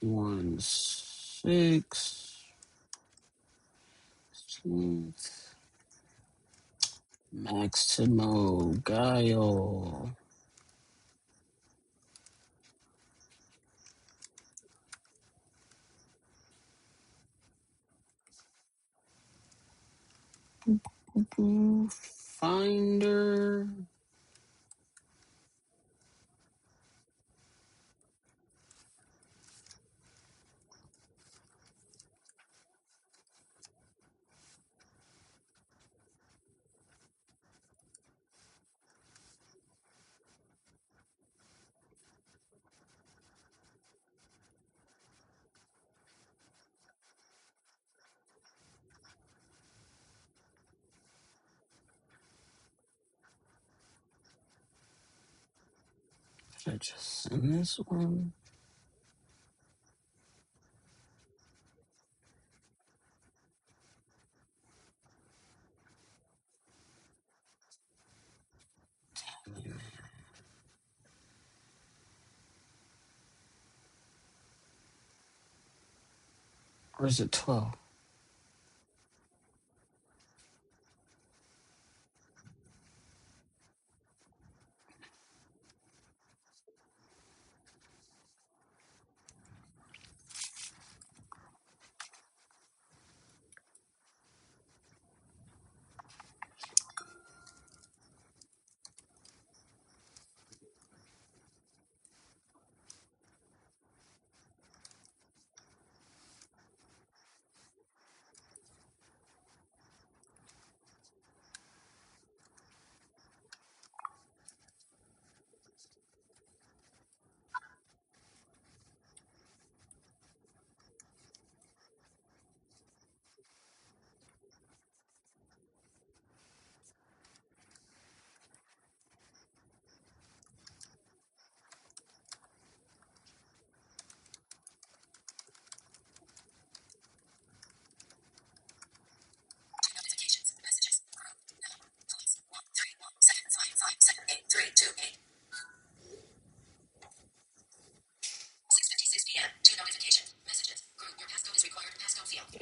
S6: 1/6. 16th. Maximo Guile. Finder. Should I just send this one? Or is it 12?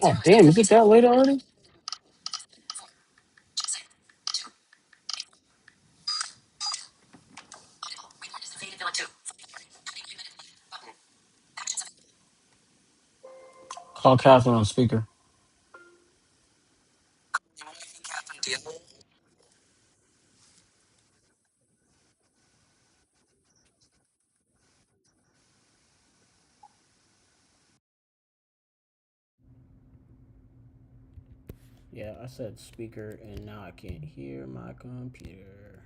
S6: Oh, damn, is it that late already? Call Catherine on speaker.
S1: Yeah, I said speaker and now I can't hear my computer.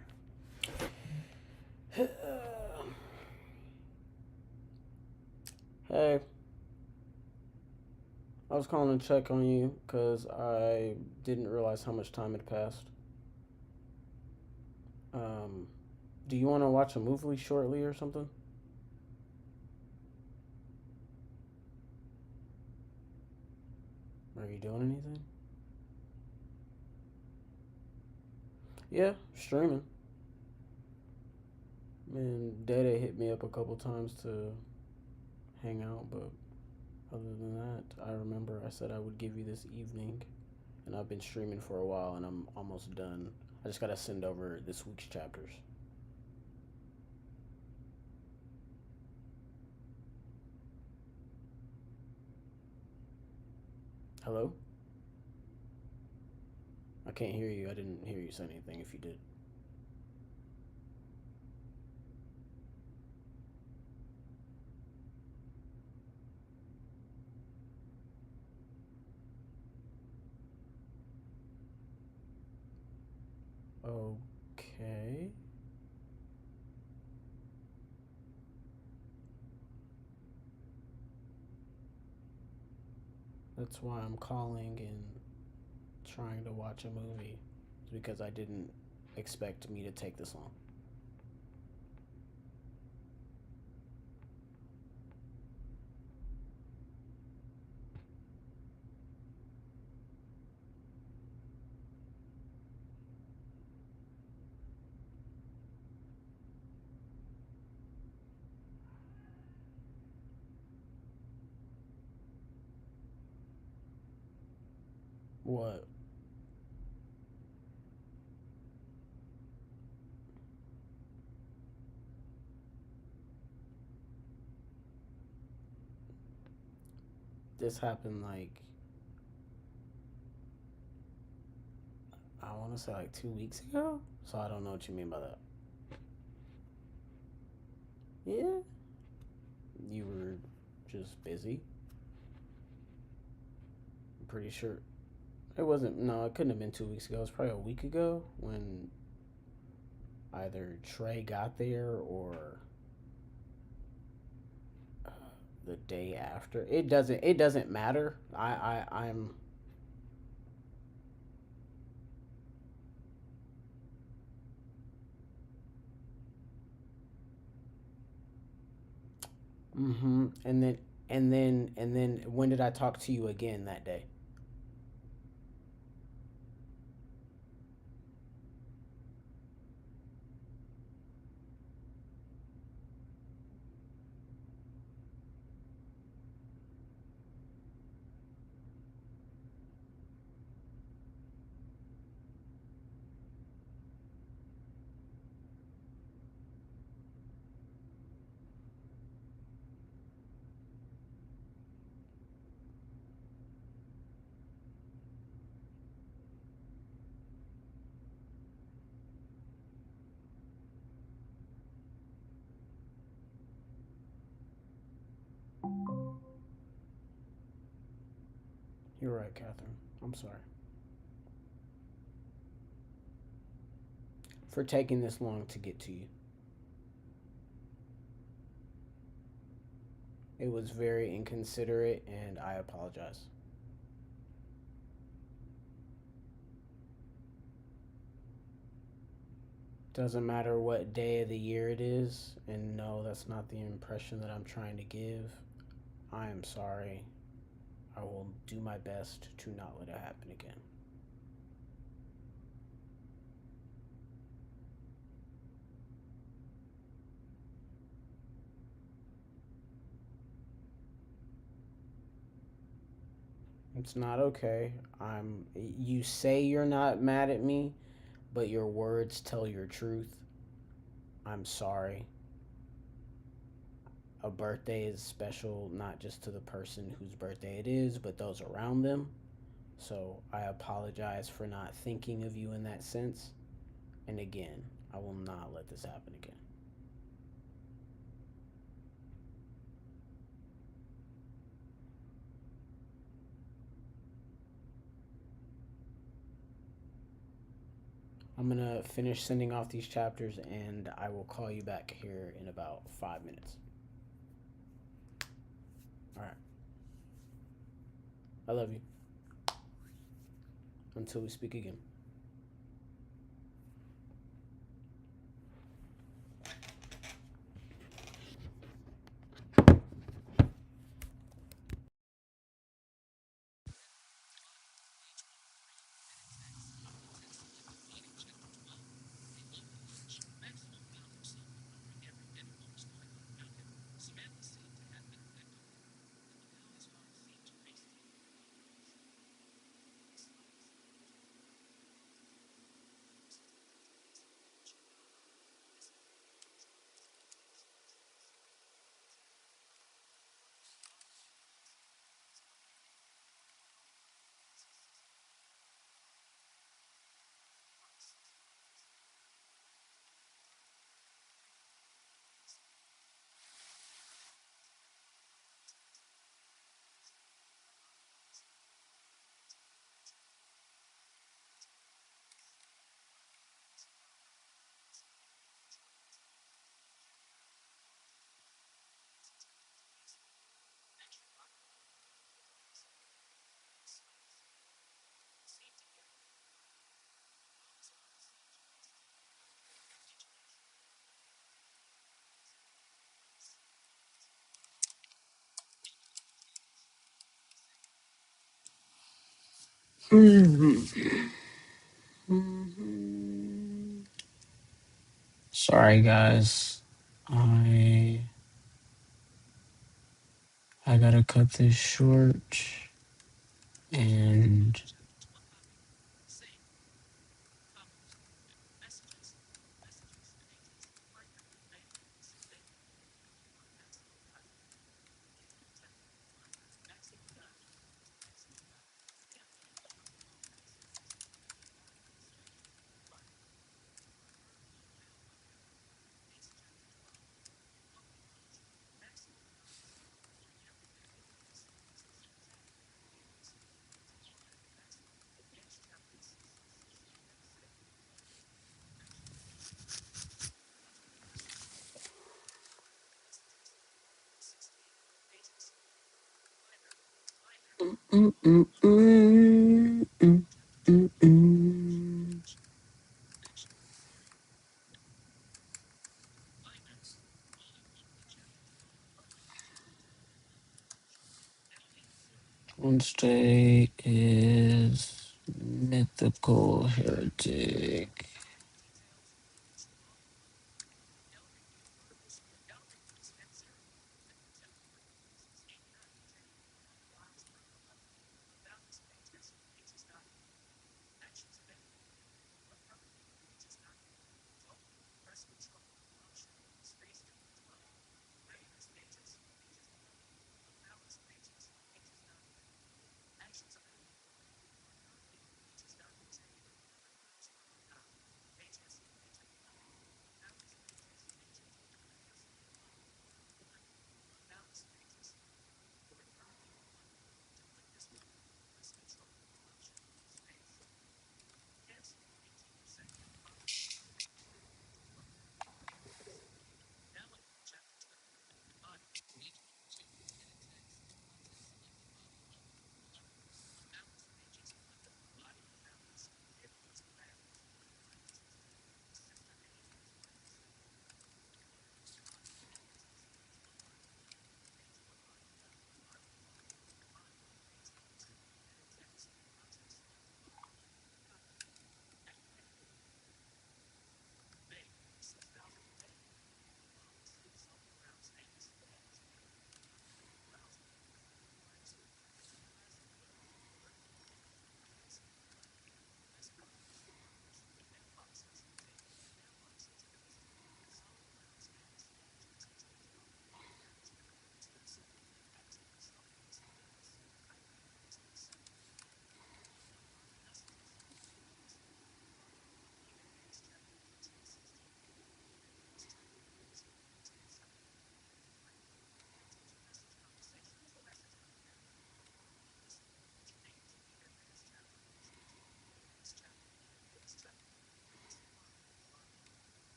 S1: Hey, I was calling to check on you because I didn't realize how much time had passed. Um, do you want to watch a movie shortly or something? Are you doing anything? Yeah, streaming. Man, Dada hit me up a couple times to hang out, but other than that, I remember I said I would give you this evening, and I've been streaming for a while, and I'm almost done. I just gotta send over this week's chapters. Hello? I can't hear you. I didn't hear you say anything if you did. Okay. That's why I'm calling and trying to watch a movie. It's because I didn't expect me to take this long. What? This happened like, I want to say like 2 weeks ago. So I don't know what you mean by that. Yeah. You were just busy. I'm pretty sure. It wasn't, no, it couldn't have been 2 weeks ago. It was probably a week ago when either Trey got there or the day after. It doesn't matter. I'm and then when did I talk to you again that day? You're right, Catherine. I'm sorry for taking this long to get to you. It was very inconsiderate, and I apologize. Doesn't matter what day of the year it is, and no, that's not the impression that I'm trying to give. I am sorry. I will do my best to not let it happen again. It's not okay. You say you're not mad at me, but your words tell your truth. I'm sorry. A birthday is special not just to the person whose birthday it is, but those around them. So I apologize for not thinking of you in that sense. And again, I will not let this happen again. I'm going to finish sending off these chapters and I will call you back here in about 5 minutes. All right. I love you. Until we speak again.
S6: Sorry, guys. I gotta cut this short and mm, mm, mm, mm, mm, mm. Wednesday is mythical heretic.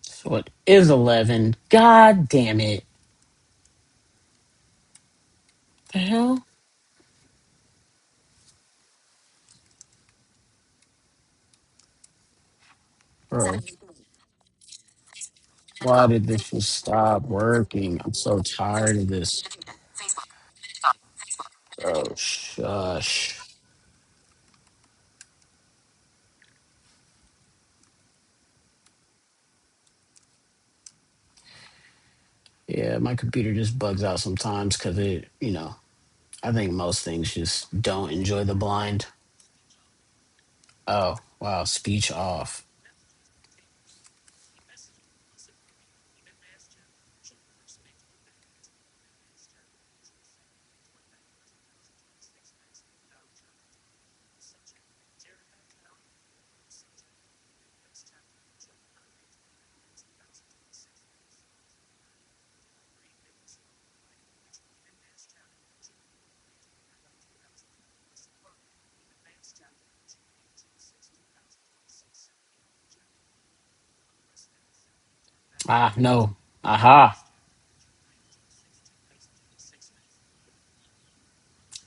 S6: So it is 11. God damn it. The hell? Bro, why did this just stop working? I'm so tired of this. Oh, shush. Yeah, my computer just bugs out sometimes because I think most things just don't enjoy the blind. Oh, wow, speech off. Ah, no. Aha.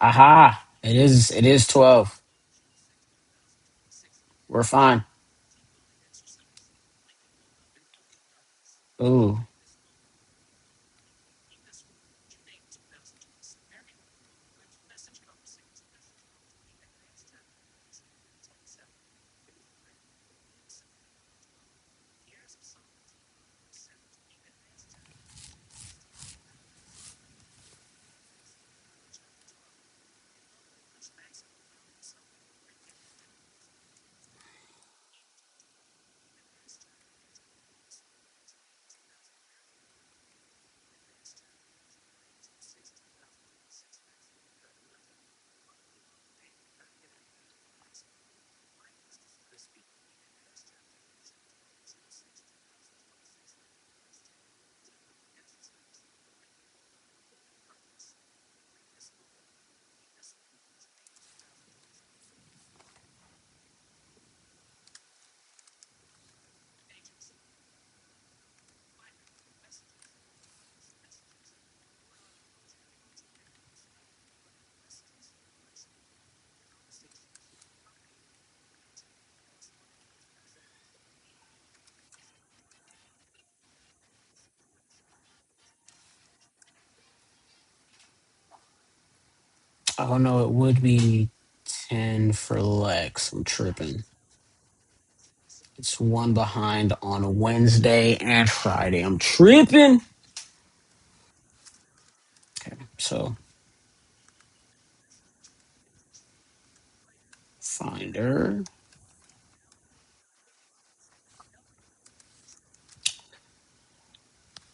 S6: Aha. It is 12. We're fine. Ooh. Oh no, it would be 10 for Lex. I'm tripping. It's one behind on Wednesday and Friday. I'm tripping. Okay, so Finder.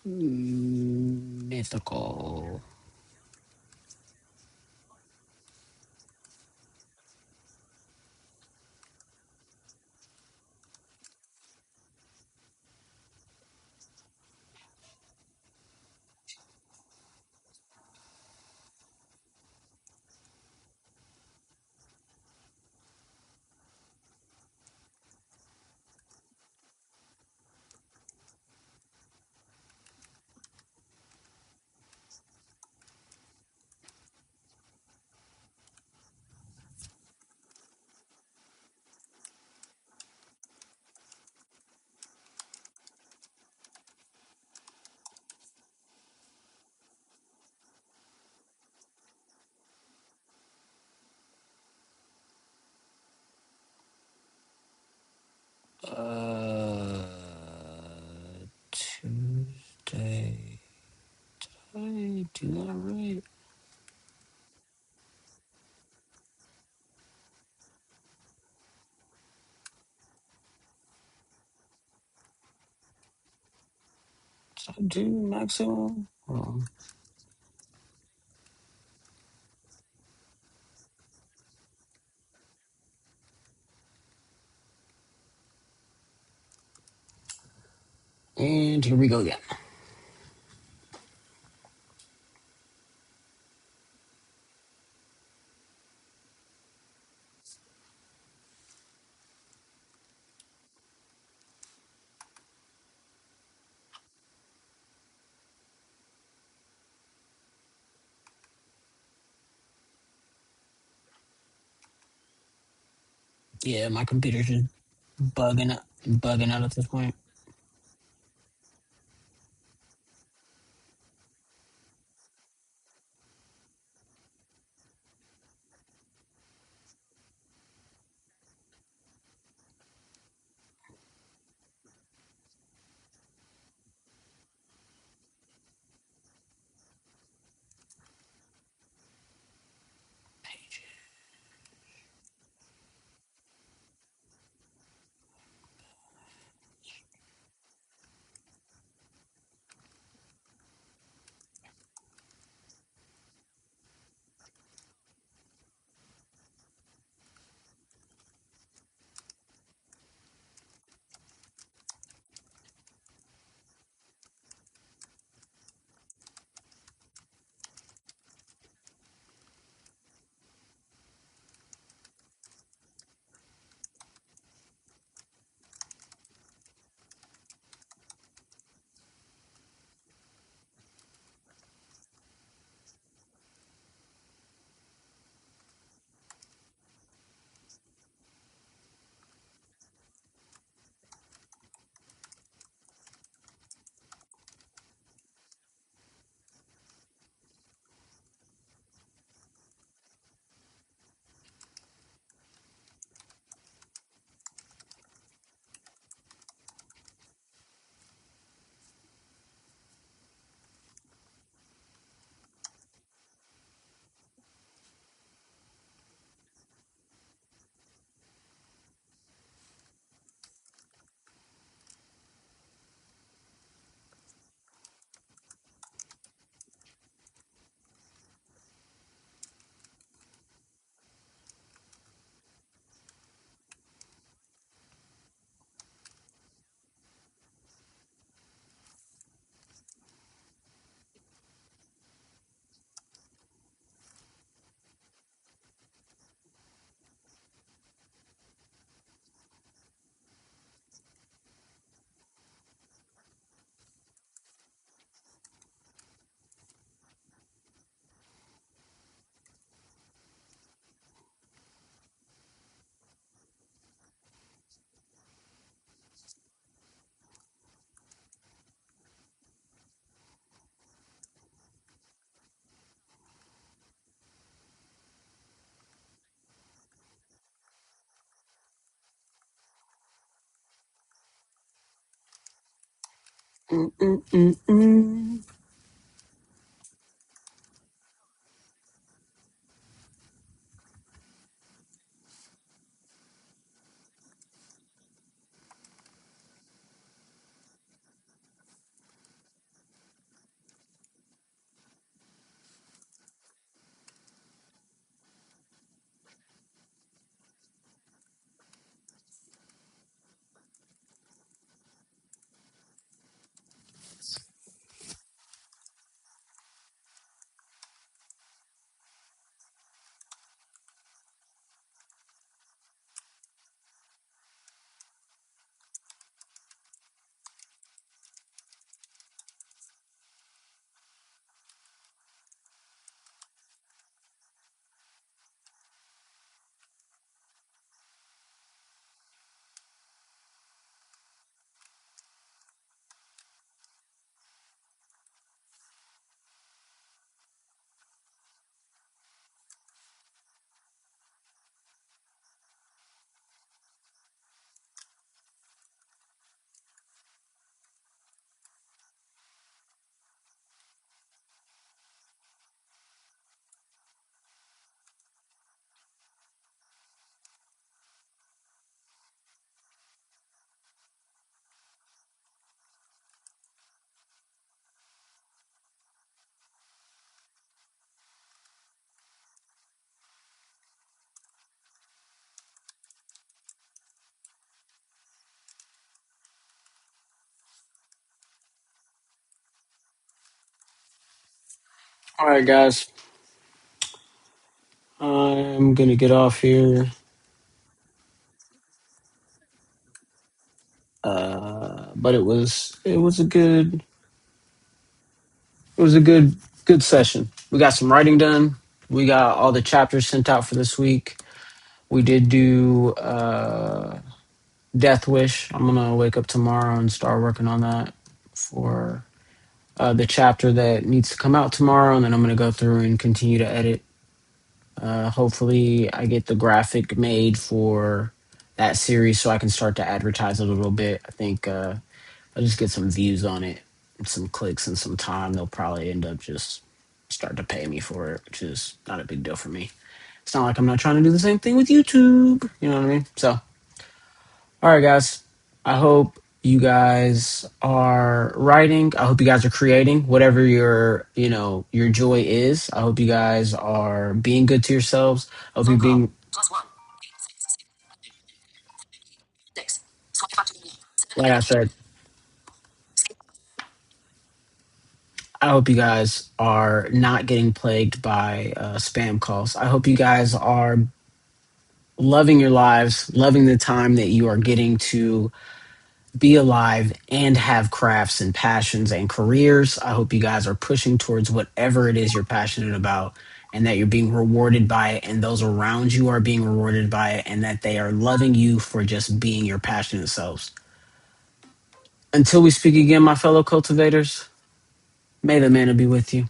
S6: Mythical. Uh, Tuesday. Did I do that right? Did I do maximum? Oh. And here we go again. Yeah, my computer's just bugging out at this point. Mm, mm, mm, mm. All right, guys. I'm gonna get off here. But it was a good session. We got some writing done. We got all the chapters sent out for this week. We did do Death Wish. I'm gonna wake up tomorrow and start working on that for the chapter that needs to come out tomorrow, and then I'm gonna go through and continue to edit. Hopefully, I get the graphic made for that series so I can start to advertise a little bit. I think I'll just get some views on it, some clicks, and some time. They'll probably end up just start to pay me for it, which is not a big deal for me. It's not like I'm not trying to do the same thing with YouTube. You know what I mean? So, all right, guys. I hope you guys are writing. I hope you guys are creating whatever your joy is. I hope you guys are being good to yourselves. I hope you're being like I said. I hope you guys are not getting plagued by spam calls. I hope you guys are loving your lives, loving the time that you are getting to be alive and have crafts and passions and careers. I hope you guys are pushing towards whatever it is you're passionate about and that you're being rewarded by it and those around you are being rewarded by it and that they are loving you for just being your passionate selves. Until we speak again, my fellow cultivators, may the manna be with you.